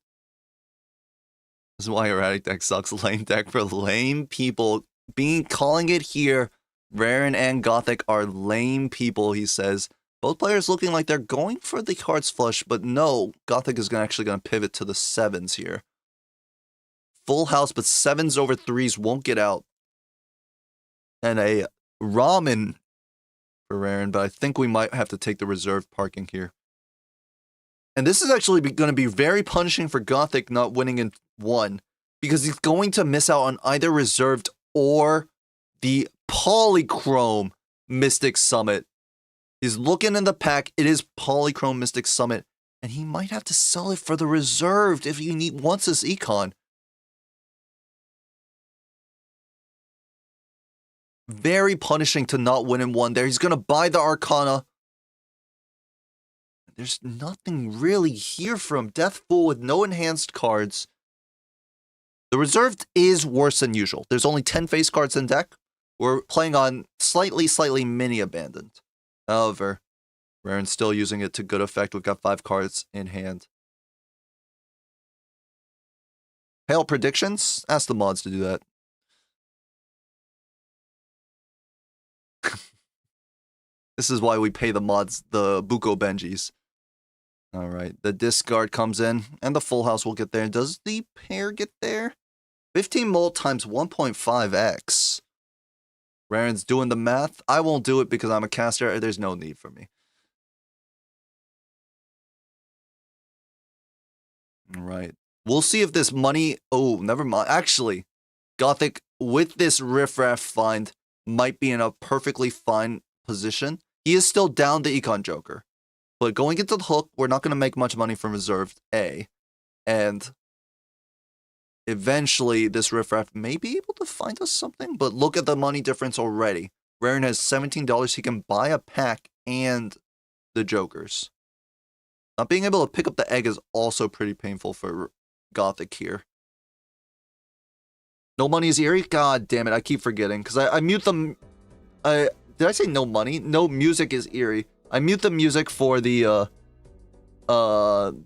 This is why erratic deck sucks. Lame deck for lame people. Calling it here, Raren and Gothic are lame people, he says. Both players looking like they're going for the cards flush, but no, Gothic is actually going to pivot to the 7s here. Full house, but 7s over 3s won't get out. And a ramen for Raren, but I think we might have to take the reserved parking here. And this is actually going to be very punishing for Gothic not winning in 1, because he's going to miss out on either reserved or the Polychrome Mystic Summit. He's looking in the pack. It is Polychrome Mystic Summit, and he might have to sell it for the reserved if he wants this econ. Very punishing to not win in one there. He's going to buy the Arcana. There's nothing really here from Death Fool with no enhanced cards. The reserved is worse than usual. There's only 10 face cards in deck. We're playing on slightly mini abandoned. However, Raren's still using it to good effect. We've got 5 cards in hand. Hail predictions? Ask the mods to do that. This is why we pay the mods the Buko Benjis. Alright, the discard comes in, and the full house will get there. Does the pair get there? 15 mult times 1.5x. Raren's doing the math. I won't do it because I'm a caster. There's no need for me. Alright. We'll see if this money... Oh, never mind. Actually, Gothic, with this riffraff find, might be in a perfectly fine position. He is still down the Econ Joker. But going into the hook, we're not going to make much money from reserved A. And eventually, this riffraff may be able to find us something. But look at the money difference already. Raren has $17. He can buy a pack and the Jokers. Not being able to pick up the egg is also pretty painful for Gothic here. No money is eerie? God damn it, I keep forgetting. Because I mute them... did I say no money? No music is eerie. I mute the music for the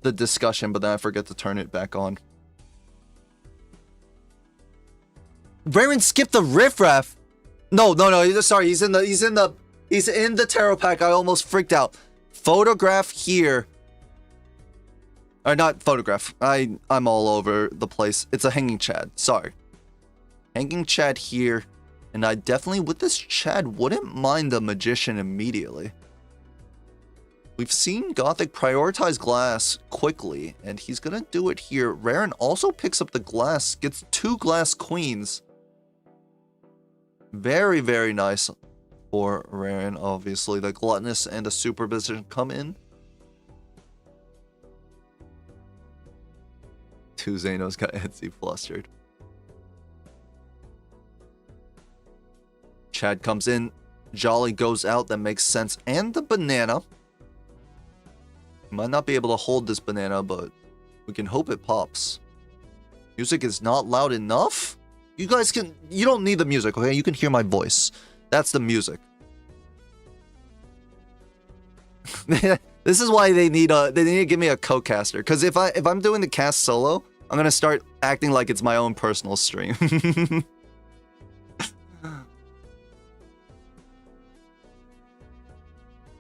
discussion, but then I forget to turn it back on. Raren skipped the riffraff. No, sorry, he's in the tarot pack. I almost freaked out. Photograph here. Or not photograph. I'm all over the place. It's a hanging Chad. Sorry. Hanging Chad here. And I definitely, with this Chad, wouldn't mind the Magician immediately. We've seen Gothic prioritize glass quickly, and he's gonna do it here. Raren also picks up the glass, gets 2 glass queens. Very, very nice for Raren. Obviously, the gluttonous and the super position come in. 2 Xanos got Etsy flustered. Chad comes in. Jolly goes out. That makes sense. And the banana. Might not be able to hold this banana, but we can hope it pops. Music is not loud enough? You guys can... You don't need the music, okay? You can hear my voice. That's the music. This is why they need to give me a co-caster. Because if I'm doing the cast solo, I'm gonna start acting like it's my own personal stream.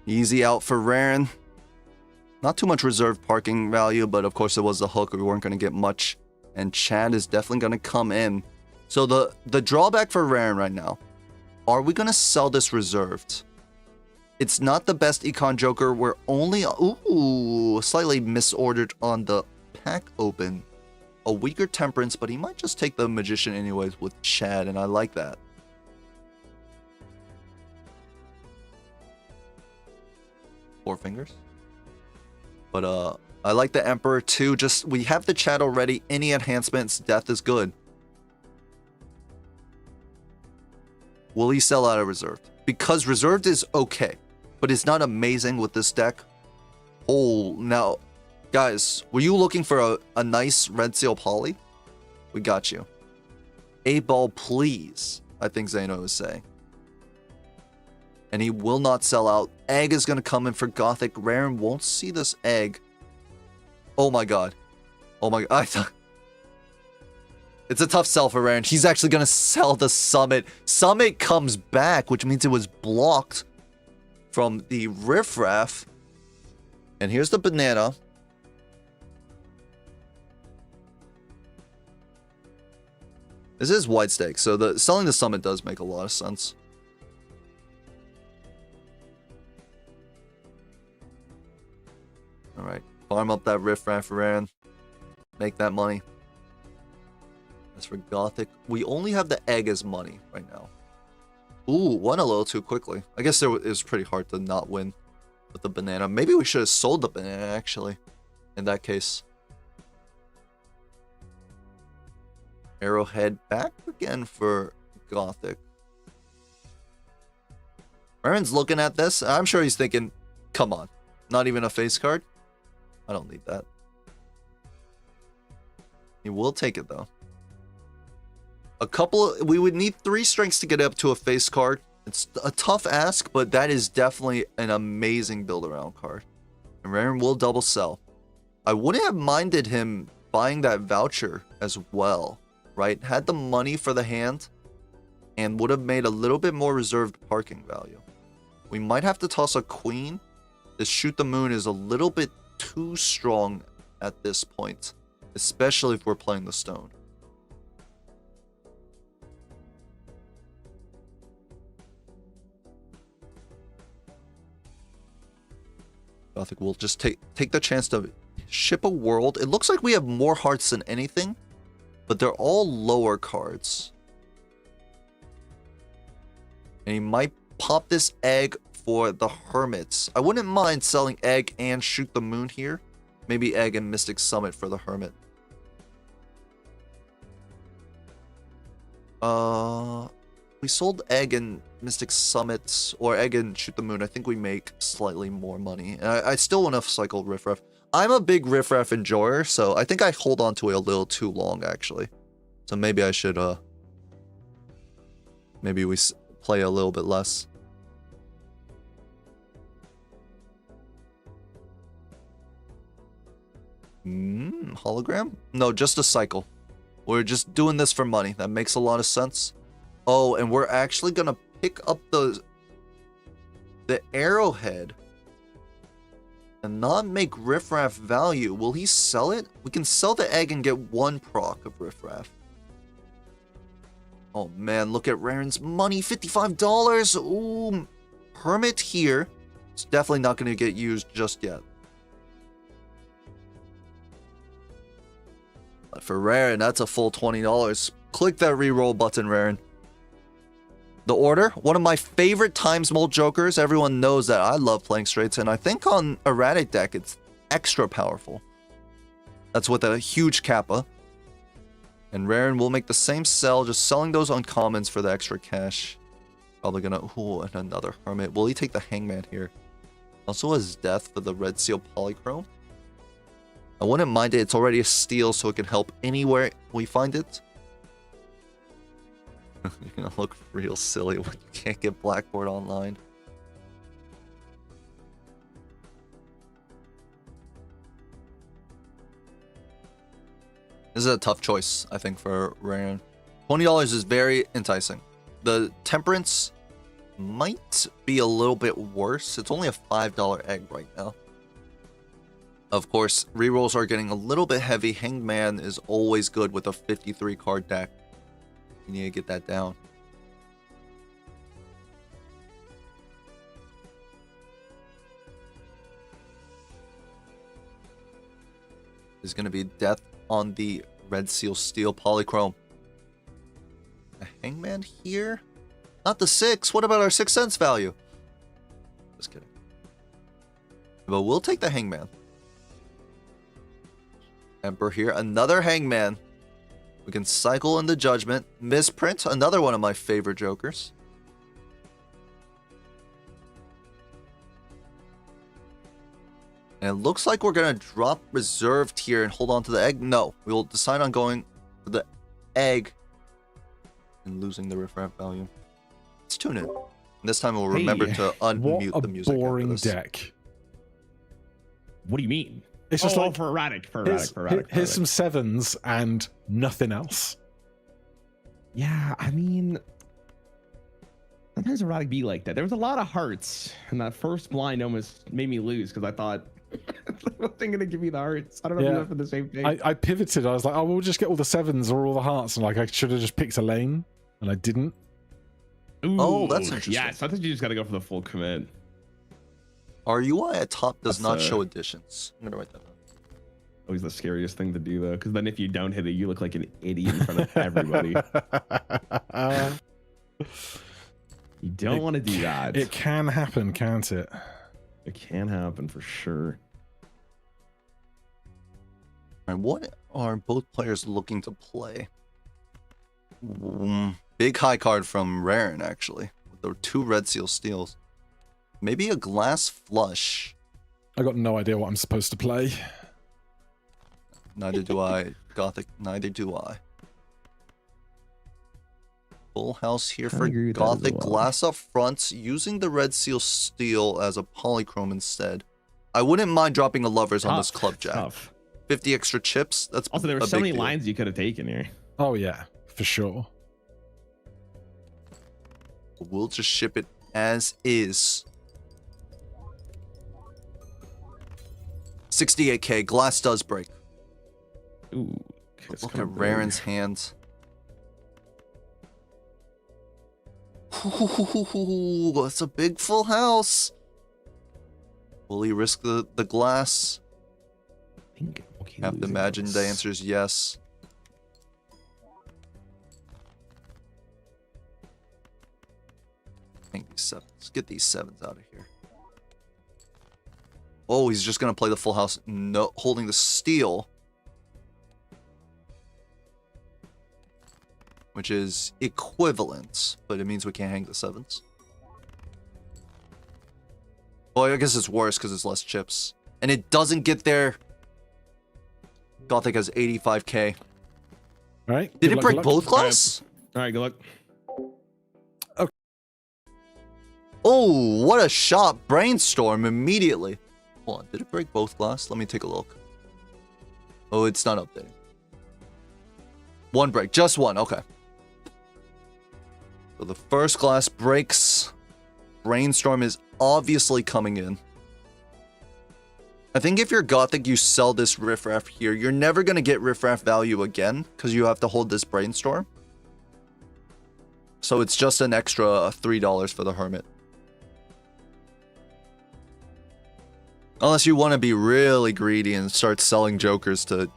Easy out for Raren. Not too much reserve parking value, but of course it was the hook. We weren't going to get much. And Chad is definitely going to come in. So the drawback for Raren right now. Are we going to sell this reserved? It's not the best Econ Joker. We're only... Ooh, slightly misordered on the pack open. A weaker Temperance, but he might just take the Magician anyways with Chad, and I like that. Four fingers. But I like the Emperor too. Just we have the Chad already. Any enhancements, death is good. Will he sell out of reserved? Because reserved is okay, but it's not amazing with this deck. Oh, now, guys, were you looking for a nice red seal poly? We got you. 8-ball, please. I think Zeno is saying. And he will not sell out. Egg is going to come in for Gothic. Raren won't see this egg. Oh my god. Oh my god. It's a tough sell for Raren. He's actually going to sell the Summit. Summit comes back, which means it was blocked from the Riffraff. And here's the banana. This is white stake, so selling the Summit does make a lot of sense. Alright, farm up that Riffraff for Raren. Make that money. As for Gothic, we only have the egg as money right now. Ooh, won a little too quickly. I guess it was pretty hard to not win with the banana. Maybe we should have sold the banana, actually, in that case. Arrowhead back again for Gothic. Aaron's looking at this. I'm sure he's thinking, come on, not even a face card? I don't need that. He will take it though. We would need 3 strengths to get up to a face card. It's a tough ask, but that is definitely an amazing build around card. And Aaron will double sell. I wouldn't have minded him buying that voucher as well, right? Had the money for the hand and would have made a little bit more reserved parking value. We might have to toss a queen. This shoot the moon is a little bit too strong at this point, especially if we're playing the stone. I think we'll just take the chance to ship a world. It looks like we have more hearts than anything, but they're all lower cards. And he might pop this egg for the hermits. I wouldn't mind selling egg and shoot the moon here. Maybe egg and Mystic Summit for the hermit. We sold egg and Mystic Summit, or egg and shoot the moon. I think we make slightly more money. And I still want to cycle riffraff. I'm a big riffraff enjoyer, so I think I hold on to it a little too long, actually. So maybe I should, maybe we play a little bit less. Hologram? No, just a cycle. We're just doing this for money. That makes a lot of sense. Oh, and we're actually gonna pick up the arrowhead and not make riffraff value. Will he sell it? We can sell the egg and get 1 proc of riffraff. Oh man, look at Raren's money, $55. Ooh, hermit here. It's definitely not gonna get used just yet. But for Raren, that's a full $20. Click that reroll button, Raren. The Order, one of my favorite times mold jokers. Everyone knows that I love playing straights, and I think on erratic deck it's extra powerful. That's with a huge kappa. And Raren will make the same sell, just selling those uncommons for the extra cash. Probably gonna, ooh, and another hermit. Will he take the hangman here? Also has death for the red seal polychrome. I wouldn't mind it. It's already a steal, so it can help anywhere we find it. You're gonna look real silly when you can't get Blackboard online. This is a tough choice, I think, for Raren. $20 is very enticing. The Temperance might be a little bit worse. It's only a $5 egg right now. Of course, rerolls are getting a little bit heavy. Hangman is always good with a 53 card deck. You need to get that down. There's going to be death on the red seal steel polychrome. A hangman here? Not the 6. What about our 6 cents value? Just kidding. But we'll take the hangman. Emperor here. Another hangman. We can cycle into Judgment. Misprint, another one of my favorite jokers. And it looks like we're going to drop Reserved here and hold on to the egg. No, we will decide on going for the egg and losing the riffraff value. Let's tune in. And this time we'll remember to unmute the music. What a boring deck. What do you mean? It's just like for erratic. Here's some 7s and nothing else. Yeah, I mean, sometimes erratic be like that. There was a lot of hearts, and that first blind almost made me lose because I thought they're gonna give me the hearts. I don't know if you went for the same thing. I pivoted. I was like, oh, we'll just get all the 7s or all the hearts, and like I should have just picked a lane, and I didn't. Ooh, oh, that's interesting. Yeah, so I think you just gotta go for the full commit. Our UI at top does not show additions. I'm gonna write that down. Always the scariest thing to do though, because then if you don't hit it, you look like an idiot in front of everybody. You don't want to do that. It can happen, can't it? It can happen for sure. And what are both players looking to play? Big high card from Raren, actually. There were 2 red seal steals. Maybe a glass flush. I got no idea what I'm supposed to play. Neither do I. Gothic, neither do I. Full house here for agree with that as Gothic. well. Glass up front, using the red seal steel as a polychrome instead. I wouldn't mind dropping a lovers on this club jack. Tough. 50 extra chips. That's Also, there were a so big many deal. lines you could have taken here. Oh yeah, for sure. We'll just ship it as is. 68k. Glass does break. Ooh. it's Look kinda at big. Raren's hands. Ooh, that's a big full house. Will he risk the glass? I think okay, Have to losing imagine this. the answer is yes. I think these sevens. Let's get these sevens out of here. Oh, he's just gonna play the full house. No, holding the steal, which is equivalent, but it means we can't hang the sevens. Well, I guess it's worse because it's less chips, and it doesn't get there. Gothic has 85k. All right. Did good it luck, break good luck. both glass? All right, good luck. Oh, what a shot. Brainstorm immediately. Hold on, did it break both glass? Let me take a look. Oh, it's not updating. One break, just one, okay. So the first glass breaks. Brainstorm is obviously coming in. I think if you're Gothic, you sell this riffraff here. You're never going to get riffraff value again because you have to hold this Brainstorm. So it's just an extra $3 for the Hermit. Unless you want to be really greedy and start selling jokers to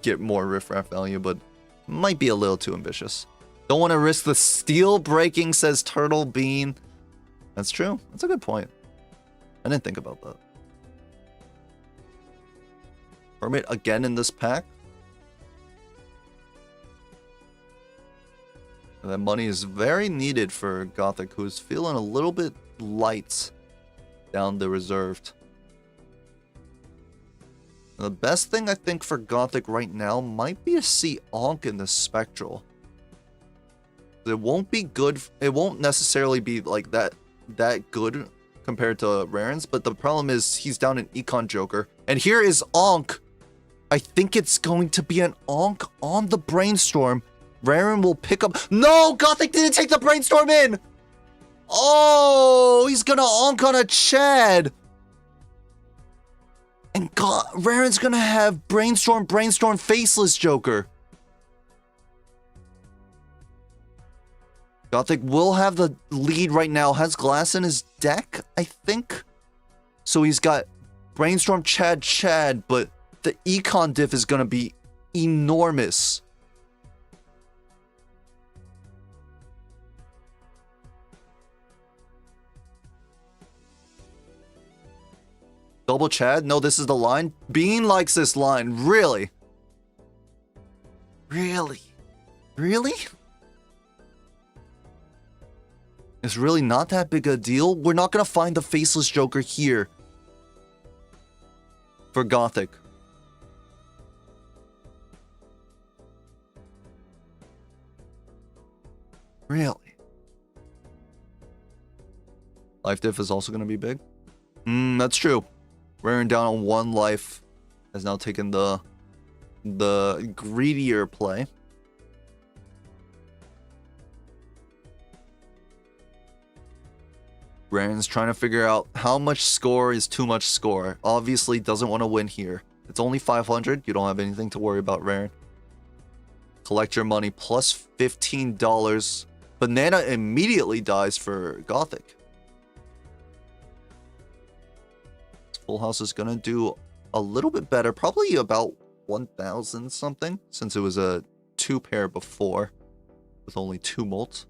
get more riffraff value, but might be a little too ambitious. Don't want to risk the steel breaking, says Turtle Bean. That's true. That's a good point. I didn't think about that. Hermit again in this pack. And that money is very needed for Gothic, who's feeling a little bit light down the reserved. The best thing I think for Gothic right now might be to see Ankh in the Spectral. It won't be good. It won't necessarily be like that good compared to Raren's, but the problem is he's down an Econ Joker. And here is Ankh. I think it's going to be an Ankh on the Brainstorm. Raren will pick up. No, Gothic didn't take the Brainstorm in. Oh, he's gonna Ankh on a Chad. And Raren's gonna have Brainstorm, Faceless Joker. Gothic will have the lead right now. Has Glass in his deck, I think. So he's got Brainstorm, Chad, but the Econ diff is gonna be enormous. Double Chad? No, this is the line. Bean likes this line. Really? Really? Really? It's really not that big a deal. We're not going to find the Faceless Joker here. For Gothic. Really? Life diff is also going to be big? That's true. Raren down on 1 life has now taken the greedier play. Raren's trying to figure out how much score is too much score. Obviously doesn't want to win here. It's only 500. You don't have anything to worry about, Raren. Collect your money plus $15. Banana immediately dies for Gothic. Full House is gonna do a little bit better, probably about 1,000 something, since it was a 2-pair before with only 2 molt.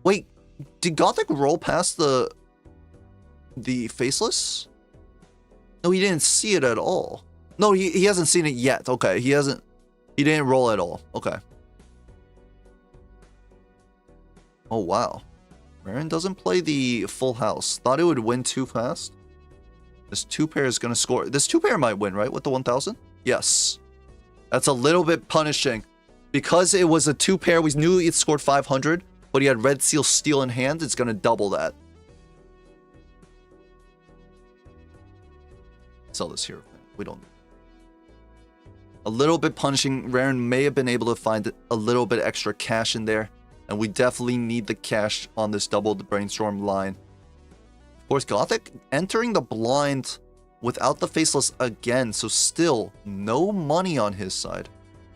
Wait, did Gothic roll past the Faceless? No, he didn't see it at all. No, he hasn't seen it yet. Okay, he didn't roll at all. Okay. Oh wow, Raren doesn't play the full house. Thought it would win too fast. This 2-pair is going to score. This 2-pair might win, right? With the 1000? Yes. That's a little bit punishing. Because it was a 2-pair, we knew it scored 500, but he had Red Seal Steel in hand. It's going to double that. Sell this here. We don't. A little bit punishing. Raren may have been able to find a little bit extra cash in there. And we definitely need the cash on this doubled Brainstorm line. Of course, Gothic entering the blind without the Faceless again. So still no money on his side.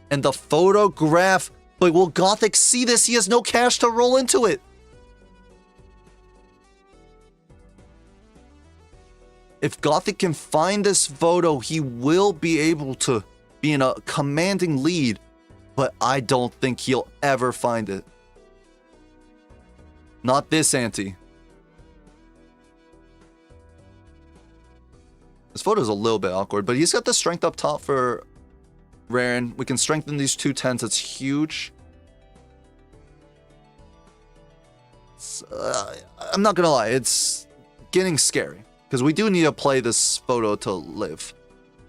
And the photograph. But will Gothic see this? He has no cash to roll into it. If Gothic can find this photo, he will be able to be in a commanding lead. But I don't think he'll ever find it. Not this ante. This photo is a little bit awkward, but he's got the strength up top for Raren. We can strengthen these 2 10s. It's huge. I'm not going to lie. It's getting scary. Because we do need to play this photo to live.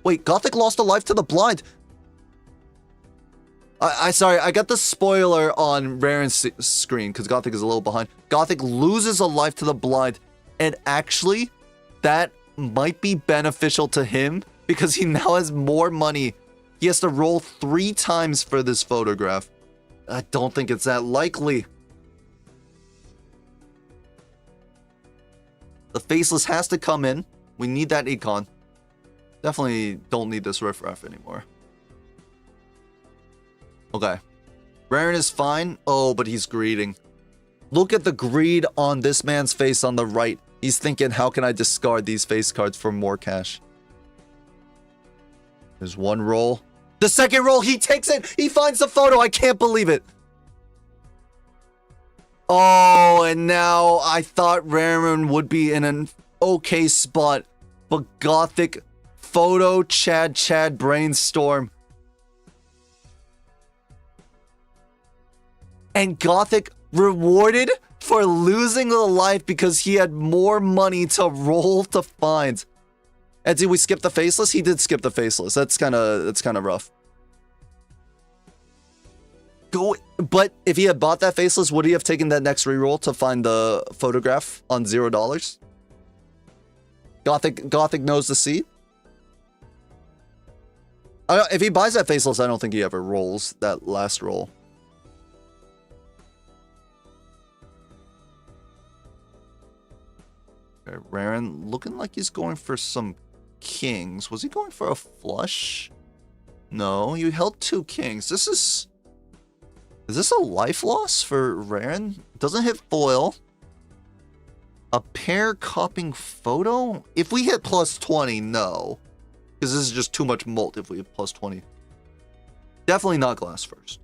Wait, Gothic lost a life to the blind. Sorry, I got the spoiler on Raren's screen because Gothic is a little behind. Gothic loses a life to the blind, and actually, that might be beneficial to him because he now has more money. He has to roll 3 times for this photograph. I don't think it's that likely. The Faceless has to come in. We need that econ. Definitely don't need this riffraff anymore. Okay. Raren is fine. Oh, but he's greeding. Look at the greed on this man's face on the right. He's thinking, how can I discard these face cards for more cash? There's one roll. The second roll, he takes it. He finds the photo. I can't believe it. Oh, and now I thought Raren would be in an okay spot. But Gothic photo Chad brainstorm. And Gothic rewarded for losing the life because he had more money to roll to find. And did we skip the Faceless? He did skip the Faceless. That's kind of rough. But if he had bought that Faceless, would he have taken that next reroll to find the photograph on $0? Gothic knows the seed. If he buys that Faceless, I don't think he ever rolls that last roll. Okay, Raren looking like he's going for some kings. Was he going for a flush? No, you held 2 kings. Is this a life loss for Raren? Doesn't hit foil. A pair copying photo? If we hit plus 20, no. Because this is just too much mult if we hit plus 20. Definitely not glass first.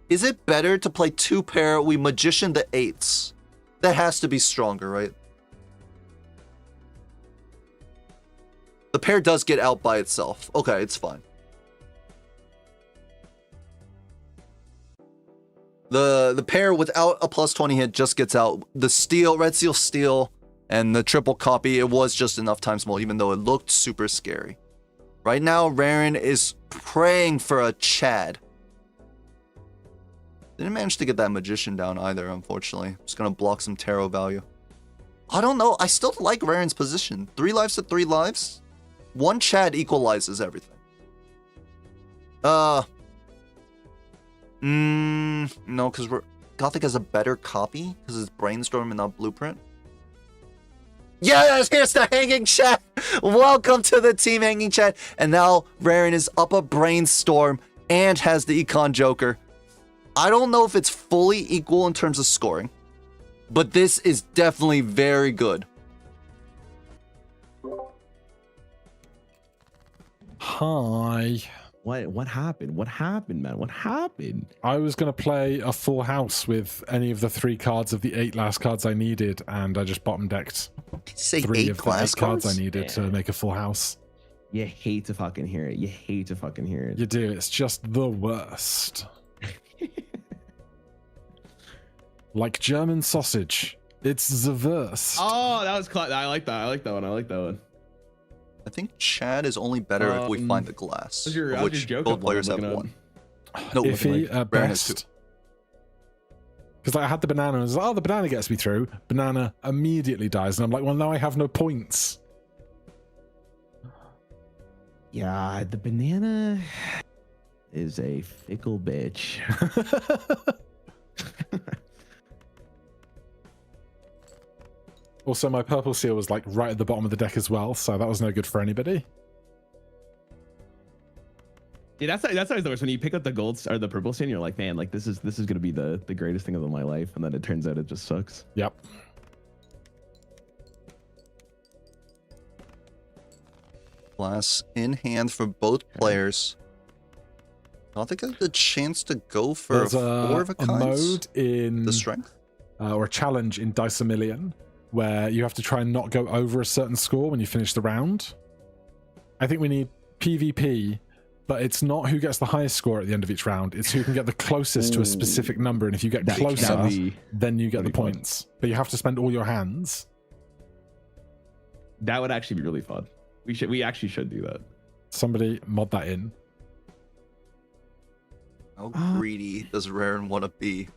Is it better to play 2 pair? We magician the 8s. That has to be stronger, right? The pair does get out by itself. Okay, it's fine. The pair without a plus 20 hit just gets out. The steel, red seal steel, and the triple copy, it was just enough times more, even though it looked super scary. Right now, Raren is praying for a Chad. Didn't manage to get that magician down either, unfortunately. Just gonna block some tarot value. I don't know. I still like Raren's position. 3 lives to 3 lives. 1 Chad equalizes everything. No, because Gothic has a better copy because it's Brainstorm and not Blueprint. Yes, here's the Hanging Chat. Welcome to the team Hanging Chat. And now Raren is up a Brainstorm and has the Econ Joker. I don't know if it's fully equal in terms of scoring, but this is definitely very good. Hi. What happened? What happened, man? What happened? I was going to play a full house with any of the 3 cards of the 8 last cards I needed, and I just bottom decked Say 3 8 of the glass 8 cards cards? I needed to make a full house. You hate to fucking hear it. You hate to fucking hear it. You do. It's just the worst. Like German sausage. It's the verse. Oh, that was I like that. I like that one. I like that one. I think Chad is only better if we find the glass, of which both players have one. No, Iffy at Baron has best. Because I had the banana and I was like, oh, the banana gets me through. Banana immediately dies. And I'm like, well, now I have no points. Yeah, the banana is a fickle bitch. Also, my purple seal was like right at the bottom of the deck as well, so that was no good for anybody. Yeah, that's always the worst when you pick up the gold or the purple seal. You're like, man, like this is gonna be the greatest thing of my life, and then it turns out it just sucks. Yep. Glass in hand for both players. I don't think I have the chance to go for There's a 4 of a kind. mode in The strength. or a challenge in Dice a Million where you have to try and not go over a certain score when you finish the round. I think we need PvP, but it's not who gets the highest score at the end of each round. It's who can get the closest to a specific number, and if you get closer, then you get the points. But you have to spend all your hands. That would actually be really fun. We actually should do that. Somebody mod that in. How greedy does Raren want to be?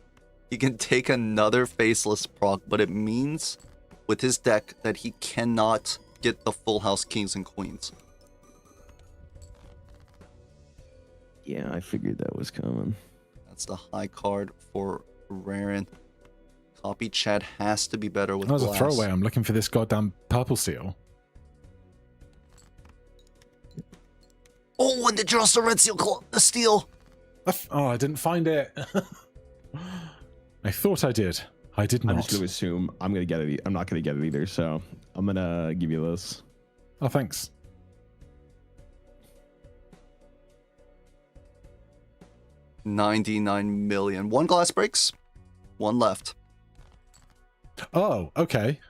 He can take another faceless proc, but it means with his deck that he cannot get the full house kings and queens. Yeah, I figured that was coming. That's the high card for Raren. Copy Chad has to be better with That was glass. a throwaway. I'm looking for this goddamn purple seal. Oh, and the draws the red seal steal. Oh, I didn't find it. I thought I did. I did not. I'm just gonna assume I'm gonna get it. I'm not gonna get it either, so I'm gonna give you this. Oh, thanks. $99 million. One glass breaks. One left. Oh, okay.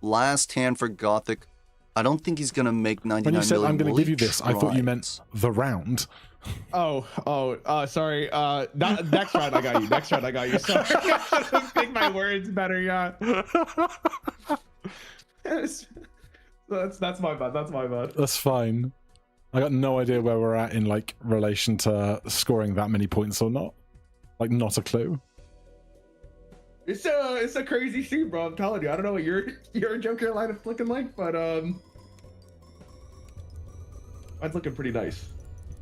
Last hand for Gothic. I don't think he's gonna make 99 When you said million. I'm going to Will give he you this, I thought you meant the round. Sorry. Next round I got you. Next round I got you. Sorry. I should pick my words better, yeah. That's my bad. That's my bad. That's fine. I got no idea where we're at in like relation to scoring that many points or not. Like, not a clue. It's a crazy scene, bro. I'm telling you. I don't know what your Joker lineup looking like, but mine's looking pretty nice.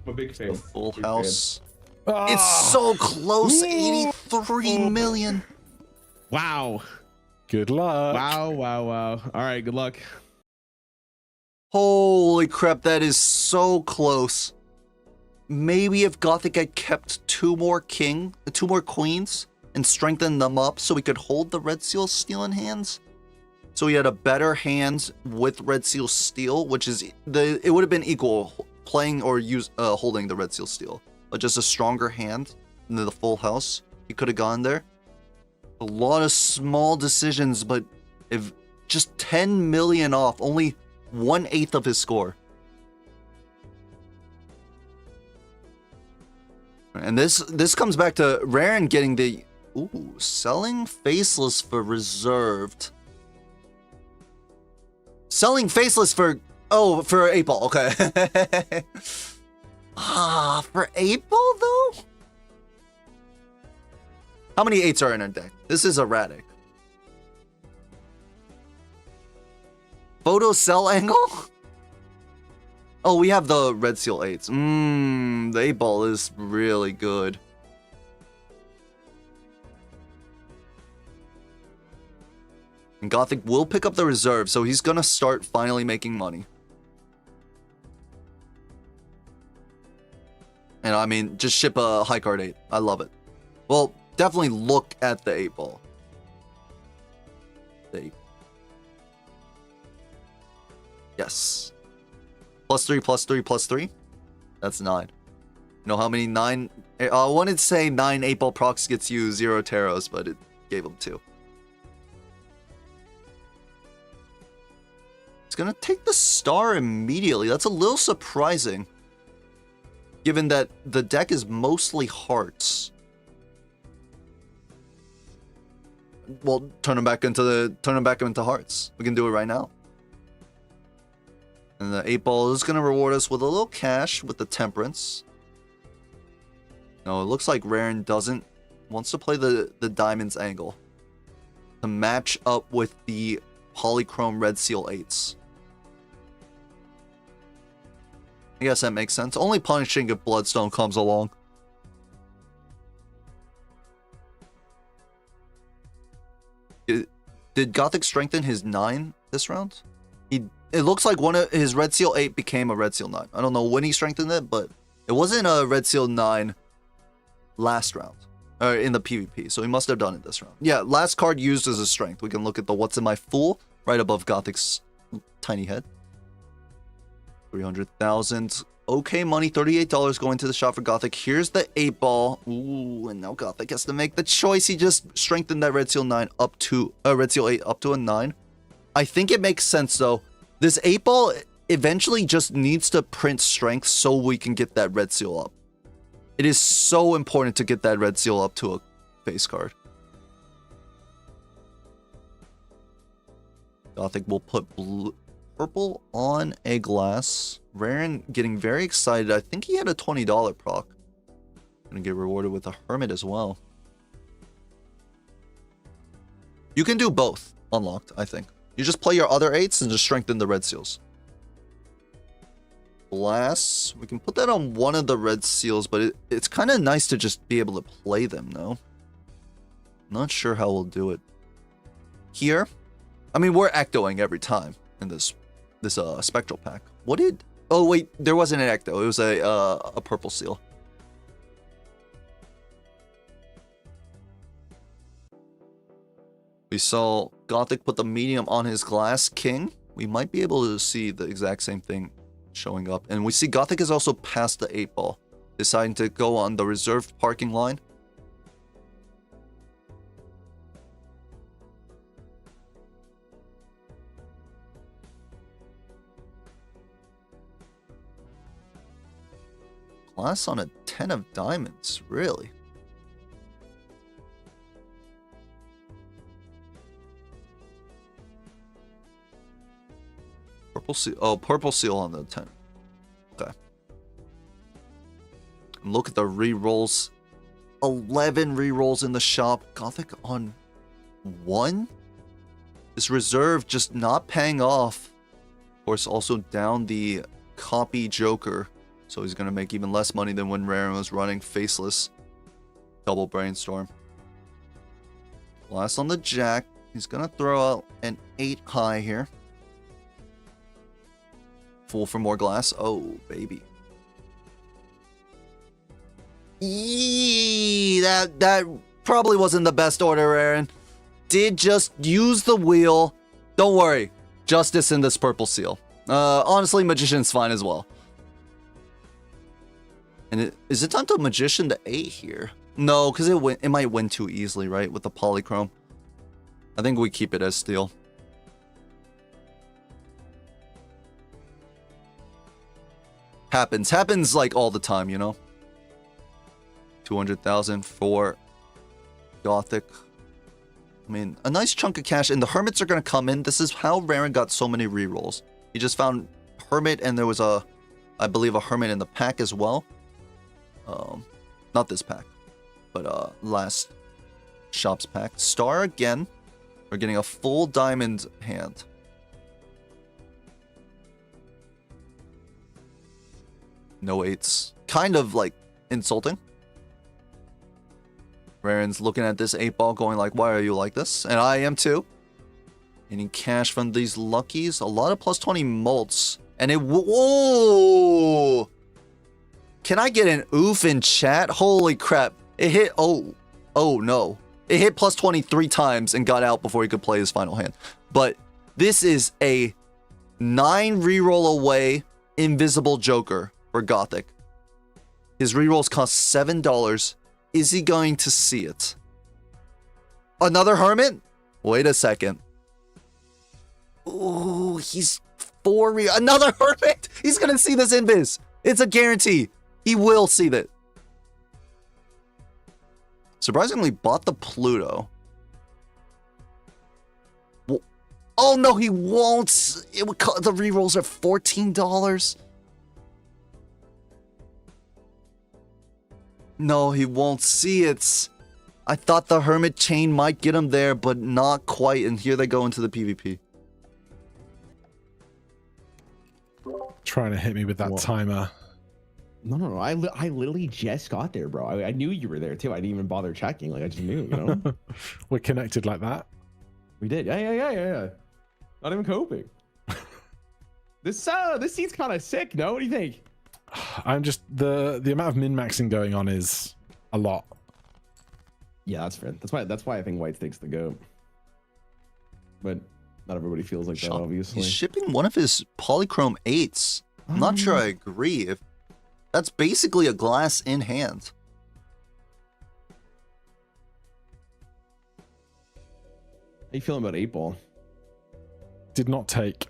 I'm a big fan. The full Big house. Ah! It's so close. 83 million. Wow. Good luck. Wow. All right. Good luck. Holy crap, that is so close. Maybe if Gothic had kept two more queens and strengthened them up so we could hold the red seal steel in hands. So he had a better hand with red seal steel, which is it would have been equal playing or holding the red seal steel, but just a stronger hand than the full house. He could have gone there. A lot of small decisions, but if just 10 million off, only 1/8 of his score. And this comes back to Raren getting the selling faceless for reserved. Selling faceless for 8 ball, okay. For 8 ball though? How many 8s are in our deck? This is erratic. Photo cell angle? Oh, we have the red seal 8s. The 8 ball is really good. And Gothic will pick up the reserve, so he's gonna start finally making money. And I mean, just ship a high card 8. I love it. Well, definitely look at the 8 ball. The 8. Yes. +3, +3, +3. That's 9. You know how many 9? I wanted to say 9 8 ball procs gets you 0 taros, but it gave him 2. It's gonna take the star immediately. That's a little surprising, given that the deck is mostly hearts. Well, turn them back into hearts. We can do it right now. And the 8-ball is going to reward us with a little cash with the temperance. No, it looks like Raren wants to play the diamonds angle to match up with the polychrome red seal 8s. I guess that makes sense. Only punishing if Bloodstone comes along. Did Gothic strengthen his 9 this round? It looks like one of his Red Seal 8 became a Red Seal 9. I don't know when he strengthened it, but it wasn't a Red Seal 9 last round. Or in the PvP, so he must have done it this round. Yeah, last card used as a strength. We can look at the What's in My Fool right above Gothic's tiny head. 300,000. Okay, money. $38 going to the shop for Gothic. Here's the 8-ball. Ooh, and now Gothic has to make the choice. He just strengthened that Red Seal 9 up to Red Seal 8 up to a 9. I think it makes sense though. This 8-ball eventually just needs to print strength so we can get that Red Seal up. It is so important to get that Red Seal up to a face card. Gothic will put purple on a glass. Raren getting very excited. I think he had a $20 proc. Gonna get rewarded with a Hermit as well. You can do both unlocked, I think. You just play your other 8s and just strengthen the Red Seals. Glass. We can put that on one of the Red Seals, but it's kind of nice to just be able to play them, though. Not sure how we'll do it. Here. I mean, we're ectoing every time in this Spectral pack. What did... Oh, wait. There wasn't an ecto. It was a purple seal. We saw Gothic put the medium on his glass king. We might be able to see the exact same thing showing up. And we see Gothic is also past the 8-ball, deciding to go on the reserved parking line. Glass on a 10 of diamonds, really? Purple seal. Oh, purple seal on the 10. Okay. And look at the re-rolls. 11 re-rolls in the shop. Gothic on 1? This reserve just not paying off. Of course, also down the copy Joker. So he's going to make even less money than when Raren was running Faceless. Double Brainstorm. Last on the Jack. He's going to throw out an 8 high here. Full for more glass. Oh, baby. Eee, that probably wasn't the best order, Aaron. Did just use the wheel. Don't worry. Justice in this purple seal. Honestly, Magician's fine as well. And is it time to Magician to 8 here? No, because it might win too easily, right? With the polychrome. I think we keep it as steel. Happens like all the time, you know? 200,000 for Gothic. I mean, a nice chunk of cash, and the Hermits are going to come in. This is how Raren got so many rerolls. He just found Hermit, and there was I believe, a Hermit in the pack as well. Not this pack, but last shop's pack. Star again. We're getting a full diamond hand. No 8s. Kind of like insulting. Raren's looking at this 8-ball going like, why are you like this? And I am too. Getting cash from these luckies. A lot of plus 20 mults. And it... Whoa! Can I get an oof in chat? Holy crap. It hit... Oh no. It hit plus 20 3 times and got out before he could play his final hand. But this is a 9 reroll away invisible Joker for Gothic. His rerolls cost $7. Is he going to see it? Another Hermit? Wait a second. Ooh, he's 4 another Hermit! He's gonna see this invis. It's a guarantee. He will see that. Surprisingly, bought the Pluto. Oh no, he won't. It would the rerolls are $14. No, he won't see it. I thought the Hermit Chain might get him there, but not quite. And here they go into the PvP. Trying to hit me with that What? timer. No. I literally just got there, bro. I knew you were there too. I didn't even bother checking. Like I just knew, you know. We're connected like that. We did. Yeah. Not even coping. This seat's kind of sick. No, what do you think? I'm just the amount of min-maxing going on is a lot. Yeah, that's fair. That's why I think white takes the goat. But not everybody feels like that, obviously. He's shipping one of his Polychrome 8s. I'm not sure I agree. If that's basically a glass in hand. How you feeling about 8-ball? Did not take.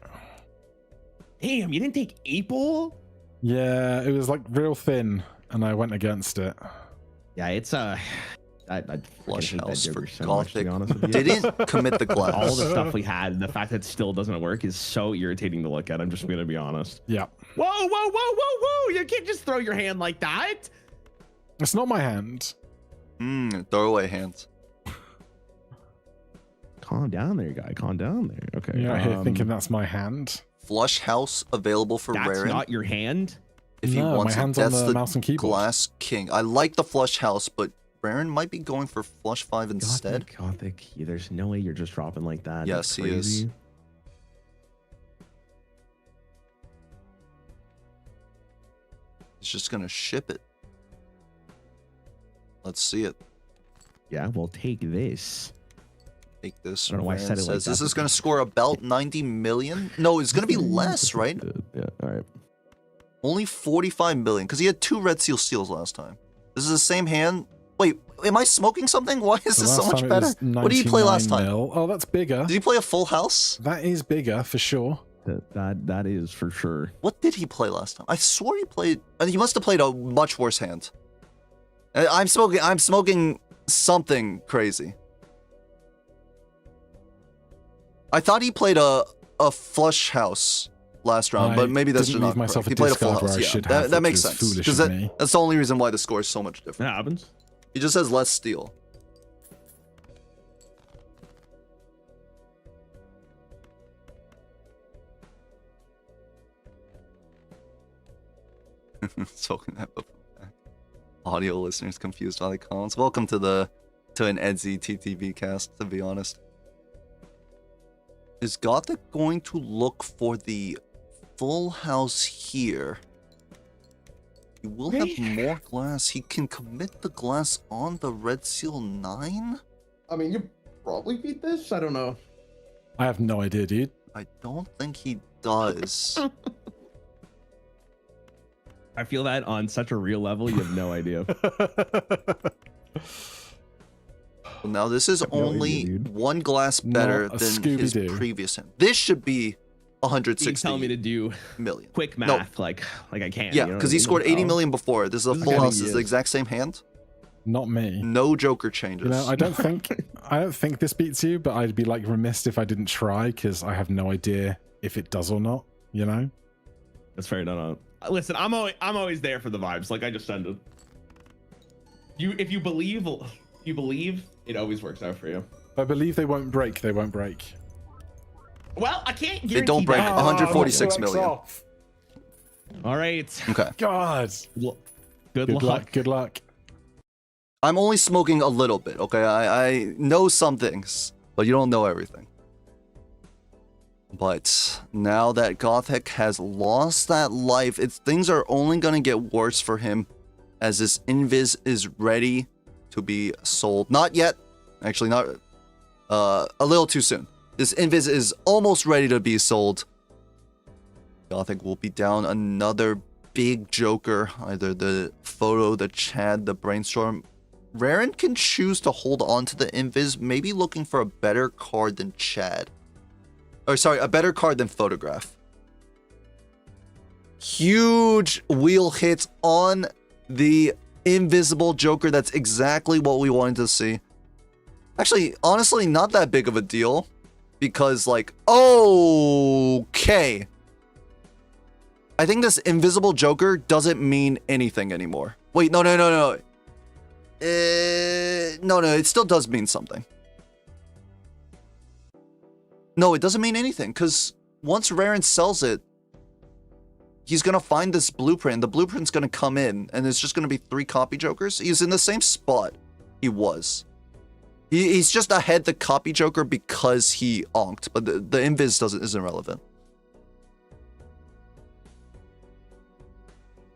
Damn, you didn't take 8-ball? Yeah, it was like real thin, and I went against it. Yeah, it's I Flush hate that house Joker for so much, to be Gothic. honest with you. Didn't commit the glass. All the stuff we had, and the fact that it still doesn't work is so irritating to look at. I'm just gonna be honest. Yeah. Whoa! You can't just throw your hand like that. It's not my hand. Throwaway hands. Calm down there, guy. Calm down there. Okay. You're out here thinking that's my hand. Flush house available for that's Raren. not your hand. If he No, wants my hand's it, on that's the mouse and keyboard. Glass King. I like the flush house, but Raren might be going for flush 5 instead. Gothic. Yeah, there's no way you're just dropping like that. Yes, That's he is. crazy. He's just gonna ship it. Let's see it. Yeah, well, take this. Take this. I don't know why I Raren said it like says that, this is but- gonna score about 90 million. No, it's gonna be less, right? Yeah. All right. Only 45 million, because he had 2 Red Seal steals last time. This is the same hand. Wait, am I smoking something? Why is The this so last much time it better? was What did he play last 99 time? mil. Oh, that's bigger. Did he play a full house? That is bigger for sure. That is for sure. What did he play last time? I swore he played. He must have played a much worse hand. I'm smoking something crazy. I thought he played a flush house last round, but maybe that's didn't just leave not myself correct. a He played a full discard where house. I Yeah, should have, that which makes was sense. foolish Because of me. that's the only reason why the score is so much different. That happens. He just has less steal. Spoken that before. Audio listeners confused by the comments. Welcome to an Edsy TTV cast, to be honest. Is Gothic going to look for the full house here? He will have more glass. He can commit the glass on the Red Seal 9? I mean, you probably beat this. I don't know. I have no idea, dude. I don't think he does. I feel that on such a real level, you have no idea. Now this is no only idea, dude. one glass better Not a than his Scooby-Doo. previous hand. This should be You 160 telling me to do million. quick No. math, like I can't. Yeah, you know because what I he mean? scored 80 Oh. million before. This is a This is full getting house. This is the years. exact same hand. Not me. No Joker changes. You know, I don't think this beats you, but I'd be like remiss if I didn't try because I have no idea if it does or not. You know. That's fair. No. Listen, I'm always there for the vibes. Like I just said it. If you believe, it always works out for you. If I believe they won't break. They won't break. Well, I can't guarantee They don't break. that. 146 million. All right. Okay. God. Good Good luck. luck. Good luck. I'm only smoking a little bit, okay? I know some things, but you don't know everything. But now that Gothic has lost that life, things are only going to get worse for him as this Invis is ready to be sold. Not yet. Actually, not a little too soon. This Invis is almost ready to be sold. Gothic will be down another big Joker, either the Photo, the Chad, the Brainstorm. Raren can choose to hold on to the Invis, maybe looking for a better card than Chad. Or sorry, a better card than Photograph. Huge wheel hit on the invisible Joker. That's exactly what we wanted to see. Actually, honestly, not that big of a deal. because like, okay, I think this invisible Joker doesn't mean anything anymore. Wait, no. No, it still does mean something. No, it doesn't mean anything, because once Raren sells it, he's going to find this blueprint. The blueprint's going to come in, and it's just going to be 3 copy Jokers. He's in the same spot he was. He's just ahead the copy Joker because he onked, but the invis isn't relevant.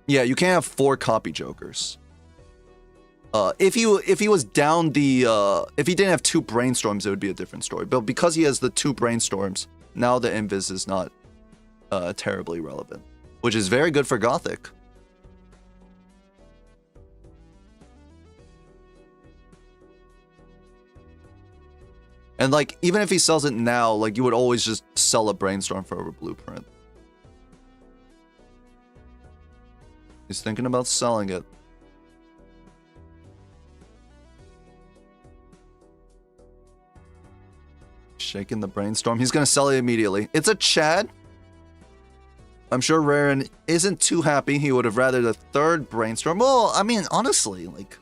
Yeah, you can't have 4 copy Jokers. If he was down the if he didn't have 2 brainstorms, it would be a different story. But because he has the 2 brainstorms, now the invis is not terribly relevant, which is very good for Gothic. And like, even if he sells it now, like, you would always just sell a brainstorm for a blueprint. He's thinking about selling it. Shaking the brainstorm. He's gonna sell it immediately. It's a Chad. I'm sure Raren isn't too happy. He would have rather the 3rd brainstorm. Well, I mean, honestly, like,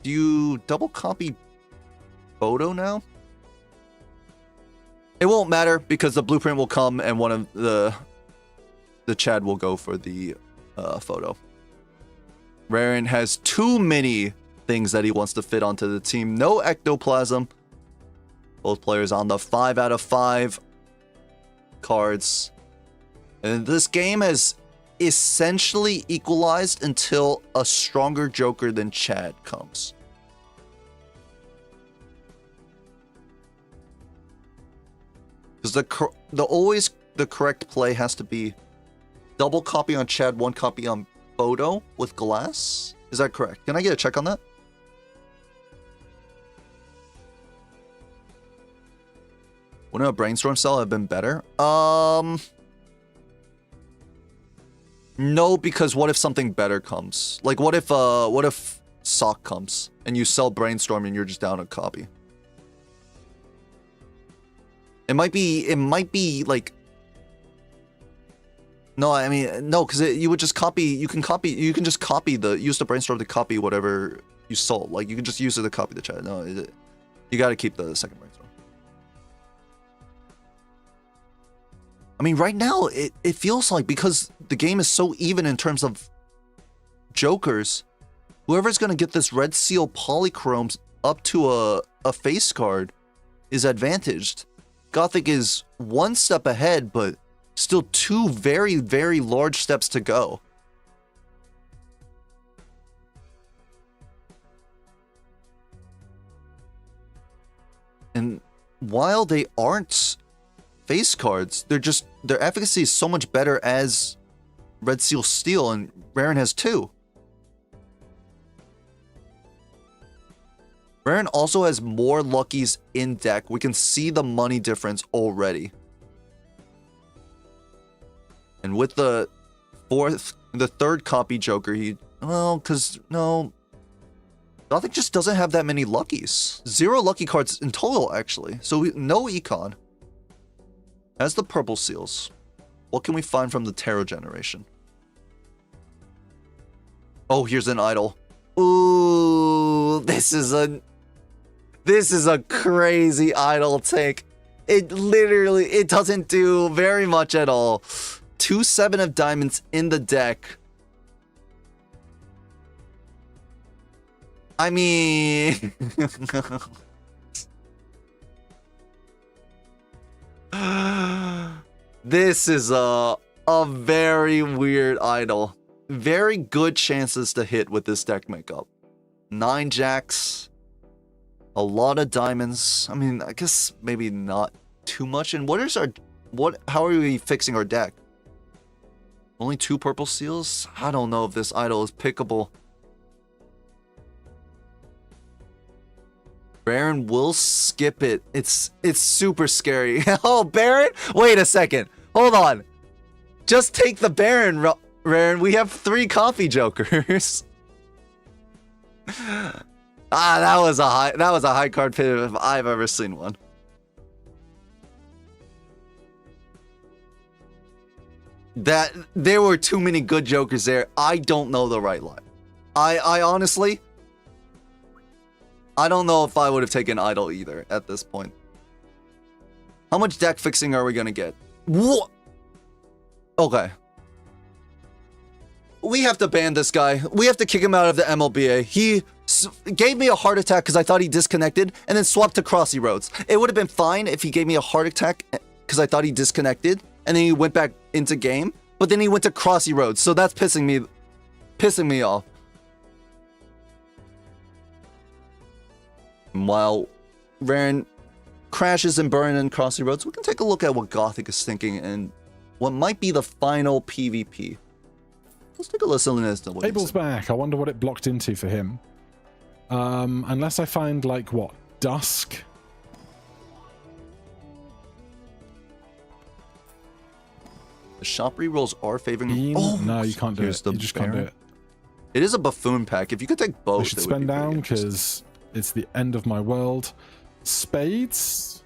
do you double copy photo now? It won't matter because the blueprint will come and one of the Chad will go for the photo. Raren has too many things that he wants to fit onto the team. No ectoplasm. Both players on the 5 out of 5 cards. And this game has essentially equalized until a stronger Joker than Chad comes. Because the correct play has to be double copy on Chad, 1 copy on photo with glass. Is that correct? Can I get a check on that? Wouldn't a brainstorm cell have been better? No, because what if something better comes? Like, what if Sock comes and you sell brainstorm and you're just down a copy? It might be like, no, I mean, no, because you would just copy, you can just copy use the brainstorm to copy whatever you sold. Like, you can just use it to copy the chat. No, you got to keep the second brainstorm. I mean, right now, it feels like, because the game is so even in terms of Jokers, whoever's going to get this Red Seal Polychromes up to a face card is advantaged. Gothic is 1 step ahead, but still 2 very, very large steps to go. And while they aren't face cards, their efficacy is so much better as Red Seal Steel, and Raren has 2. Raren also has more luckies in deck. We can see the money difference already. And with the 3rd copy Joker, Gothic just doesn't have that many luckies. 0 lucky cards in total, actually. So no econ. As the purple seals, what can we find from the tarot generation? Oh, here's an idol. Ooh, this is a crazy idol take. It doesn't do very much at all. 2 7 of diamonds in the deck. I mean, this is a very weird idol. Very good chances to hit with this deck makeup. 9 jacks, a lot of diamonds. I mean, I guess maybe not too much. And how are we fixing our deck? Only 2 purple seals? I don't know if this idol is pickable. Baron will skip it. It's super scary. Oh, Baron? Wait a second. Hold on. Just take the Baron, Baron. We have 3 coffee Jokers. Ah, that was a high card pit if I've ever seen one. That there were too many good jokers there. I don't know the right line. I honestly, I don't know if I would have taken idle either at this point. How much deck fixing are we gonna get? What? Okay. We have to ban this guy. We have to kick him out of the MLBA. He gave me a heart attack because I thought he disconnected and then swapped to Crossy Roads. It would have been fine if he gave me a heart attack because I thought he disconnected and then he went back into game, but then he went to Crossy Roads, so that's pissing me off. While Varen crashes and burns in Crossy Roads, we can take a look at what Gothic is thinking and what might be the final PvP. Let's take a listen to this. Abel's back. I wonder what it blocked into for him. Unless I find, like, what? Dusk? The shop rerolls are favoring... Beam? Oh, no, you can't do it. You just can't do it. It is a buffoon pack. If you could take both, I should spend down because it's the end of my world. Spades?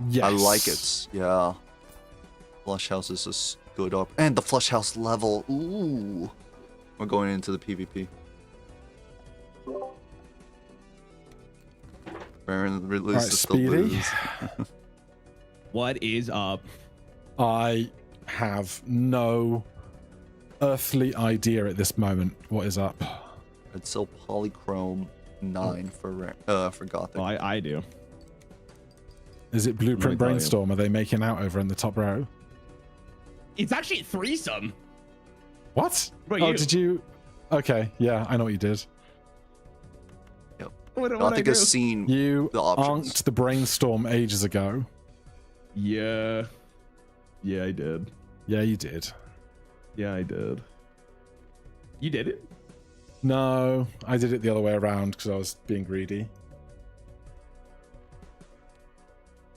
Yes. I like it. Yeah. Flush House is just good up. And the Flush House level. Ooh. We're going into the PvP. Baron releases the lose. What is up? I have no earthly idea at this moment what is up. I'd sell Polychrome 9 for Gothic. Well, I do. Is it Blueprint tell you. Brainstorm? Are they making out over in the top row? It's actually a threesome. What? What Oh, you? did you? Okay, yeah, I know what you did. Yep. What Gothic has seen You the options. anked the Brainstorm ages ago. Yeah. Yeah, I did. Yeah, you did. Yeah, I did. You did it? No, I did it the other way around because I was being greedy.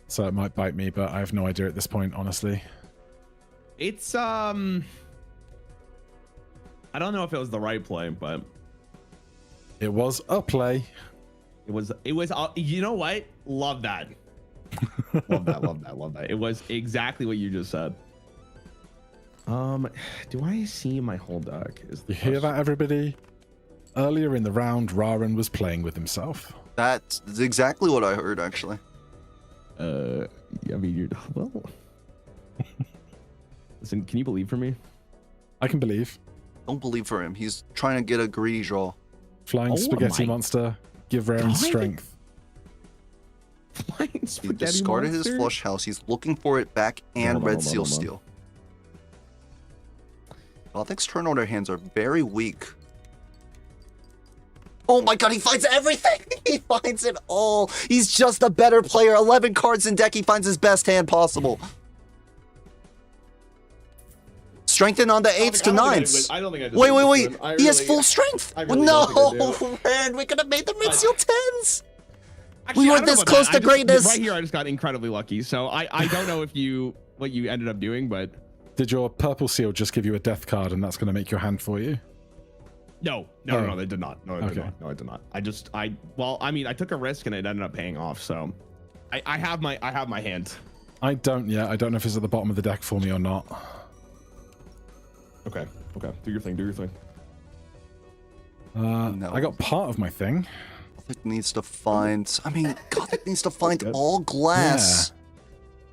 So it might bite me, but I have no idea at this point, honestly. It's I don't know if it was the right play, but It was a play. it was you know what? Love that. love that. It was exactly what you just said. Do I see my whole deck? Is the You hear that, everybody? Earlier in the round, Raren was playing with himself. That's exactly what I heard, actually. I mean, you're well. Listen, can you believe for me? I can believe. Don't believe for him. He's trying to get a greedy draw. Flying Oh Spaghetti my Monster, give Raren God. strength. Flying He spaghetti discarded his monster? Flush House. He's looking for it back and Hold on, Red hold on, Seal hold on. Steel. Gothic's turn order hands are very weak. Oh my god, he finds everything! He finds it all! He's just a better player. 11 cards in deck, he finds his best hand possible. Strengthen on the 8s to 9s. I don't think I did. Wait. He has full strength. I really No, don't think I man, we could have made the Red Seal 10s. Actually, We I were don't know this about close that. to I just- greatness. Right here, I just got incredibly lucky. So I don't know if what you ended up doing, but Did your purple seal just give you a death card and that's going to make your hand for you? no, they did not. No, it did not. No, it did not. I took a risk and it ended up paying off. So I have my hand. I don't yet. I don't know if it's at the bottom of the deck for me or not. Okay. Do your thing. No. I got part of my thing. Gothic needs to find... I mean, Gothic needs to find all glass.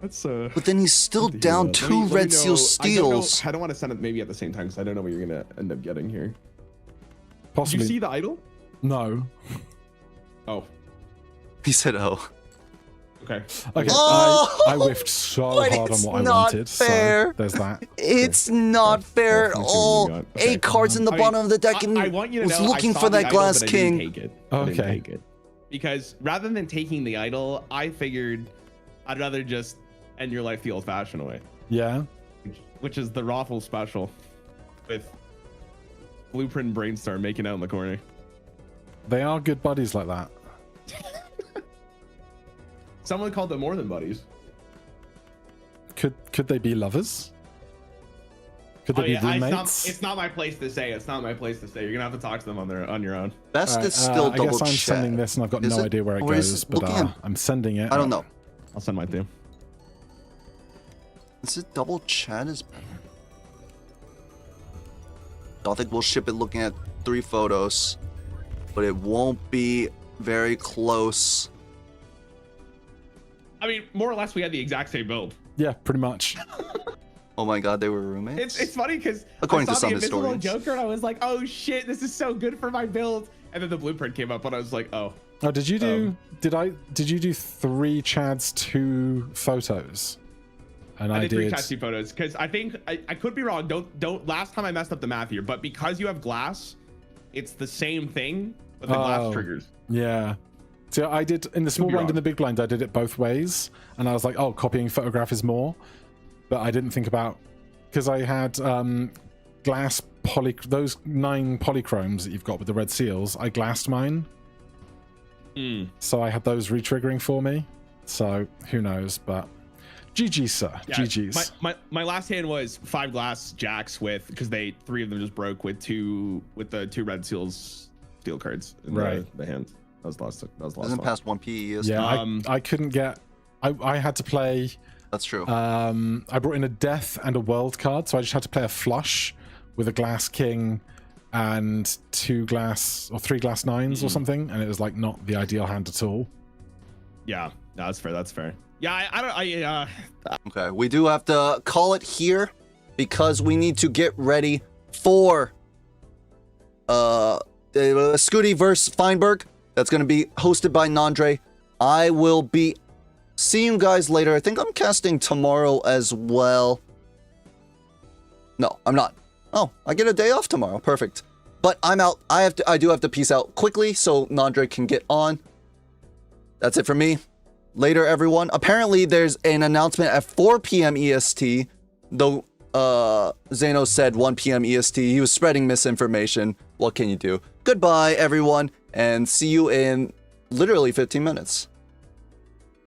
That's But then he's still Let down me 2 Red know- Seal Steels. I don't want to send it maybe at the same time because I don't know what you're gonna end up getting here. Did Possibly. you see the idol? No. Oh, He said, oh. okay. Okay. Oh! I whiffed so But hard on it's what I not wanted. fair. So there's that. It's not fair at Well, let's see what all. you got. Okay. 8 cards in the I mean, bottom of the deck and I want you to was know, looking I saw for the that idol, Glass but I didn't King. take it. I didn't Okay. take it. Because rather than taking the idol, I figured I'd rather just end your life the old-fashioned way, Yeah. which is the Raffle special with Blueprint and Brainstorm making out in the corner. They are good buddies like that. Someone called them more than buddies. Could they be lovers? Could they be it's roommates? not my place to say. It's not my place to say. You're gonna have to talk to them on your own. Best Alright, is still I double guess I'm check. sending this, and I've got Is no it? idea where it Or is goes, it but looking at- I'm sending it. I don't know. I'll send mine too. Is it double chat? I think we'll ship it looking at 3 photos, but it won't be very close. I mean, more or less, we had the exact same build. Yeah, pretty much. Oh my god, they were roommates? It's funny because I According saw to some the Invisible historians. Joker and I was like, oh shit, this is so good for my build. And then the blueprint came up and I was like, oh. Oh, did you do? Did you do 3 Chads, 2 photos? And I did 3 chats, 2 photos because I think I could be wrong. Don't. Last time I messed up the math here, but because you have glass, it's the same thing, but the glass triggers. Yeah. So I did in the small blind and the big blind. I did it both ways, and I was like, "Oh, copying photograph is more," but I didn't think about because I had glass those 9 polychromes that you've got with the red seals. I glassed mine, so I had those re-triggering for me. So who knows? But GG, sir. Yeah, GG's. My last hand was 5 glass jacks with because 3 of them just broke with the 2 red seals steel cards in the hand. That was the last. Isn't past 1 PE. Yeah, I couldn't get. I had to play. That's true. I brought in a death and a world card, so I just had to play a flush with a glass king and 2 glass or 3 glass 9s or something, and it was like not the ideal hand at all. Yeah, no, that's fair. That's fair. Yeah, Okay, we do have to call it here because we need to get ready for Scooty versus Feinberg. That's going to be hosted by Nandre. I will be seeing you guys later. I think I'm casting tomorrow as well. No, I'm not. Oh, I get a day off tomorrow. Perfect. But I'm out. I do have to peace out quickly so Nandre can get on. That's it for me. Later, everyone. Apparently, there's an announcement at 4 p.m. EST, though Zeno said 1 p.m. EST. He was spreading misinformation. What can you do? Goodbye, everyone, and see you in literally 15 minutes.